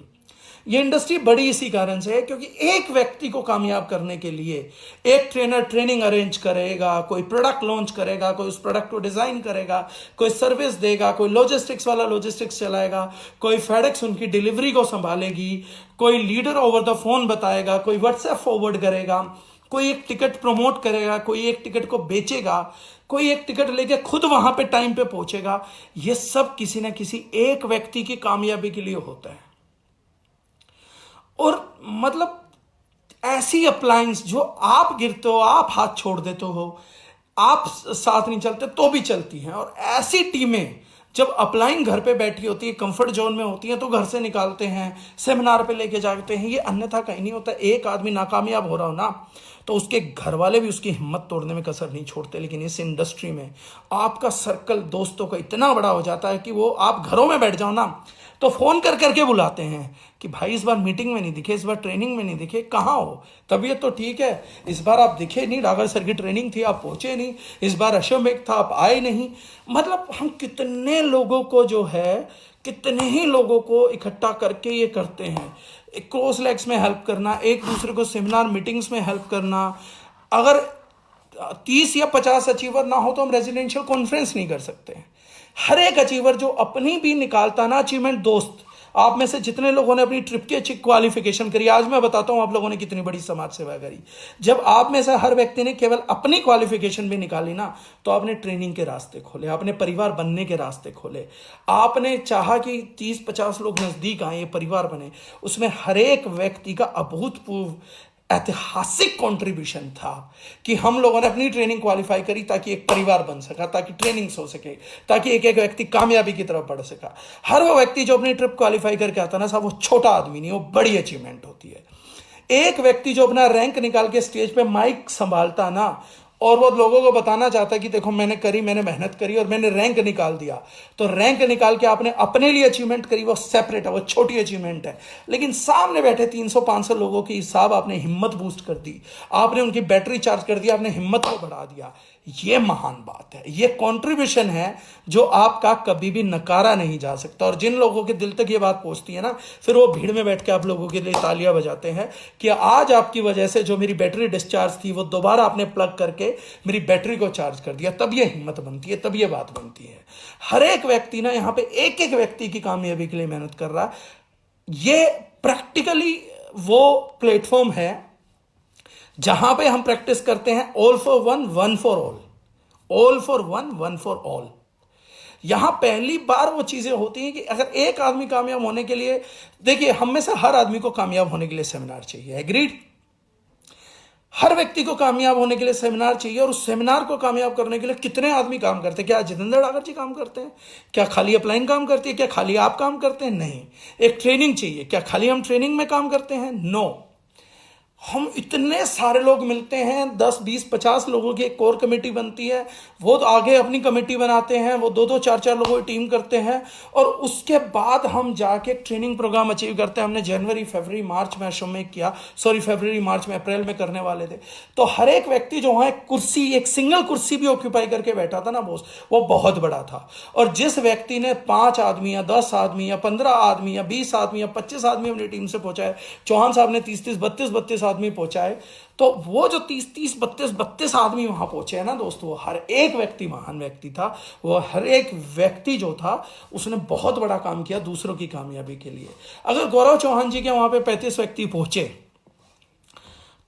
ये इंडस्ट्री बड़ी इसी कारण से है क्योंकि एक व्यक्ति को कामयाब करने के लिए एक ट्रेनर ट्रेनिंग अरेंज करेगा, कोई प्रोडक्ट लॉन्च करेगा, कोई उस प्रोडक्ट को डिजाइन करेगा, कोई सर्विस देगा, कोई लॉजिस्टिक्स वाला लॉजिस्टिक्स चलाएगा, कोई फेडेक्स उनकी डिलीवरी को संभालेगी, कोई लीडर ओवर द फोन बताएगा, कोई व्हाट्सएप फॉरवर्ड करेगा, कोई एक टिकट प्रमोट करेगा, कोई एक टिकट को बेचेगा, कोई एक टिकट लेके खुद वहां पे टाइम पे पहुंचेगा। यह सब किसी ना किसी एक व्यक्ति की कामयाबी के लिए होता है। और मतलब ऐसी अप्लायंस जो आप गिरते हो, आप हाथ छोड़ देते हो, आप साथ नहीं चलते तो भी चलती हैं। और ऐसी टीमें जब अपलाइन घर पे बैठी होती है, कंफर्ट जोन में होती है, तो घर से निकालते हैं, सेमिनार पे लेके जाते हैं। ये अन्यथा कहीं नहीं होता। एक आदमी नाकामयाब हो रहा हो ना, तो उसके घर वाले भी उसकी हिम्मत तोड़ने में कसर नहीं छोड़ते। लेकिन इस इंडस्ट्री में आपका सर्कल दोस्तों का इतना बड़ा हो जाता है कि वो आप घरों में बैठ जाओ ना तो फोन कर करके बुलाते हैं कि भाई इस बार मीटिंग में नहीं दिखे, इस बार ट्रेनिंग में नहीं दिखे, कहाँ हो, तबीयत तो ठीक है, इस बार आप दिखे नहीं, डागर सर की ट्रेनिंग थी आप पहुंचे नहीं, इस बार अश्वमेघ था आप आए नहीं। मतलब हम कितने लोगों को जो है, कितने ही लोगों को इकट्ठा करके ये करते हैं। क्रॉस लेग्स में हेल्प करना, एक दूसरे को सेमिनार मीटिंग्स में हेल्प करना। अगर 30 या 50 अचीवर ना हो तो हम रेजिडेंशियल कॉन्फ्रेंस नहीं कर सकते। हर एक अचीवर जो अपनी भी निकालता ना अचीवमेंट, दोस्त आप में से जितने लोगों ने अपनी ट्रिप की अच्छी क्वालिफिकेशन करी, आज मैं बताता हूं आप लोगों ने कितनी बड़ी समाज सेवा करी। जब आप में से हर व्यक्ति ने केवल अपनी क्वालिफिकेशन भी निकाली ना, तो आपने ट्रेनिंग के रास्ते खोले, आपने परिवार बनने के रास्ते खोले, आपने चाहा कि 30-50 लोग नजदीक आए, ये परिवार बने। उसमें हर एक व्यक्ति का अभूतपूर्व ऐतिहासिक कंट्रीब्यूशन था कि हम लोगों ने अपनी ट्रेनिंग क्वालिफाई करी ताकि एक परिवार बन सका, ताकि ट्रेनिंग्स हो सके, ताकि एक एक व्यक्ति कामयाबी की तरफ बढ़ सका। हर वो व्यक्ति जो अपनी ट्रिप क्वालिफाई करके आता ना साहब, वो छोटा आदमी नहीं, वो बड़ी अचीवमेंट होती है। एक व्यक्ति जो अपना रैंक निकाल के स्टेज पे माइक संभालता ना, और वो लोगों को बताना चाहता है कि देखो मैंने मेहनत करी और मैंने रैंक निकाल दिया। तो रैंक निकाल के आपने अपने लिए अचीवमेंट करी, वो सेपरेट है, वो छोटी अचीवमेंट है। लेकिन सामने बैठे 300-500 लोगों की साहब आपने हिम्मत बूस्ट कर दी, आपने उनकी बैटरी चार्ज कर दिया, आपने हिम्मत को बढ़ा दिया। ये महान बात है, ये कंट्रीब्यूशन है जो आपका कभी भी नकारा नहीं जा सकता। और जिन लोगों के दिल तक ये बात पहुंचती है ना, फिर वो भीड़ में बैठ के आप लोगों के लिए तालियां बजाते हैं कि आज आपकी वजह से जो मेरी बैटरी डिस्चार्ज थी वो दोबारा आपने प्लग करके मेरी बैटरी को चार्ज कर दिया। तब ये हिम्मत बनती है, तब ये बात बनती है। हर एक व्यक्ति ना यहां पे एक एक व्यक्ति की कामयाबी के लिए मेहनत कर रहा है। ये प्रैक्टिकली वो प्लेटफॉर्म है जहां पे हम प्रैक्टिस करते हैं all for one, one for all. All for one, one for all. यहां पहली बार वो चीजें होती हैं कि अगर एक आदमी कामयाब होने के लिए, देखिए हम में से हर आदमी को कामयाब होने के लिए सेमिनार चाहिए, एग्रीड। हर व्यक्ति को कामयाब होने के लिए सेमिनार चाहिए। और उस सेमिनार को कामयाब करने के लिए कितने आदमी काम करते हैं? क्या जितेंद्र डागर जी काम करते हैं? क्या खाली अपलाइन काम करती है? क्या खाली आप काम करते हैं? नहीं। एक ट्रेनिंग चाहिए, क्या खाली हम ट्रेनिंग में काम करते हैं? नो। हम इतने सारे लोग मिलते हैं, 10 20 50 लोगों की एक कोर कमेटी बनती है, वो तो आगे अपनी कमेटी बनाते हैं, वो 2 2 4 4 लोगों की टीम करते हैं, और उसके बाद हम जाके ट्रेनिंग प्रोग्राम अचीव करते हैं। हमने जनवरी फरवरी मार्च में असम में किया, सॉरी फरवरी मार्च में, अप्रैल में करने वाले थे। तो हर एक व्यक्ति जो वहां कुर्सी, एक सिंगल कुर्सी भी ऑक्यूपाई करके बैठा था ना बॉस, वो बहुत बड़ा था। और जिस व्यक्ति ने 5 आदमी या 10 आदमी या 15 आदमी या 20 आदमी या 25 आदमी अपनी टीम से पहुंचाए, चौहान साहब ने 30 30 32 आदमी पहुंचाए, तो वो जो 30 30 32 आदमी वहां पहुंचे हैं ना दोस्तों, हर एक व्यक्ति महान व्यक्ति था। वो हर एक व्यक्ति जो था उसने बहुत बड़ा काम किया दूसरों की कामयाबी के लिए। अगर गौरव चौहान जी के वहां पे 35 व्यक्ति पहुंचे,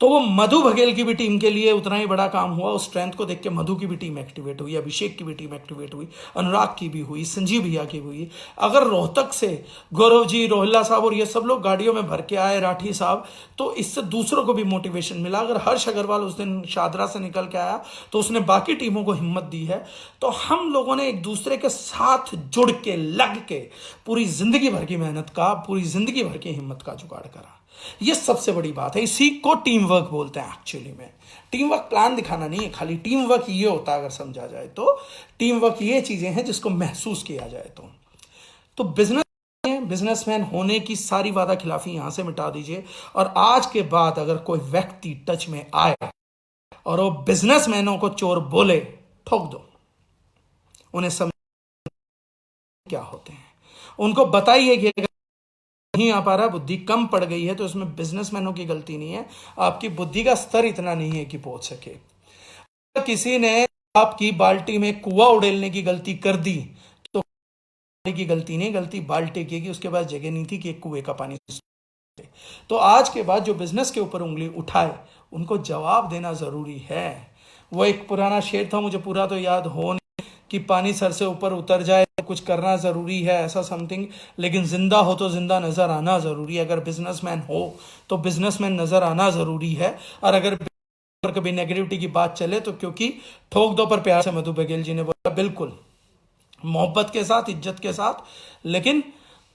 तो वो मधु बघेल की भी टीम के लिए उतना ही बड़ा काम हुआ। उस स्ट्रेंथ को देख के मधु की भी टीम एक्टिवेट हुई, अभिषेक की भी टीम एक्टिवेट हुई, अनुराग की भी हुई, संजीव भैया की हुई। अगर रोहतक से गौरव जी, रोहिल्ला साहब और ये सब लोग गाड़ियों में भर के आए, राठी साहब, तो इससे दूसरों को भी मोटिवेशन मिला। अगर हर्ष अग्रवाल उस दिन शादरा से निकल के आया तो उसने बाकी टीमों को हिम्मत दी है। तो हम लोगों ने एक दूसरे के साथ जुड़ के, लग के, पूरी जिंदगी भर की मेहनत का, पूरी जिंदगी भर की हिम्मत का जुगाड़ करा। ये सबसे बड़ी बात है। इसी को टीम वर्क बोलते हैं एक्चुअली में। टीम वर्क प्लान दिखाना नहीं है, खाली टीम वर्क ये होता है अगर समझा जाए तो। टीम वर्क ये चीजें हैं जिसको महसूस किया जाए तो बिजनेसमैन होने की सारी वादा खिलाफी यहां से मिटा दीजिए। और आज के बाद अगर कोई व्यक्ति टच में आए और वो बिजनेसमैनों को चोर बोले, ठोक दो। उन्हें समझ क्या होते हैं, उनको बताइए कि नहीं आ पा रहा, बुद्धि कम पड़ गई है, तो इसमें बिजनेसमैनों की गलती नहीं है, आपकी बुद्धि का स्तर इतना नहीं है कि पहुंच सके। किसी ने आपकी बाल्टी में कुआं उड़ेलने की गलती कर दी तो की गलती नहीं, गलती बाल्टी की, कि उसके पास जगह नहीं थी कि एक कुएं का पानी। तो आज के बाद जो बिजनेस के ऊपर उंगली उठाए उनको जवाब देना जरूरी है। वो एक पुराना शेर था, मुझे पूरा तो याद हो नहीं, कि पानी सर से ऊपर उतर जाए तो कुछ करना जरूरी है, ऐसा समथिंग, लेकिन जिंदा हो तो जिंदा नजर आना जरूरी है। अगर बिजनेसमैन हो तो बिजनेसमैन नजर आना जरूरी है। और अगर कभी नेगेटिविटी की बात चले तो क्योंकि ठोक दो पर प्यार से मधु बघेल जी ने बोला, बिल्कुल मोहब्बत के साथ, इज्जत के साथ, लेकिन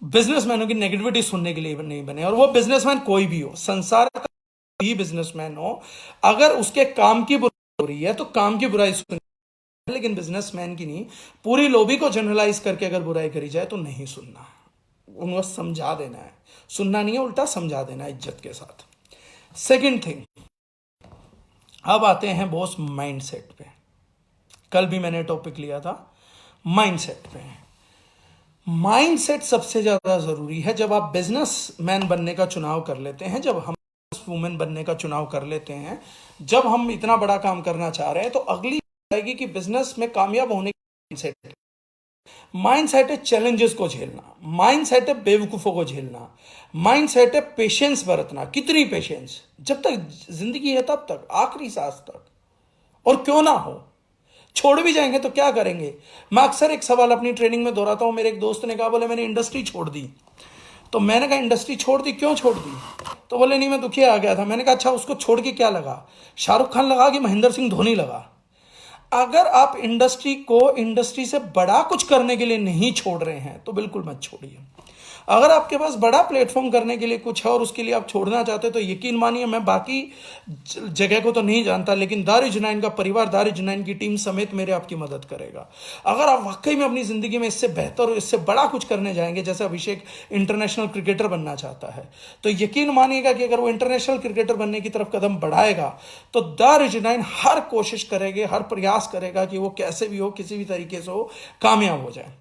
बिजनेसमैनों की नेगेटिविटी सुनने के लिए नहीं बने। और वो बिजनेसमैन कोई भी हो, संसार का भी बिजनेसमैन हो, अगर उसके काम की बुराई हो रही है तो काम की बुराई सुन, लेकिन बिजनेसमैन की नहीं। पूरी लॉबी को जनरलाइज करके अगर बुराई करी जाए तो नहीं सुनना, उनको समझा देना है। सुनना नहीं है, उल्टा समझा देना है इज्जत के साथ। सेकंड थिंग, अब आते हैं बॉस माइंडसेट पे। कल भी मैंने टॉपिक लिया था माइंडसेट पे। माइंडसेट सबसे ज्यादा जरूरी है जब आप बिजनेसमैन बनने का चुनाव कर लेते हैं, जब हम वुमेन बनने का चुनाव कर लेते हैं, जब हम इतना बड़ा काम करना चाह रहे हैं, तो अगली आएगी कि बिजनेस में कामयाब होने की माइंडसेट है चैलेंजेस को झेलना, माइंडसेट है बेवकूफों को झेलना, माइंडसेट है पेशेंस बरतना। कितनी पेशेंस? जब तक जिंदगी है तब तक, आखिरी सांस तक। और क्यों ना हो, छोड़ भी जाएंगे तो क्या करेंगे? मैं अक्सर एक सवाल अपनी ट्रेनिंग में दोहराता हूं। मेरे एक दोस्त ने कहा, बोले मैंने इंडस्ट्री छोड़ दी। तो मैंने कहा इंडस्ट्री छोड़ दी, क्यों छोड़ दी? तो बोले नहीं मैं दुखी आ गया था। मैंने कहा अच्छा, उसको छोड़ के क्या लगा? शाहरुख खान लगा कि महेंद्र सिंह धोनी लगा? अगर आप इंडस्ट्री को इंडस्ट्री से बड़ा कुछ करने के लिए नहीं छोड़ रहे हैं तो बिल्कुल मत छोड़िए। अगर आपके पास बड़ा प्लेटफॉर्म करने के लिए कुछ है और उसके लिए आप छोड़ना चाहते हैं तो यकीन मानिए, मैं बाकी जगह को तो नहीं जानता, लेकिन दारुल का परिवार, दारुल की टीम समेत मेरे आपकी मदद करेगा। अगर आप वाकई में अपनी जिंदगी में इससे बेहतर और इससे बड़ा कुछ करने जाएंगे, जैसे अभिषेक इंटरनेशनल क्रिकेटर बनना चाहता है, तो यकीन मानिएगा कि अगर वो इंटरनेशनल क्रिकेटर बनने की तरफ कदम बढ़ाएगा तो दारुल हर कोशिश करेंगे, हर प्रयास करेगा कि वो कैसे भी हो, किसी भी तरीके से हो, कामयाब हो जाए।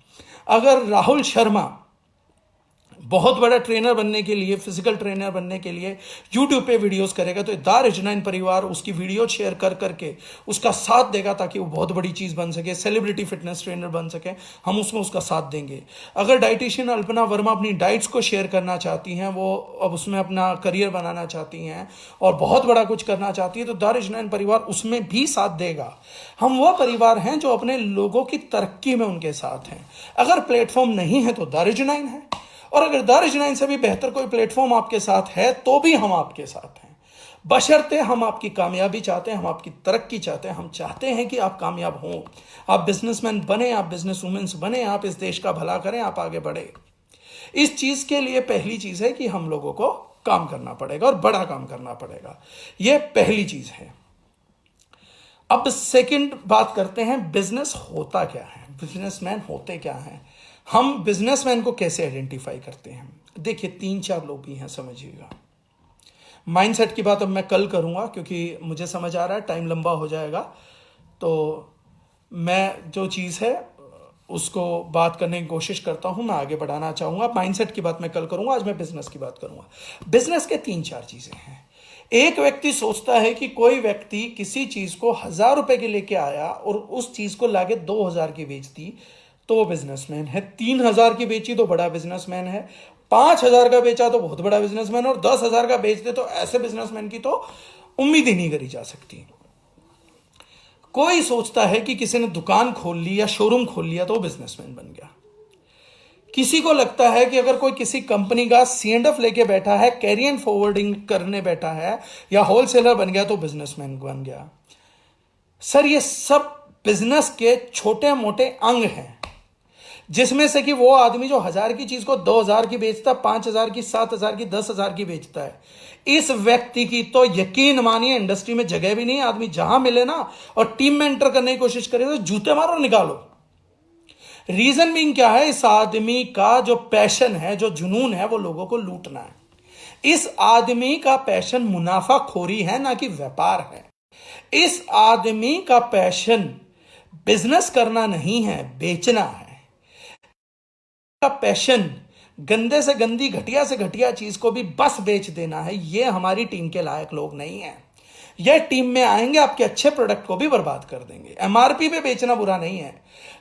अगर राहुल शर्मा बहुत बड़ा ट्रेनर बनने के लिए, फिजिकल ट्रेनर बनने के लिए यूट्यूब पे वीडियोस करेगा, तो दारुल परिवार उसकी वीडियो शेयर कर करके उसका साथ देगा ताकि वो बहुत बड़ी चीज बन सके, सेलिब्रिटी फिटनेस ट्रेनर बन सके। हम उसमें उसका साथ देंगे। अगर डाइटिशियन अल्पना वर्मा अपनी डाइट्स को शेयर करना चाहती हैं, वो अब उसमें अपना करियर बनाना चाहती हैं और बहुत बड़ा कुछ करना चाहती है, तो दारुल परिवार उसमें भी साथ देगा। हम वह परिवार हैं जो अपने लोगों की तरक्की में उनके साथ हैं। अगर प्लेटफॉर्म नहीं है तो दारुल है, और अगर दारुल से भी बेहतर कोई प्लेटफॉर्म आपके साथ है तो भी हम आपके साथ हैं, बशर्ते हम आपकी कामयाबी चाहते हैं, हम आपकी तरक्की चाहते हैं। हम चाहते हैं कि आप कामयाब हों, आप बिजनेसमैन बने, आप बिजनेस वुमेन्स बने, आप इस देश का भला करें, आप आगे बढ़े। इस चीज के लिए पहली चीज है कि हम लोगों को काम करना पड़ेगा और बड़ा काम करना पड़ेगा। यह पहली चीज है। अब सेकंड बात करते हैं, बिजनेस होता क्या है, बिजनेसमैन होते क्या हैं, हम बिजनेसमैन को कैसे आइडेंटिफाई करते हैं। देखिए 3-4 लोग भी हैं, समझिएगा। माइंडसेट की बात अब मैं कल करूंगा क्योंकि मुझे समझ आ रहा है टाइम लंबा हो जाएगा, तो मैं जो चीज़ है उसको बात करने की कोशिश करता हूं, मैं आगे बढ़ाना चाहूंगा। माइंडसेट की बात मैं कल करूंगा, आज मैं बिजनेस की बात करूंगा। बिजनेस के 3-4 चीज़ें हैं। एक व्यक्ति सोचता है कि कोई व्यक्ति किसी चीज़ को 1000 रुपए के लेके आया और उस चीज़ को लाके 2000 की बेच दी तो वो बिजनेसमैन है। 3000 की बेची तो बड़ा बिजनेसमैन है, 5000 का बेचा तो बहुत बड़ा बिजनेसमैन, और 10,000 का बेच दे तो ऐसे बिजनेसमैन की तो उम्मीद ही नहीं करी जा सकती। कोई सोचता है कि किसी ने दुकान खोल ली या शोरूम खोल लिया तो वो बिजनेसमैन बन गया। किसी को लगता है कि अगर कोई किसी कंपनी का C&F लेके बैठा है, कैरियर फॉरवर्डिंग करने बैठा है या होलसेलर बन गया तो बिजनेसमैन बन गया। सर ये सब बिजनेस के छोटे मोटे अंग हैं, जिसमें से कि वो आदमी जो 1000 की चीज को 2000 की बेचता, 5000 की, 7000 की, 10,000 की बेचता है, इस व्यक्ति की तो यकीन मानिए इंडस्ट्री में जगह भी नहीं है। आदमी जहां मिले ना और टीम में एंटर करने की कोशिश करे तो जूते मारो, निकालो। रीजन बीइंग क्या है, इस आदमी का जो पैशन है, जो जुनून है, वो लोगों को लूटना है। इस आदमी का पैशन मुनाफाखोरी है, ना कि व्यापार है। इस आदमी का पैशन बिजनेस करना नहीं है, बेचना है। का पैशन गंदे से गंदी, घटिया से घटिया चीज को भी बस बेच देना है। ये हमारी टीम के लायक लोग नहीं है। ये टीम में आएंगे, आपके अच्छे प्रोडक्ट को भी बर्बाद कर देंगे। MRP पे बेचना बुरा नहीं है,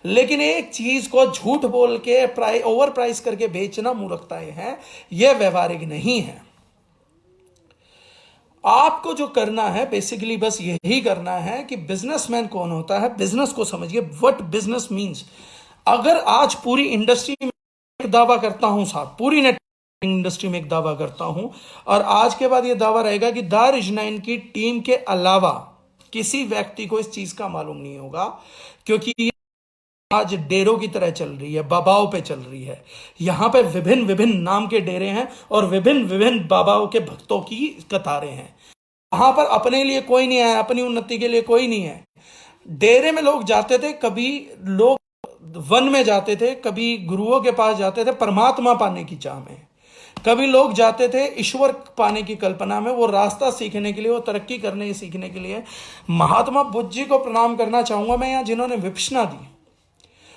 लेकिन एक चीज को झूठ बोल के ओवर प्राइस करके बेचना मूर्खताएं हैं, यह व्यवहारिक नहीं है। आपको जो करना है बेसिकली बस यही करना है कि बिजनेसमैन कौन होता है, बिजनेस को समझिए, व्हाट बिजनेस मींस। अगर आज पूरी इंडस्ट्री में एक दावा करता हूं साहब, पूरी नेट इंडस्ट्री में एक दावा करता हूं, और आज के बाद यह दावा रहेगा कि दारुल की टीम के अलावा किसी व्यक्ति को इस चीज का मालूम नहीं होगा, क्योंकि आज डेरों की तरह चल रही है, बाबाओं पे चल रही है। यहां पे विभिन्न विभिन्न नाम के डेरे हैं और विभिन्न विभिन्न बाबाओं के भक्तों की कतारें हैं। वहां पर अपने लिए कोई नहीं है, अपनी उन्नति के लिए कोई नहीं है। डेरे में लोग जाते थे, कभी लोग वन में जाते थे, कभी गुरुओं के पास जाते थे परमात्मा पाने की चाह में, कभी लोग जाते थे ईश्वर पाने की कल्पना में, वो रास्ता सीखने के लिए, वो तरक्की करने सीखने के लिए। महात्मा बुद्ध जी को प्रणाम करना चाहूंगा मैं यहाँ, जिन्होंने विपश्यना दी,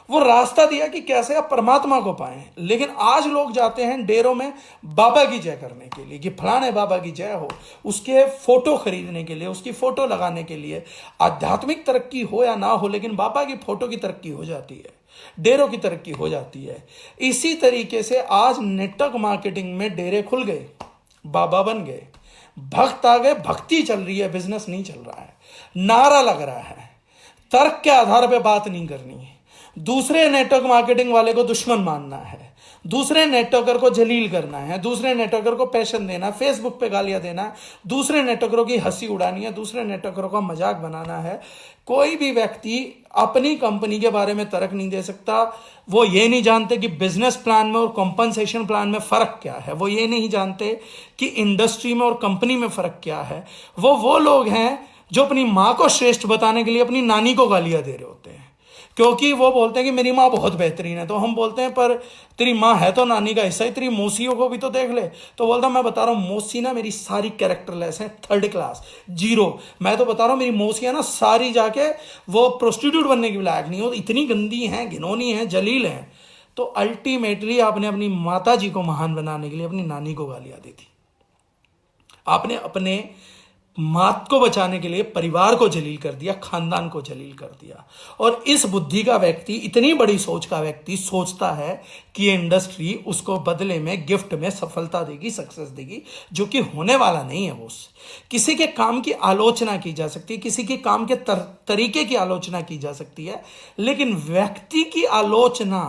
वो रास्ता दिया कि कैसे आप परमात्मा को पाएं। लेकिन आज लोग जाते हैं डेरों में बाबा की जय करने के लिए, कि फलाने बाबा की जय हो, उसके फोटो खरीदने के लिए, उसकी फोटो लगाने के लिए। आध्यात्मिक तरक्की हो या ना हो, लेकिन बाबा की फोटो की तरक्की हो जाती है, डेरों की तरक्की हो जाती है। इसी तरीके से आज नेटवर्क मार्केटिंग में डेरे खुल गए, बाबा बन गए, भक्त आ गए, भक्ति चल रही है, बिजनेस नहीं चल रहा है। नारा लग रहा है, तर्क के आधार पर बात नहीं करनी है। दूसरे नेटवर्क मार्केटिंग वाले को दुश्मन मानना है, दूसरे नेटवर्कर को जलील करना है, दूसरे नेटवर्कर को पैशन देना, फेसबुक पे गालियां देना, दूसरे नेटवर्करों की हंसी उड़ानी है, दूसरे नेटवर्करों का मजाक बनाना है। कोई भी व्यक्ति अपनी कंपनी के बारे में तर्क नहीं दे सकता। वो ये नहीं जानते कि बिजनेस प्लान में और कॉम्पनसेशन प्लान में फर्क क्या है, वो ये नहीं जानते कि इंडस्ट्री में और कंपनी में फर्क क्या है। वो लोग हैं जो अपनी मां को श्रेष्ठ बताने के लिए अपनी नानी को गालियां दे रहे होते हैं, क्योंकि वो बोलते हैं कि मेरी माँ बहुत बेहतरीन है। तो हम बोलते हैं पर तेरी माँ है तो नानी का हिस्सा ही, तेरी मौसियों को भी तो देख ले। तो बोलता मैं बता रहा हूँ मौसी ना मेरी सारी कैरेक्टरलेस है, थर्ड क्लास, जीरो। मैं तो बता रहा हूँ मेरी मौसियाँ ना सारी जाके वो प्रोस्टिट्यूट बनने की लायक नहीं हो, इतनी गंदी हैं, घिनौनी हैं, जलील हैं। तो अल्टीमेटली आपने अपनी माता जी को महान बनाने के लिए अपनी नानी को गालियां दी थी। आपने अपने मात को बचाने के लिए परिवार को जलील कर दिया, खानदान को जलील कर दिया। और इस बुद्धि का व्यक्ति, इतनी बड़ी सोच का व्यक्ति सोचता है कि इंडस्ट्री उसको बदले में गिफ्ट में सफलता देगी, सक्सेस देगी, जो कि होने वाला नहीं है। वो किसी के काम की आलोचना की जा सकती है, किसी के काम के तरीके की आलोचना की जा सकती है, लेकिन व्यक्ति की आलोचना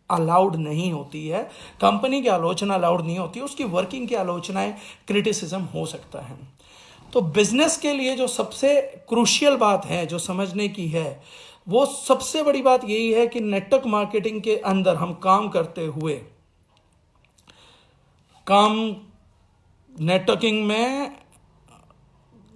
अलाउड नहीं होती है। कंपनी की आलोचना अलाउड नहीं होती, उसकी वर्किंग की आलोचनाएं, क्रिटिसिज्म हो सकता है। तो बिजनेस के लिए जो सबसे क्रूशियल बात है जो समझने की है, वो सबसे बड़ी बात यही है कि नेटवर्क मार्केटिंग के अंदर हम काम करते हुए,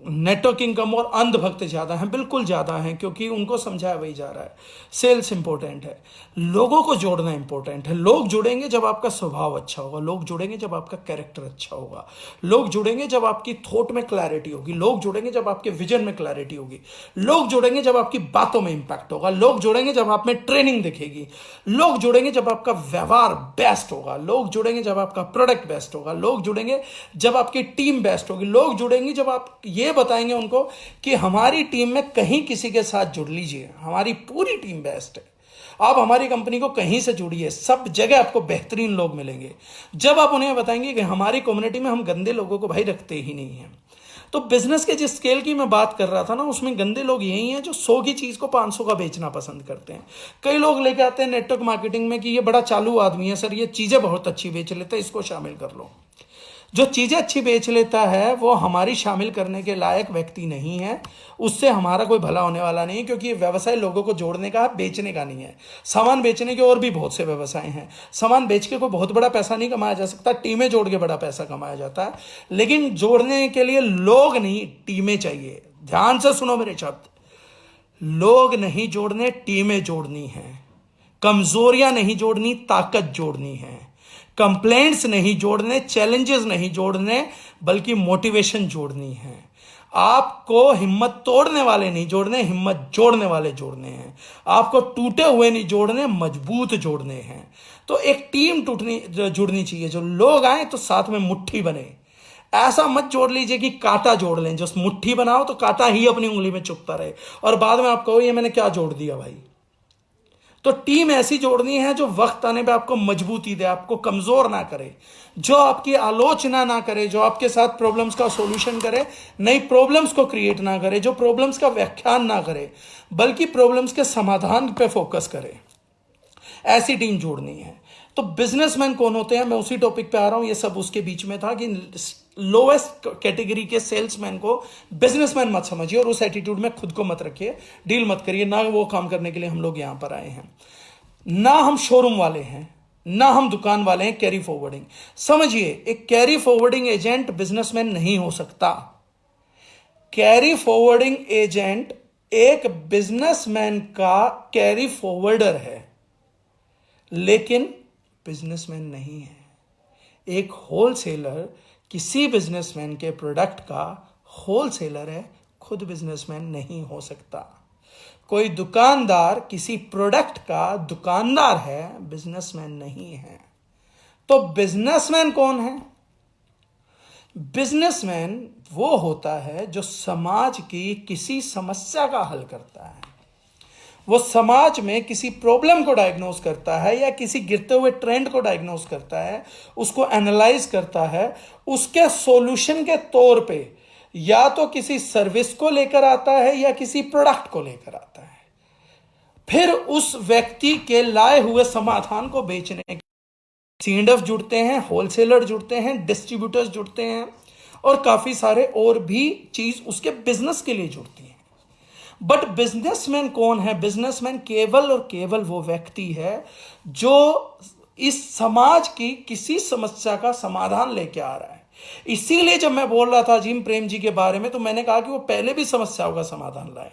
नेटवर्किंग कम और अंधभक्त ज्यादा हैं, बिल्कुल ज्यादा हैं, क्योंकि उनको समझाया वही जा रहा है। सेल्स इंपॉर्टेंट है, लोगों को जोड़ना इंपॉर्टेंट है। लोग जुड़ेंगे जब आपका स्वभाव अच्छा होगा, लोग जुड़ेंगे जब आपका कैरेक्टर अच्छा होगा, लोग जुड़ेंगे जब आपकी थॉट में क्लैरिटी होगी, लोग जुड़ेंगे जब आपके विजन में क्लैरिटी होगी, लोग जुड़ेंगे जब आपकी बातों में इंपैक्ट होगा, लोग जुड़ेंगे जब आप में ट्रेनिंग दिखेगी, लोग जुड़ेंगे जब आपका व्यवहार बेस्ट होगा, लोग जुड़ेंगे जब आपका प्रोडक्ट बेस्ट होगा, लोग जुड़ेंगे जब आपकी टीम बेस्ट होगी, लोग जुड़ेंगे जब आप ये बताएंगे उनको कि हमारी टीम में कहीं किसी के साथ जुड़ लीजिए, हमारी पूरी टीम बेस्ट है, आप हमारी कंपनी को कहीं से जुड़िए, सब जगह आपको बेहतरीन लोग मिलेंगे। जब आप उन्हें बताएंगे कि हमारी कम्युनिटी में हम गंदे लोगों को भाई रखते ही नहीं हैं। तो बिजनेस के जिस स्केल की मैं बात कर रहा था ना, उसमें गंदे लोग यही हैं जो 100 की चीज को 500 का बेचना पसंद करते हैं। कई लोग लेके आते हैं नेटवर्क मार्केटिंग में कि ये बड़ा चालू आदमी है सर, ये चीजें बहुत अच्छी बेच लेता है, इसको शामिल कर लो। जो चीजें अच्छी बेच लेता है वो हमारी शामिल करने के लायक व्यक्ति नहीं है, उससे हमारा कोई भला होने वाला नहीं है, क्योंकि ये व्यवसाय लोगों को जोड़ने का है, बेचने का नहीं है। सामान बेचने के और भी बहुत से व्यवसाय हैं, सामान बेच के कोई बहुत बड़ा पैसा नहीं कमाया जा सकता, टीमें जोड़ के बड़ा पैसा कमाया जाता है, लेकिन जोड़ने के लिए लोग नहीं टीमें चाहिए। ध्यान से सुनो मेरे शब्द, लोग नहीं जोड़ने, टीमें जोड़नी है। कमजोरियां नहीं जोड़नी, ताकत जोड़नी है। कंप्लेंट्स नहीं जोड़ने, चैलेंजेस नहीं जोड़ने, बल्कि मोटिवेशन जोड़नी है। आपको हिम्मत तोड़ने वाले नहीं जोड़ने, हिम्मत जोड़ने वाले जोड़ने हैं। आपको टूटे हुए नहीं जोड़ने, मजबूत जोड़ने हैं। तो एक टीम जुड़नी चाहिए, जो लोग आए तो साथ में मुट्ठी बने। ऐसा मत जोड़ लीजिए कि कांटा जोड़ लें, जो मुट्ठी बनाओ तो कांटा ही अपनी उंगली में चुभता रहे और बाद में आप कहो ये मैंने क्या जोड़ दिया भाई। तो टीम ऐसी जोड़नी है जो वक्त आने पे आपको मजबूती दे, आपको कमजोर ना करे, जो आपकी आलोचना ना करे, जो आपके साथ प्रॉब्लम्स का सॉल्यूशन करे, नई प्रॉब्लम्स को क्रिएट ना करे, जो प्रॉब्लम्स का व्याख्यान ना करे, बल्कि प्रॉब्लम्स के समाधान पे फोकस करे। ऐसी टीम जोड़नी है। तो बिजनेसमैन कौन होते हैं, मैं उसी टॉपिक पे आ रहा हूं। ये सब उसके बीच में था कि लोएस्ट कैटेगरी के सेल्समैन को बिजनेसमैन मत समझिए और उस एटीट्यूड में खुद को मत रखिए, डील मत करिए। ना वो काम करने के लिए हम लोग यहां पर आए हैं, ना हम शोरूम वाले हैं, ना हम दुकान वाले हैं। कैरी फॉरवर्डिंग समझिए, एक कैरी फॉरवर्डिंग एजेंट बिजनेसमैन नहीं हो सकता। कैरी फॉरवर्डिंग एजेंट एक बिजनेसमैन का कैरी फॉरवर्डर है, लेकिन बिजनेसमैन नहीं है। एक होलसेलर किसी बिजनेसमैन के प्रोडक्ट का होलसेलर है, खुद बिजनेसमैन नहीं हो सकता। कोई दुकानदार किसी प्रोडक्ट का दुकानदार है, बिजनेसमैन नहीं है। तो बिजनेसमैन कौन है? बिजनेसमैन वो होता है जो समाज की किसी समस्या का हल करता है। वो समाज में किसी प्रॉब्लम को डायग्नोस करता है या किसी गिरते हुए ट्रेंड को डायग्नोस करता है, उसको एनालाइज करता है, उसके सॉल्यूशन के तौर पे या तो किसी सर्विस को लेकर आता है या किसी प्रोडक्ट को लेकर आता है, फिर उस व्यक्ति के लाए हुए समाधान को बेचने C&F जुड़ते हैं, होलसेलर जुड़ते हैं, डिस्ट्रीब्यूटर्स जुड़ते हैं और काफी सारे और भी चीज उसके बिजनेस के लिए जुड़ती हैं। बट बिजनेसमैन कौन है? बिजनेसमैन केवल और केवल वो व्यक्ति है जो इस समाज की किसी समस्या का समाधान लेके आ रहा है। इसीलिए जब मैं बोल रहा था अजीम प्रेम जी के बारे में, तो मैंने कहा कि वो पहले भी समस्याओं का समाधान लाए।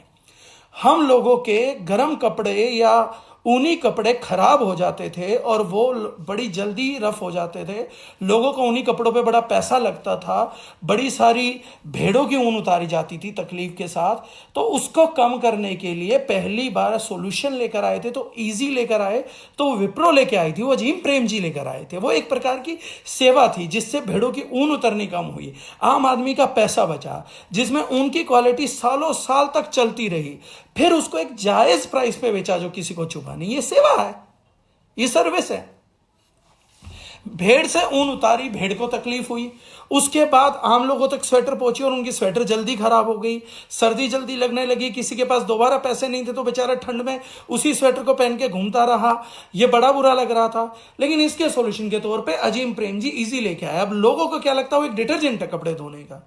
हम लोगों के गर्म कपड़े या ऊनी कपड़े खराब हो जाते थे और वो बड़ी जल्दी रफ हो जाते थे, लोगों को ऊनी कपड़ों पे बड़ा पैसा लगता था, बड़ी सारी भेड़ों की ऊन उतारी जाती थी तकलीफ के साथ। तो उसको कम करने के लिए पहली बार सॉल्यूशन लेकर आए थे, तो इजी लेकर आए, तो विप्रो लेके आई थी, वो अजीम प्रेम जी लेकर आए थे। वो एक प्रकार की सेवा थी जिससे भेड़ों की ऊन उतरनी कम हुई, आम आदमी का पैसा बचा, जिसमें ऊन की क्वालिटी सालों साल तक चलती रही, फिर उसको एक जायज प्राइस पे बेचा जो किसी को चुभा नहीं। ये सेवा है, ये सर्विस है। भेड़ से ऊन उतारी, भेड़ को तकलीफ हुई, उसके बाद आम लोगों तक स्वेटर पहुंची और उनकी स्वेटर जल्दी खराब हो गई, सर्दी जल्दी लगने लगी, किसी के पास दोबारा पैसे नहीं थे तो बेचारा ठंड में उसी स्वेटर को पहन के घूमता रहा। ये बड़ा बुरा लग रहा था, लेकिन इसके सॉल्यूशन के तौर पे अजीम प्रेम जी इजी लेके आए। अब लोगों को क्या लगता है वो एक डिटर्जेंट है कपड़े धोने का।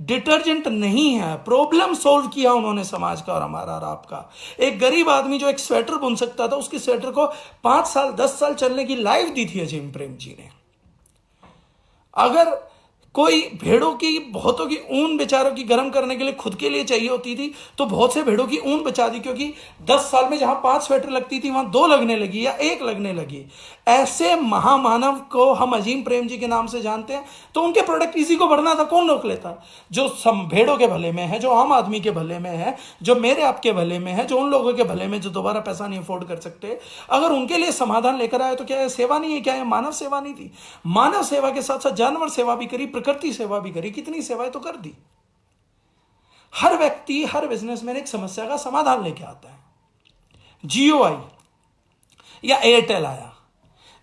डिटर्जेंट नहीं है, प्रॉब्लम सोल्व किया उन्होंने समाज का और हमारा और आपका। एक गरीब आदमी जो एक स्वेटर बुन सकता था, उसकी स्वेटर को 5 साल 10 साल चलने की लाइफ दी थी अजीम प्रेम जी ने। अगर कोई भेड़ों की, बहुतों की ऊन बेचारों की गर्म करने के लिए खुद के लिए चाहिए होती थी, तो बहुत से भेड़ों की ऊन बचा दी, क्योंकि 10 साल में जहां 5 स्वेटर लगती थी वहां 2 लगने लगी या 1 लगने लगी। ऐसे महामानव को हम अजीम प्रेम जी के नाम से जानते हैं। तो उनके प्रोडक्ट इसी को बढ़ना था, कौन रोक लेता? जो भेड़ों के भले में है, जो आम आदमी के भले में है, जो मेरे आपके भले में है, जो उन लोगों के भले में जो दोबारा पैसा नहीं अफोर्ड कर सकते, अगर उनके लिए समाधान लेकर आए तो क्या यह सेवा नहीं है? क्या यह मानव सेवा नहीं थी? मानव सेवा के साथ साथ जानवर सेवा भी करी, प्रकृति सेवा भी करी, कितनी सेवाएं तो कर दी। हर व्यक्ति, हर बिजनेसमैन एक समस्या का समाधान लेके आता है। जियो आई या एयरटेल आया,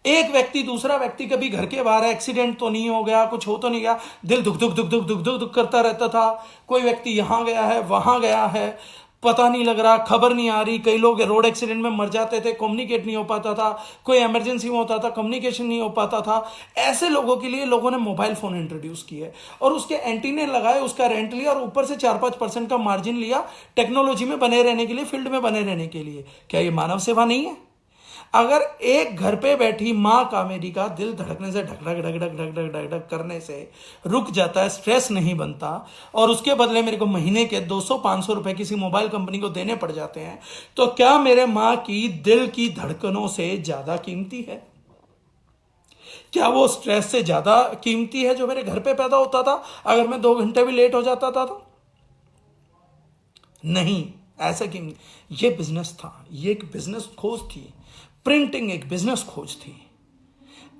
एक व्यक्ति दूसरा व्यक्ति कभी घर के बाहर एक्सीडेंट तो नहीं हो गया, कुछ हो तो नहीं गया, दिल दुख दुख दुख दुख दुख दुख दुख करता रहता था। कोई व्यक्ति यहां गया है, वहां गया है, पता नहीं लग रहा, खबर नहीं आ रही। कई लोग रोड एक्सीडेंट में मर जाते थे, कम्युनिकेट नहीं हो पाता था, कोई इमरजेंसी में होता था, कम्युनिकेशन नहीं हो पाता था। ऐसे लोगों के लिए लोगों ने मोबाइल फोन इंट्रोड्यूस किए और उसके एंटीने लगाए, उसका रेंट लिया और ऊपर से 4-5% का मार्जिन लिया, टेक्नोलॉजी में बने रहने के लिए, फील्ड में बने रहने के लिए। क्या ये मानव सेवा नहीं है? अगर एक घर पे बैठी मां का, मेरी का दिल धड़कने से ढक ढक ढक ढक ढक ढक ढक ढक करने से रुक जाता है, स्ट्रेस नहीं बनता, और उसके बदले मेरे को महीने के 200-500 रुपए किसी मोबाइल कंपनी को देने पड़ जाते हैं, तो क्या मेरे मां की दिल की धड़कनों से ज्यादा कीमती है? क्या वो स्ट्रेस से ज्यादा कीमती है जो मेरे घर पे पैदा होता था अगर मैं 2 घंटे भी लेट हो जाता था तो? नहीं, ऐसा कीमती। ये बिजनेस था, ये एक बिजनेस खोज थी, प्रिंटिंग एक बिजनेस खोज थी।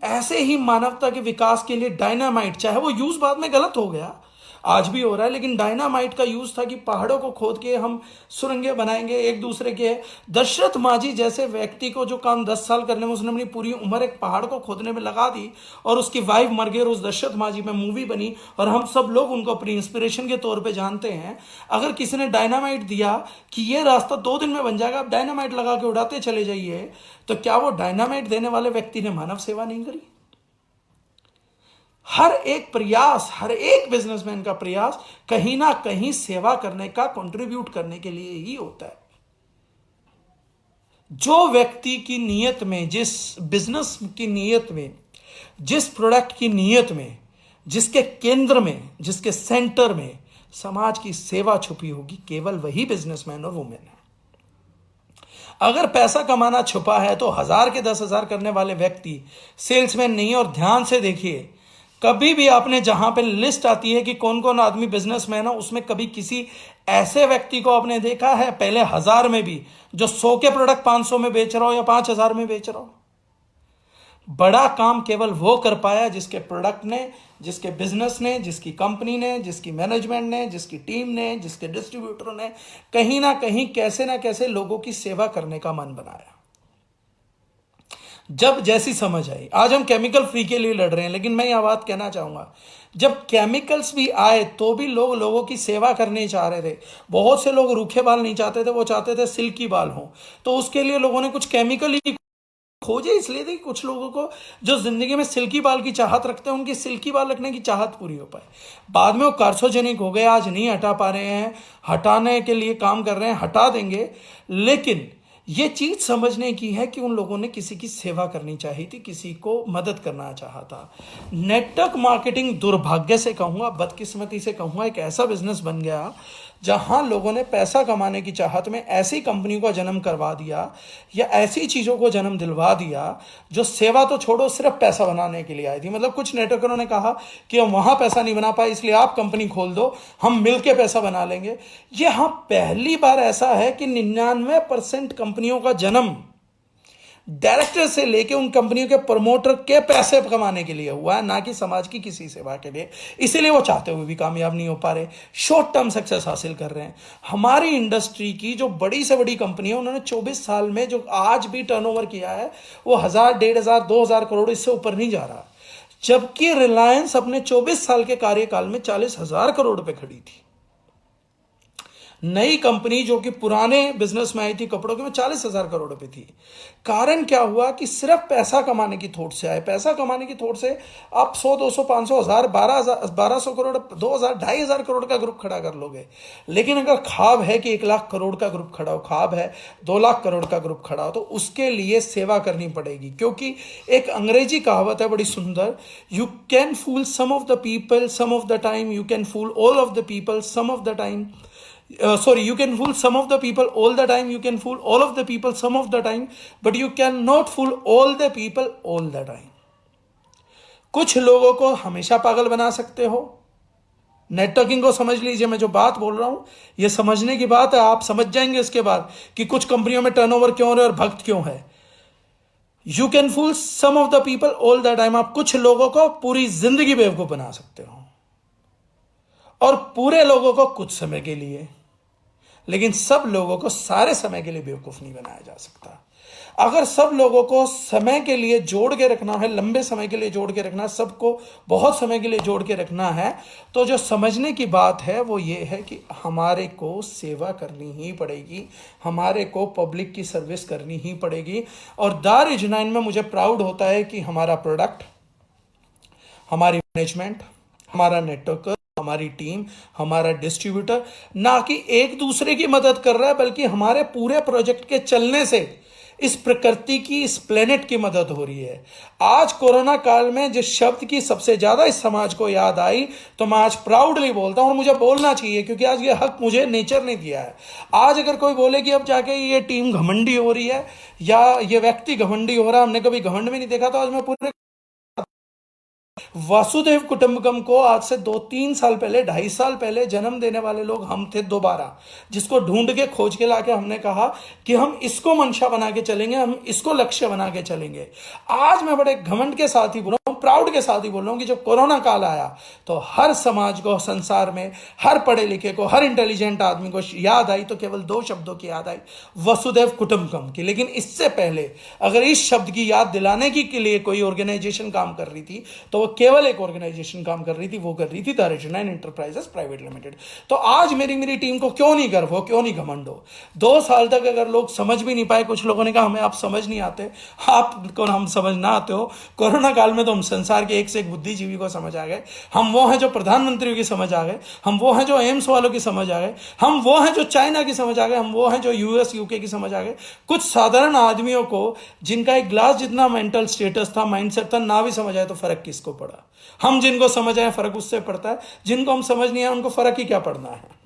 ऐसे ही मानवता के विकास के लिए डायनामाइट, चाहे वो यूज बाद में गलत हो गया, आज भी हो रहा है, लेकिन डायनामाइट का यूज था कि पहाड़ों को खोद के हम सुरंगें बनाएंगे एक दूसरे के। दशरथ माझी जैसे व्यक्ति को जो काम 10 साल करने में उसने अपनी पूरी उम्र एक पहाड़ को खोदने में लगा दी, और उसकी वाइफ मर गई और उस दशरथ माझी में मूवी बनी और हम सब लोग उनको अपनी इंस्पिरेशन के तौर पे जानते हैं। अगर किसी ने डायनामाइट दिया कि ये रास्ता 2 दिन में बन जाएगा, आप डायनामाइट लगा के उड़ाते चले जाइए, तो क्या वो डायनामाइट देने वाले व्यक्ति ने मानव सेवा नहीं करी? हर एक प्रयास, हर एक बिजनेसमैन का प्रयास कहीं ना कहीं सेवा करने का, कंट्रीब्यूट करने के लिए ही होता है। जो व्यक्ति की नीयत में, जिस बिजनेस की नीयत में, जिस प्रोडक्ट की नीयत में, जिसके केंद्र में, जिसके सेंटर में समाज की सेवा छुपी होगी, केवल वही बिजनेसमैन और वुमेन है। अगर पैसा कमाना छुपा है तो 1000 के 10,000 करने वाले व्यक्ति सेल्समैन नहीं। और ध्यान से देखिए, कभी भी आपने जहां पे लिस्ट आती है कि कौन कौन आदमी बिजनेसमैन है, उसमें कभी किसी ऐसे व्यक्ति को आपने देखा है पहले 1000 में भी जो 100 के प्रोडक्ट 500 में बेच रहा हो या 5000 में बेच रहा हो? बड़ा काम केवल वो कर पाया जिसके प्रोडक्ट ने, जिसके बिजनेस ने, जिसकी कंपनी ने, जिसकी मैनेजमेंट ने, जिसकी टीम ने, जिसके डिस्ट्रीब्यूटर ने कहीं ना कहीं, कैसे ना कैसे लोगों की सेवा करने का मन बनाया। जब जैसी समझ आई, आज हम केमिकल फ्री के लिए लड़ रहे हैं, लेकिन मैं यह बात कहना चाहूंगा, जब केमिकल्स भी आए तो भी लोग लोगों की सेवा करने चाह रहे थे। बहुत से लोग रूखे बाल नहीं चाहते थे, वो चाहते थे सिल्की बाल हो, तो उसके लिए लोगों ने कुछ केमिकल ही खोजे इसलिए थे कि कुछ लोगों को जो जिंदगी में सिल्की बाल की चाहत रखते हैं उनकी सिल्की बाल रखने की चाहत पूरी हो पाए। बाद में वो कार्सोजेनिक हो गए, आज नहीं हटा पा रहे हैं, हटाने के लिए काम कर रहे हैं, हटा देंगे। लेकिन ये चीज समझने की है कि उन लोगों ने किसी की सेवा करनी चाहिए थी, किसी को मदद करना चाहा था। नेटवर्क मार्केटिंग दुर्भाग्य से कहूंगा, बदकिस्मती से कहूंगा, एक ऐसा बिजनेस बन गया जहां लोगों ने पैसा कमाने की चाहत में ऐसी कंपनियों का जन्म करवा दिया या ऐसी चीजों को जन्म दिलवा दिया जो सेवा तो छोड़ो सिर्फ पैसा बनाने के लिए आई थी। मतलब कुछ नेटवर्करों ने कहा कि हम वहां पैसा नहीं बना पाए इसलिए आप कंपनी खोल दो, हम मिलके पैसा बना लेंगे। यहां पहली बार ऐसा है कि 99% कंपनियों का जन्म डायरेक्टर से लेके उन कंपनियों के प्रमोटर के पैसे कमाने के लिए हुआ है, ना कि समाज की किसी सेवा के लिए। इसीलिए वो चाहते हुए भी कामयाब नहीं हो पा रहे, शॉर्ट टर्म सक्सेस हासिल कर रहे हैं। हमारी इंडस्ट्री की जो बड़ी से बड़ी कंपनी है उन्होंने 24 साल में जो आज भी टर्नओवर किया है वो 1000, 1500, 2000 करोड़, इससे ऊपर नहीं जा रहा। जबकि रिलायंस अपने 24 साल के कार्यकाल में 40,000 करोड़ पे खड़ी थी। नई कंपनी जो कि पुराने बिजनेस में आई थी कपड़ों की, में 40,000 करोड़ रुपए थी। कारण क्या हुआ कि सिर्फ पैसा कमाने की थोट से आए। पैसा कमाने की थोट से आप 100, 200, 500, 1000, 1200 करोड़, 2000, 2500 करोड़ का ग्रुप खड़ा कर लोगे। लेकिन अगर ख्वाब है कि 1 लाख करोड़ का ग्रुप खड़ा हो, ख्वाब है 2 लाख करोड़ का ग्रुप खड़ा हो, तो उसके लिए सेवा करनी पड़ेगी। क्योंकि एक अंग्रेजी कहावत है बड़ी सुंदर, you can fool some of the people some of the time, you can fool all of the people some of the time. You can fool some of the people all the time, you can fool all of the people some of the time, but you cannot fool all the people all the time. कुछ लोगों को हमेशा पागल बना सकते हो। Networking को समझ लीजिए, मैं जो बात बोल रहा हूं ये समझने की बात है। आप समझ जाएंगे इसके बाद कि कुछ कंपनियों में टर्नओवर क्यों हो रहा है और भक्त क्यों है। You can fool some of the people all the time. आप कुछ लोगों को पूरी जिंदगी बेवकूफ बना सकते हो और पूरे लोगों को कुछ समय के लिए, लेकिन सब लोगों को सारे समय के लिए बेवकूफ नहीं बनाया जा सकता। अगर सब लोगों को समय के लिए जोड़ के रखना है, लंबे समय के लिए जोड़ के रखना है, सबको बहुत समय के लिए जोड़ के रखना है, तो जो समझने की बात है वो ये है कि हमारे को सेवा करनी ही पड़ेगी, हमारे को पब्लिक की सर्विस करनी ही पड़ेगी। और दारुल में मुझे प्राउड होता है कि हमारा प्रोडक्ट, हमारी मैनेजमेंट, हमारा नेटवर्क, हमारी टीम, हमारा डिस्ट्रीब्यूटर ना कि एक दूसरे की मदद कर रहा है, बल्कि हमारे पूरे प्रोजेक्ट के चलने से इस प्रकृति की, इस प्लेनेट की मदद हो रही है। आज कोरोना काल में जिस शब्द की सबसे ज्यादा इस समाज को याद आई, तो मैं आज प्राउडली बोलता हूं और मुझे बोलना चाहिए, क्योंकि आज ये हक मुझे नेचर ने दिया है। आज अगर कोई बोले कि अब जाके ये टीम घमंडी हो रही है या ये व्यक्ति घमंडी हो रहा है, हमने कभी घमंड में नहीं देखा, तो आज मैं पूरे वासुदेव कुटुंबकम को आज से 2-3 साल पहले, 2.5 साल पहले जन्म देने वाले लोग हम थे दोबारा, जिसको ढूंढ के खोज के लाके हमने कहा कि हम इसको मंशा बना के चलेंगे, हम इसको लक्ष्य बना के चलेंगे। आज मैं बड़े घमंड के साथ ही बोल रहा हूं, प्राउड के साथ ही बोल रहा हूं कि जब कोरोना काल आया तो हर समाज को, संसार में हर पढ़े लिखे को, हर इंटेलिजेंट आदमी को याद आई तो केवल 2 शब्दों की याद आई, वसुदेव कुटुंबकम की। लेकिन इससे पहले अगर इस शब्द की याद दिलाने के लिए कोई ऑर्गेनाइजेशन काम कर रही थी तो वो केवल एक ऑर्गेनाइजेशन काम कर रही थी, वो कर रही थी दारुल एंटरप्राइजेस प्राइवेट लिमिटेड। तो आज मेरी टीम को क्यों नहीं गर्व हो, क्यों नहीं घमंड हो। 2 साल तक अगर लोग समझ भी नहीं पाए, कुछ लोगों ने कहा हमें आप समझ नहीं आते, आपको हम समझ ना आते हो। कोरोना काल में तो हम संसार के एक से एक बुद्धिजीवी को समझ आ गए। हम वो हैं जो प्रधानमंत्रियों की समझ आ गए, हम वो हैं जो एम्स वालों की समझ आ गए, हम वो हैं जो चाइना की समझ आ गए, हम वो हैं जो यूएस यूके की समझ आ गए। कुछ साधारण आदमियों को जिनका एक ग्लास जितना मेंटल स्टेटस था, माइंडसेट था, ना भी समझ आए तो फर्क किसको पड़ा। हम जिनको समझ आए फर्क उससे पड़ता है, जिनको हम समझ नहीं आए उनको फर्क ही क्या पड़ना है।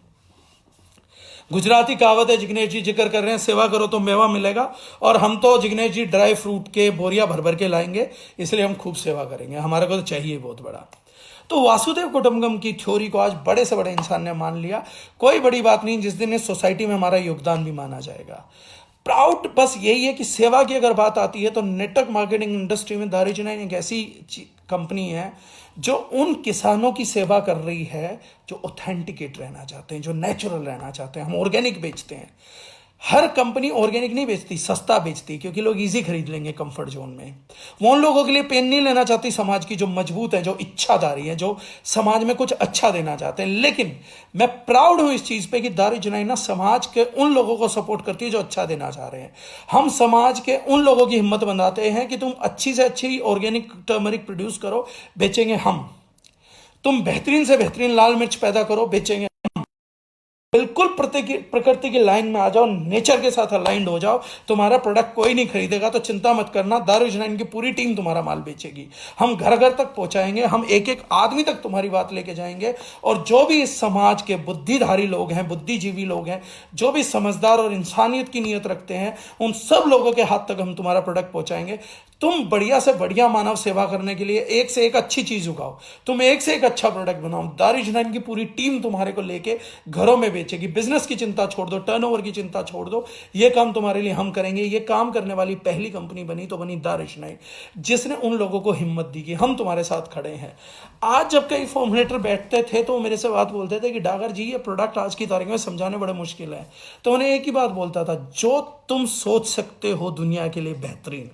गुजराती कहावत है, जिग्नेश जी जिक्र कर रहे हैं, सेवा करो तो मेवा मिलेगा। और हम तो जिग्नेश जी ड्राई फ्रूट के बोरिया भर भर के लाएंगे, इसलिए हम खूब सेवा करेंगे, हमारे को तो चाहिए बहुत बड़ा। तो वासुदेव कुटुंबकम की थ्योरी को आज बड़े से बड़े इंसान ने मान लिया। कोई बड़ी बात नहीं, जिस दिन इस सोसाइटी में हमारा योगदान भी माना जाएगा। प्राउड बस यही है कि सेवा की अगर बात आती है तो नेटवर्क मार्केटिंग इंडस्ट्री में दारुल एक ऐसी कंपनी है जो उन किसानों की सेवा कर रही है जो ऑथेंटिकेट रहना चाहते हैं, जो नेचुरल रहना चाहते हैं। हम ऑर्गेनिक बेचते हैं। हर कंपनी ऑर्गेनिक नहीं बेचती, सस्ता बेचती, क्योंकि लोग इजी खरीद लेंगे कंफर्ट जोन में। वो उन लोगों के लिए पेन नहीं लेना चाहती समाज की, जो मजबूत है, जो इच्छाधारी है, जो समाज में कुछ अच्छा देना चाहते हैं। लेकिन मैं प्राउड हूं इस चीज पे कि दारुल ना समाज के उन लोगों को सपोर्ट करती है जो अच्छा देना चाह रहे हैं। हम समाज के उन लोगों की हिम्मत बनाते हैं कि तुम अच्छी से अच्छी ऑर्गेनिक टर्मरिक प्रोड्यूस करो, बेचेंगे हम। तुम बेहतरीन से बेहतरीन लाल मिर्च पैदा करो, बेचेंगे। बिल्कुल प्रकृति की लाइन में आ जाओ, नेचर के साथ अलाइंड हो जाओ, तुम्हारा प्रोडक्ट कोई नहीं खरीदेगा तो चिंता मत करना, दारुल की पूरी टीम तुम्हारा माल बेचेगी। हम घर घर तक पहुंचाएंगे, हम एक एक आदमी तक तुम्हारी बात लेके जाएंगे। और जो भी इस समाज के बुद्धिधारी लोग हैं, बुद्धिजीवी लोग हैं, जो भी समझदार और इंसानियत की नीयत रखते हैं, उन सब लोगों के हाथ तक हम तुम्हारा प्रोडक्ट पहुंचाएंगे। तुम बढ़िया से बढ़िया मानव सेवा करने के लिए एक से एक अच्छी चीज उगाओ, तुम एक से एक अच्छा प्रोडक्ट बनाओ, दारुल की पूरी टीम तुम्हारे को लेके घरों में बेचेगी। बिजनेस की चिंता छोड़ दो, टर्नओवर की चिंता छोड़ दो, ये काम तुम्हारे लिए हम करेंगे। ये काम करने वाली पहली कंपनी बनी तो बनी दारुल, जिसने उन लोगों को हिम्मत दी कि हम तुम्हारे साथ खड़े हैं। आज जब कई फॉर्मुलेटर बैठते थे तो मेरे से बात बोलते थे कि डागर जी ये प्रोडक्ट आज की तारीख में समझाने बड़े मुश्किल है। तो उन्हें एक ही बात बोलता था, जो तुम सोच सकते हो दुनिया के लिए बेहतरीन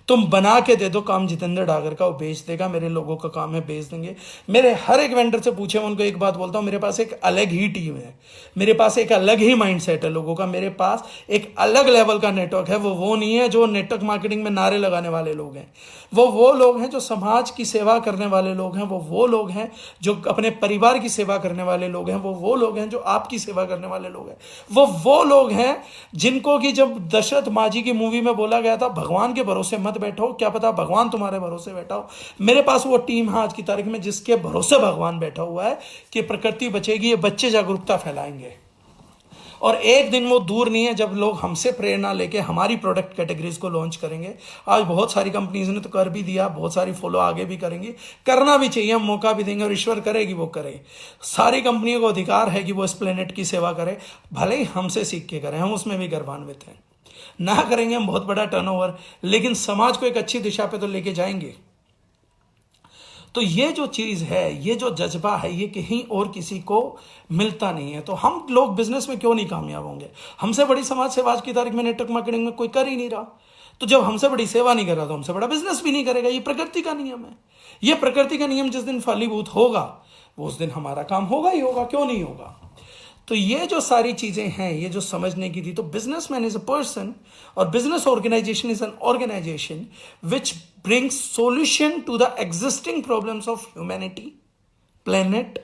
तुम बना के दे दो। काम जितेंद्र डागर का, वो बेच देगा। मेरे लोगों का काम है बेच देंगे। मेरे हर एक वेंडर से पूछे, मैं उनको एक बात बोलता हूं, मेरे पास एक अलग ही टीम है, मेरे पास एक अलग ही माइंडसेट है लोगों का, मेरे पास एक अलग लेवल का नेटवर्क है। वो नहीं है जो नेटवर्क मार्केटिंग में नारे लगाने वाले लोग हैं। वो लोग हैं जो समाज की सेवा करने वाले लोग हैं। वो लोग हैं जो अपने परिवार की सेवा करने वाले लोग हैं। वो लोग हैं जो आपकी सेवा करने वाले लोग हैं। वो लोग हैं जिनको कि जब दशरथ मांझी की मूवी में बोला गया था भगवान के भरोसे मत बैठो, क्या पता भगवान तुम्हारे भरोसे बैठा हो। मेरे पास वो टीम है आज की तारीख में जिसके भरोसे भगवान बैठा हुआ है कि प्रकृति बचेगी, ये बच्चे जागरूकता फैलाएंगे। और एक दिन वो दूर नहीं है जब लोग हमसे प्रेरणा लेके हमारी प्रोडक्ट कैटेगरीज को लॉन्च करेंगे। आज बहुत सारी कंपनीज ने तो कर भी दिया, बहुत सारी फॉलो आगे भी करेंगी, करना भी चाहिए, हम मौका भी देंगे और ईश्वर करेगी वो करे। सारी कंपनियों को अधिकार है कि वो इस प्लेनेट की सेवा करे, भले ही हमसे सीख के करें, हम उसमें भी गर्वान्वित हैं। ना करेंगे हम बहुत बड़ा टर्नओवर, लेकिन समाज को एक अच्छी दिशा पे तो लेके जाएंगे। तो ये जो चीज है, ये जो जज्बा है, ये कहीं और किसी को मिलता नहीं है। तो हम लोग बिजनेस में क्यों नहीं कामयाब होंगे? हमसे बड़ी समाज सेवा आज की तारीख में नेटवर्क मार्केटिंग में कोई कर ही नहीं रहा। तो जब हमसे बड़ी सेवा नहीं कर रहा तो हमसे बड़ा बिजनेस भी नहीं करेगा। ये प्रकृति का नियम है। ये प्रकृति का नियम जिस दिन फलीभूत होगा वो उस दिन हमारा काम होगा ही होगा, क्यों नहीं होगा? तो ये जो सारी चीजें हैं, ये जो समझने की थी। तो बिजनेसमैन इज अ पर्सन और business organisation is an organisation which brings solution to the existing problems of humanity, planet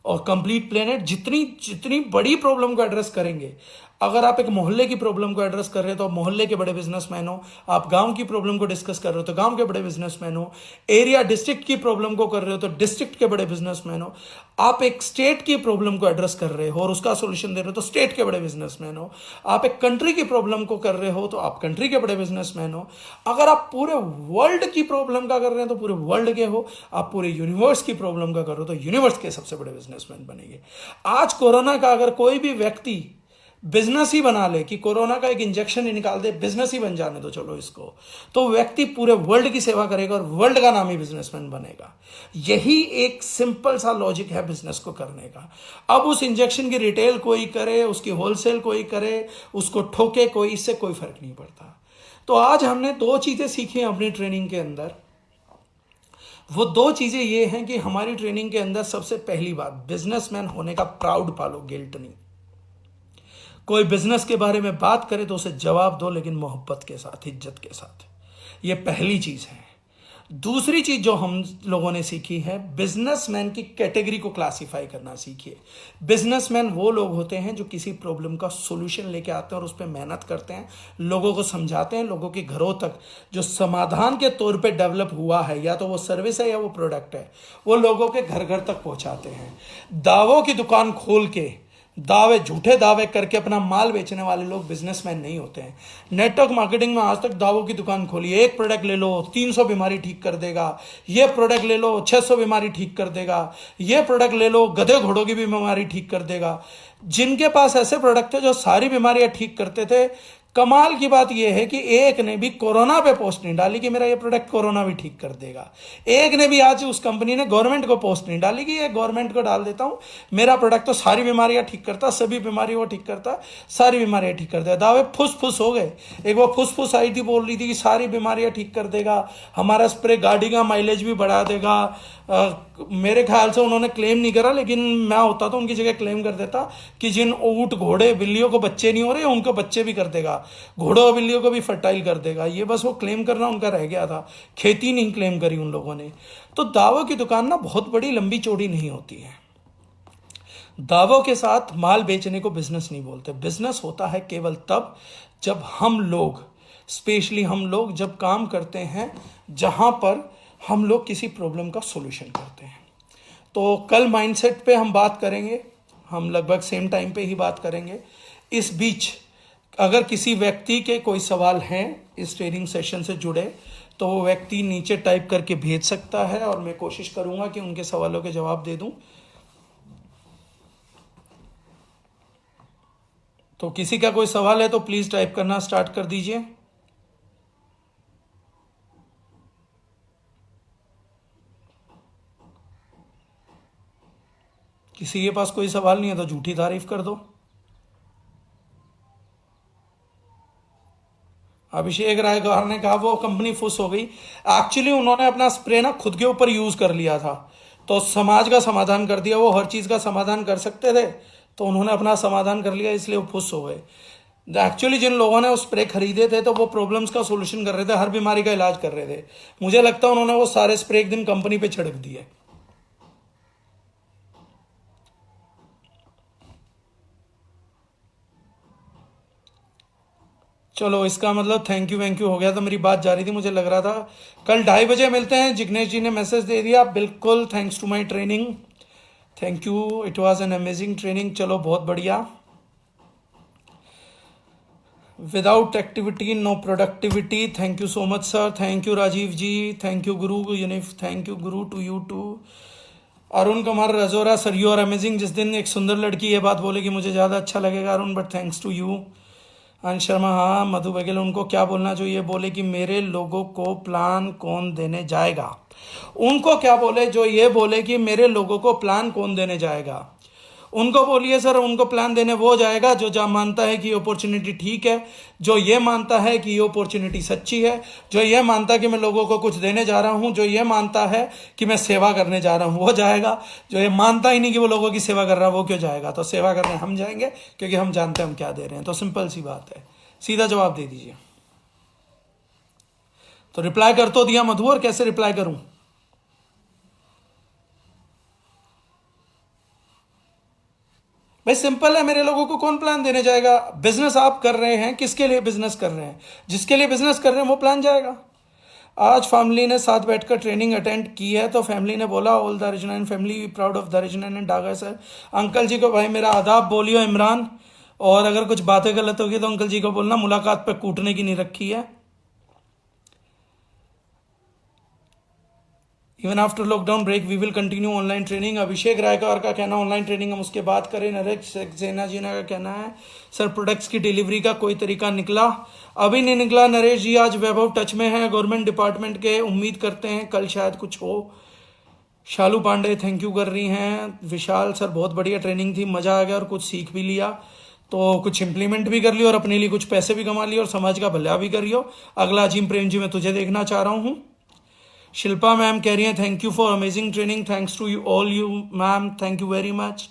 और कंप्लीट प्लेनेट। जितनी बड़ी प्रॉब्लम को एड्रेस करेंगे, अगर आप एक मोहल्ले की प्रॉब्लम को एड्रेस कर रहे हो तो मोहल्ले के बड़े बिजनेसमैन हो, आप गांव की प्रॉब्लम को डिस्कस कर रहे हो तो गांव के बड़े बिजनेसमैन हो, एरिया डिस्ट्रिक्ट की प्रॉब्लम को कर रहे हो तो डिस्ट्रिक्ट के बड़े बिजनेसमैन हो, आप एक स्टेट की प्रॉब्लम को एड्रेस कर रहे हो और उसका सोल्यूशन दे रहे हो तो स्टेट के बड़े बिजनेसमैन हो, आप एक कंट्री की प्रॉब्लम को कर रहे हो तो आप कंट्री के बड़े बिजनेसमैन हो, अगर आप पूरे वर्ल्ड की प्रॉब्लम का कर रहे हैं तो पूरे वर्ल्ड के हो, आप पूरे यूनिवर्स की प्रॉब्लम का कर रहे हो तो यूनिवर्स के सबसे बड़े बिजनेसमैन बनेंगे। आज कोरोना का अगर कोई भी व्यक्ति बिजनेस ही बना ले कि कोरोना का एक इंजेक्शन ही निकाल दे, बिजनेस ही बन जाने दो चलो इसको, तो व्यक्ति पूरे वर्ल्ड की सेवा करेगा और वर्ल्ड का नाम ही बिजनेसमैन बनेगा। यही एक सिंपल सा लॉजिक है बिजनेस को करने का। अब उस इंजेक्शन की रिटेल कोई करे, उसकी होलसेल कोई करे, उसको ठोके कोई, इससे कोई फर्क नहीं पड़ता। तो आज हमने 2 चीजें सीखी हैं अपनी ट्रेनिंग के अंदर। वो 2 चीजें ये हैं कि हमारी ट्रेनिंग के अंदर सबसे पहली बात, बिजनेसमैन होने का प्राउड पालो, गिल्ट नहीं। कोई बिजनेस के बारे में बात करे तो उसे जवाब दो, लेकिन मोहब्बत के साथ, इज्जत के साथ। ये पहली चीज है। दूसरी चीज जो हम लोगों ने सीखी है, बिजनेसमैन की कैटेगरी को क्लासिफाई करना सीखिए। बिजनेसमैन वो लोग होते हैं जो किसी प्रॉब्लम का सॉल्यूशन लेके आते हैं और उस पर मेहनत करते हैं, लोगों को समझाते हैं, लोगों के घरों तक जो समाधान के तौर पे डेवलप हुआ है, या तो वो सर्विस है या वो प्रोडक्ट है, वो लोगों के घर घर तक पहुंचाते हैं। दावों की दुकान खोल के झूठे दावे करके अपना माल बेचने वाले लोग बिजनेसमैन नहीं होते हैं। नेटवर्क मार्केटिंग में आज तक दावों की दुकान खोली, एक प्रोडक्ट ले लो 300 बीमारी ठीक कर देगा, ये प्रोडक्ट ले लो 600 बीमारी ठीक कर देगा, ये प्रोडक्ट ले लो गधे घोड़ों की भी बीमारी ठीक कर देगा। जिनके पास ऐसे प्रोडक्ट थे जो सारी बीमारियां ठीक करते थे, कमाल की बात यह है कि एक ने भी कोरोना पे पोस्ट नहीं डाली कि मेरा ये प्रोडक्ट कोरोना भी ठीक कर देगा। एक ने भी आज उस कंपनी ने गवर्नमेंट को पोस्ट नहीं डाली कि ये गवर्नमेंट को डाल देता हूं, मेरा प्रोडक्ट तो सारी बीमारियां ठीक करता, सभी बीमारी वो ठीक करता, सारी बीमारियां ठीक कर देगा। दावे फुस फुस हो गए। एक वो फुस फुस आई थी, बोल रही थी कि सारी बीमारियां ठीक कर देगा, हमारा स्प्रे गाड़ी का माइलेज भी बढ़ा देगा। मेरे ख्याल से उन्होंने क्लेम नहीं करा, लेकिन मैं होता तो उनकी जगह क्लेम कर देता कि जिन ऊंट घोड़े बिल्लियों को बच्चे नहीं हो रहे उनको बच्चे भी कर देगा, घोड़ों और बिल्लियों को भी फर्टाइल कर देगा। ये बस वो क्लेम करना उनका रह गया था, खेती नहीं क्लेम करी उन लोगों ने। तो दावों की दुकान ना बहुत बड़ी लंबी चौड़ी नहीं होती है। दावों के साथ माल बेचने को बिजनेस नहीं बोलते। बिजनेस होता है केवल तब जब हम लोग, स्पेशली हम लोग जब काम करते हैं जहां पर हम लोग किसी प्रॉब्लम का सॉल्यूशन करते हैं। तो कल माइंडसेट पे हम बात करेंगे, हम लगभग सेम टाइम पे ही बात करेंगे। इस बीच अगर किसी व्यक्ति के कोई सवाल हैं इस ट्रेनिंग सेशन से जुड़े तो वो व्यक्ति नीचे टाइप करके भेज सकता है और मैं कोशिश करूंगा कि उनके सवालों के जवाब दे दूं। तो किसी का कोई सवाल है तो प्लीज टाइप करना स्टार्ट कर दीजिए। किसी के पास कोई सवाल नहीं है तो झूठी तारीफ कर दो। अभिषेक रायकर ने कहा वो कंपनी फुस हो गई। एक्चुअली उन्होंने अपना स्प्रे ना खुद के ऊपर यूज कर लिया था, तो समाज का समाधान कर दिया। वो हर चीज का समाधान कर सकते थे तो उन्होंने अपना समाधान कर लिया, इसलिए वो फुस हो गए। एक्चुअली जिन लोगों ने वो स्प्रे खरीदे थे तो वो प्रॉब्लम्स का सोल्यूशन कर रहे थे, हर बीमारी का इलाज कर रहे थे। मुझे लगता है उन्होंने वो सारे स्प्रे एक दिन कंपनी पे छिड़क दिए। चलो इसका मतलब थैंक यू हो गया। तो मेरी बात जा रही थी, मुझे लग रहा था कल 2:30 मिलते हैं। जिग्नेश जी ने मैसेज दे दिया, बिल्कुल thanks to my training, thank you, it was an amazing training. चलो बहुत बढ़िया। Without activity no productivity, thank you so much sir, thank you Rajeev ji, thank you guru यूनिफ, thank you guru to you too. Arun Kumar Rajora, sir you are amazing. जिस दिन एक सुंदर लड़की ये बात बोलेगी मुझे ज़्यादा अच्छा लगेगा Arun, but thanks to you. Ansh Sharma, हाँ मधु बघेल, उनको क्या बोलना चाहिए? बोले कि मेरे लोगों को प्लान कौन देने जाएगा। उनको क्या बोले? जो ये बोले कि मेरे लोगों को प्लान कौन देने जाएगा, उनको बोलिए सर उनको प्लान देने वो जाएगा जो जहाँ मानता है कि ये अपॉर्चुनिटी ठीक है, जो ये मानता है कि ये अपॉर्चुनिटी सच्ची है, जो ये मानता है कि मैं लोगों को कुछ देने जा रहा हूँ, जो ये मानता है कि मैं सेवा करने जा रहा हूँ वो जाएगा। जो ये मानता ही नहीं कि वो लोगों की सेवा कर रहा है वो क्यों जाएगा? तो सेवा करने हम जाएंगे क्योंकि हम जानते हैं हम क्या दे रहे हैं। तो सिंपल सी बात है, सीधा जवाब दे दीजिए। तो रिप्लाई कर तो दिया मधु, और कैसे रिप्लाई करूं? भाई सिंपल है, मेरे लोगों को कौन प्लान देने जाएगा? बिजनेस आप कर रहे हैं, किसके लिए बिजनेस कर रहे हैं? जिसके लिए बिजनेस कर रहे हैं वो प्लान जाएगा। आज फैमिली ने साथ बैठकर ट्रेनिंग अटेंड की है तो फैमिली ने बोला ऑल द रिजनन फैमिली प्राउड ऑफ द रिजनन and Daga sir. Uncle ji को भाई मेरा आदाब बोलियो इमरान, और अगर कुछ बातें गलत होगी तो अंकल जी को बोलना, मुलाकात पे कूटने की नहीं रखी है। Even after lockdown break we will continue online training. Abhishek Raikar का कहना ऑनलाइन ट्रेनिंग हम उसके बात करें। नरेश सेना जी का कहना है सर प्रोडक्ट्स की डिलीवरी का कोई तरीका निकला? अभी नहीं निकला नरेश जी, आज वैभव टच में है गवर्नमेंट डिपार्टमेंट के, उम्मीद करते हैं कल शायद कुछ हो। शालू पांडे थैंक यू कर रही हैं। विशाल सर बहुत बढ़िया ट्रेनिंग थी, मजा आ गया और कुछ सीख भी लिया, तो कुछ इंप्लीमेंट भी कर लिया और अपने लिए कुछ पैसे भी कमा लिए और समाज का भला भी करियो। अगला अजीम प्रेम जी मैं तुझे देखना चाह रहा हूँ। शिल्पा मैम कह रही हैं thank you for amazing training, thanks to you all you ma'am, thank you very much.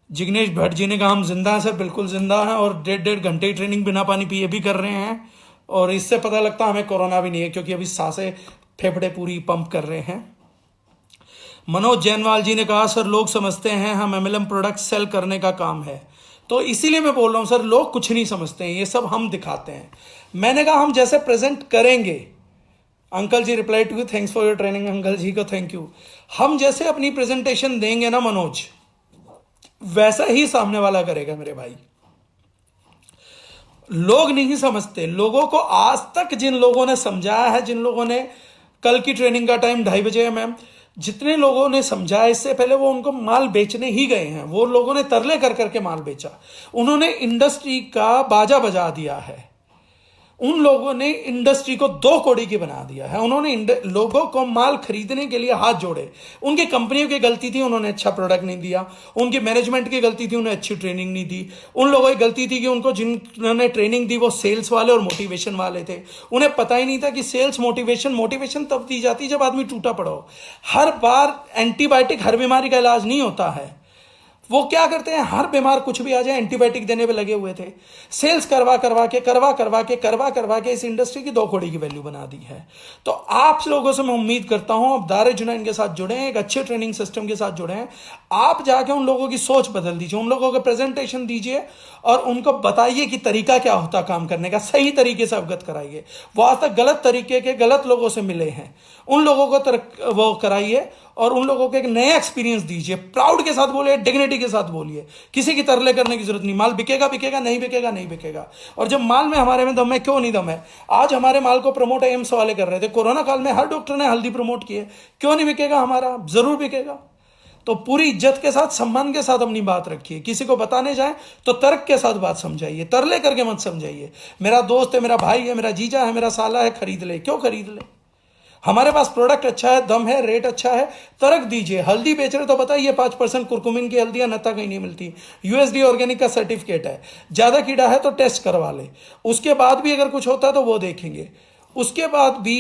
Jignesh Bhatt ji ने कहा हम जिंदा हैं सर, बिल्कुल जिंदा हैं और 1.5 घंटे की ट्रेनिंग बिना पानी पिए भी कर रहे हैं, और इससे पता लगता हमें कोरोना भी नहीं है क्योंकि अभी सांसें फेफड़े पूरी पंप कर रहे हैं। मनोज जैनवाल जी ने कहा सर लोग समझते हैं हम एमएलएम प्रोडक्ट सेल करने का काम है, तो इसीलिए मैं बोल रहा हूं सर लोग कुछ नहीं समझते हैं, ये सब हम दिखाते हैं। मैंने कहा हम जैसे प्रेजेंट करेंगे, uncle ji reply to you thanks for your training, uncle ji को थैंक यू। हम जैसे अपनी प्रेजेंटेशन देंगे ना मनोज, वैसा ही सामने वाला करेगा मेरे भाई। लोग नहीं समझते, लोगों को आज तक जिन लोगों ने समझाया है, जिन लोगों ने कल की ट्रेनिंग का टाइम 2:30 बजे है मैम, जितने लोगों ने समझा इससे पहले वो उनको माल बेचने ही गए हैं, वो लोगों ने तरले कर करके माल बेचा, उन्होंने इंडस्ट्री का बाजा बजा दिया है, उन लोगों ने इंडस्ट्री को 2 कौड़ी की बना दिया है, उन्होंने लोगों को माल खरीदने के लिए हाथ जोड़े। उनकी कंपनियों की गलती थी, उन्होंने अच्छा प्रोडक्ट नहीं दिया, उनकी मैनेजमेंट की गलती थी, उन्हें अच्छी ट्रेनिंग नहीं दी, उन लोगों की गलती थी कि उनको जिन्होंने ट्रेनिंग दी वो सेल्स वाले और मोटिवेशन वाले थे, उन्हें पता ही नहीं था कि सेल्स मोटिवेशन तब दी जाती जब आदमी टूटा पड़ा हो। हर बार एंटीबायोटिक हर बीमारी का इलाज नहीं होता है। वो क्या करते हैं, हर बीमार कुछ भी आ जाए एंटीबायोटिक देने पे लगे हुए थे। सेल्स करवा के इस इंडस्ट्री की 2 कौड़ी की वैल्यू बना दी है। तो आप लोगों से मैं उम्मीद करता हूं आप दारे जुनैन के साथ जुड़े हैं, एक अच्छे ट्रेनिंग सिस्टम के साथ जुड़े हैं। आप जाके उन लोगों की सोच बदल दीजिए, उन लोगों को प्रेजेंटेशन दीजिए और उनको बताइए कि तरीका क्या होता काम करने का, सही तरीके से अवगत कराइए। वो आज तक गलत तरीके के गलत लोगों से मिले हैं, उन लोगों को वो कराइए और उन लोगों को एक नया एक्सपीरियंस दीजिए। प्राउड के साथ बोलिए, डिग्निटी के साथ बोलिए, किसी की तरले करने की जरूरत नहीं। माल बिकेगा, नहीं बिकेगा। और जब माल में हमारे में दम है, क्यों नहीं दम है? आज हमारे माल को प्रमोट एम्स वाले कर रहे थे, कोरोना काल में हर डॉक्टर ने हल्दी प्रमोट किए, क्यों नहीं बिकेगा हमारा? जरूर बिकेगा। तो पूरी इज्जत के साथ, सम्मान के साथ अपनी बात रखिए। किसी को बताने जाए तो तर्क के साथ बात समझाइए, तरले करके मत समझाइए। मेरा दोस्त है, मेरा भाई है, मेरा जीजा है, मेरा साला है, खरीद ले। क्यों खरीद ले? हमारे पास प्रोडक्ट अच्छा है, दम है, रेट अच्छा है, तर्क दीजिए। हल्दी बेच रहे तो बताइए 5% कुरकुमिन की हल्दी नता कहीं नहीं मिलती, यूएसडी ऑर्गेनिक का सर्टिफिकेट है। ज्यादा कीड़ा है तो टेस्ट करवा ले, उसके बाद भी अगर कुछ होता है तो वो देखेंगे। उसके बाद भी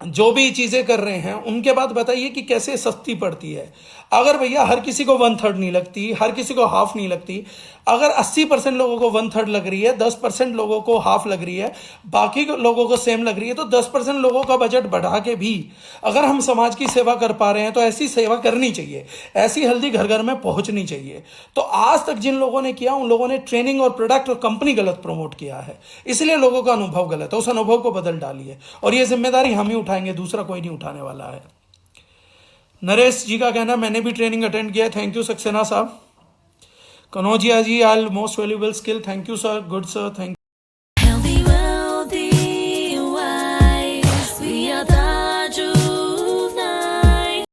जो भी चीजें कर रहे हैं उनके बाद बताइए कि कैसे सस्ती पड़ती है। अगर भैया हर किसी को 1/3 नहीं लगती, हर किसी को हाफ नहीं लगती, अगर 80% लोगों को 1/3 लग रही है, 10% लोगों को हाफ लग रही है, बाकी लोगों को सेम लग रही है, तो 10% लोगों का बजट बढ़ा के भी अगर हम समाज की सेवा कर पा रहे हैं तो ऐसी सेवा करनी चाहिए, ऐसी हल्दी घर घर में पहुंचनी चाहिए। तो आज तक जिन लोगों ने किया उन लोगों ने ट्रेनिंग और प्रोडक्ट और कंपनी गलत प्रमोट किया है, इसलिए लोगों का अनुभव गलत है। उस अनुभव को बदल डालिए और ये जिम्मेदारी हम ही उठाएंगे, दूसरा कोई नहीं उठाने वाला है। नरेश जी का कहना मैंने भी ट्रेनिंग अटेंड किया है, थैंक यू सक्सेना साहब। Kanaujia ji, I most valuable skill, thank you sir, good sir, thank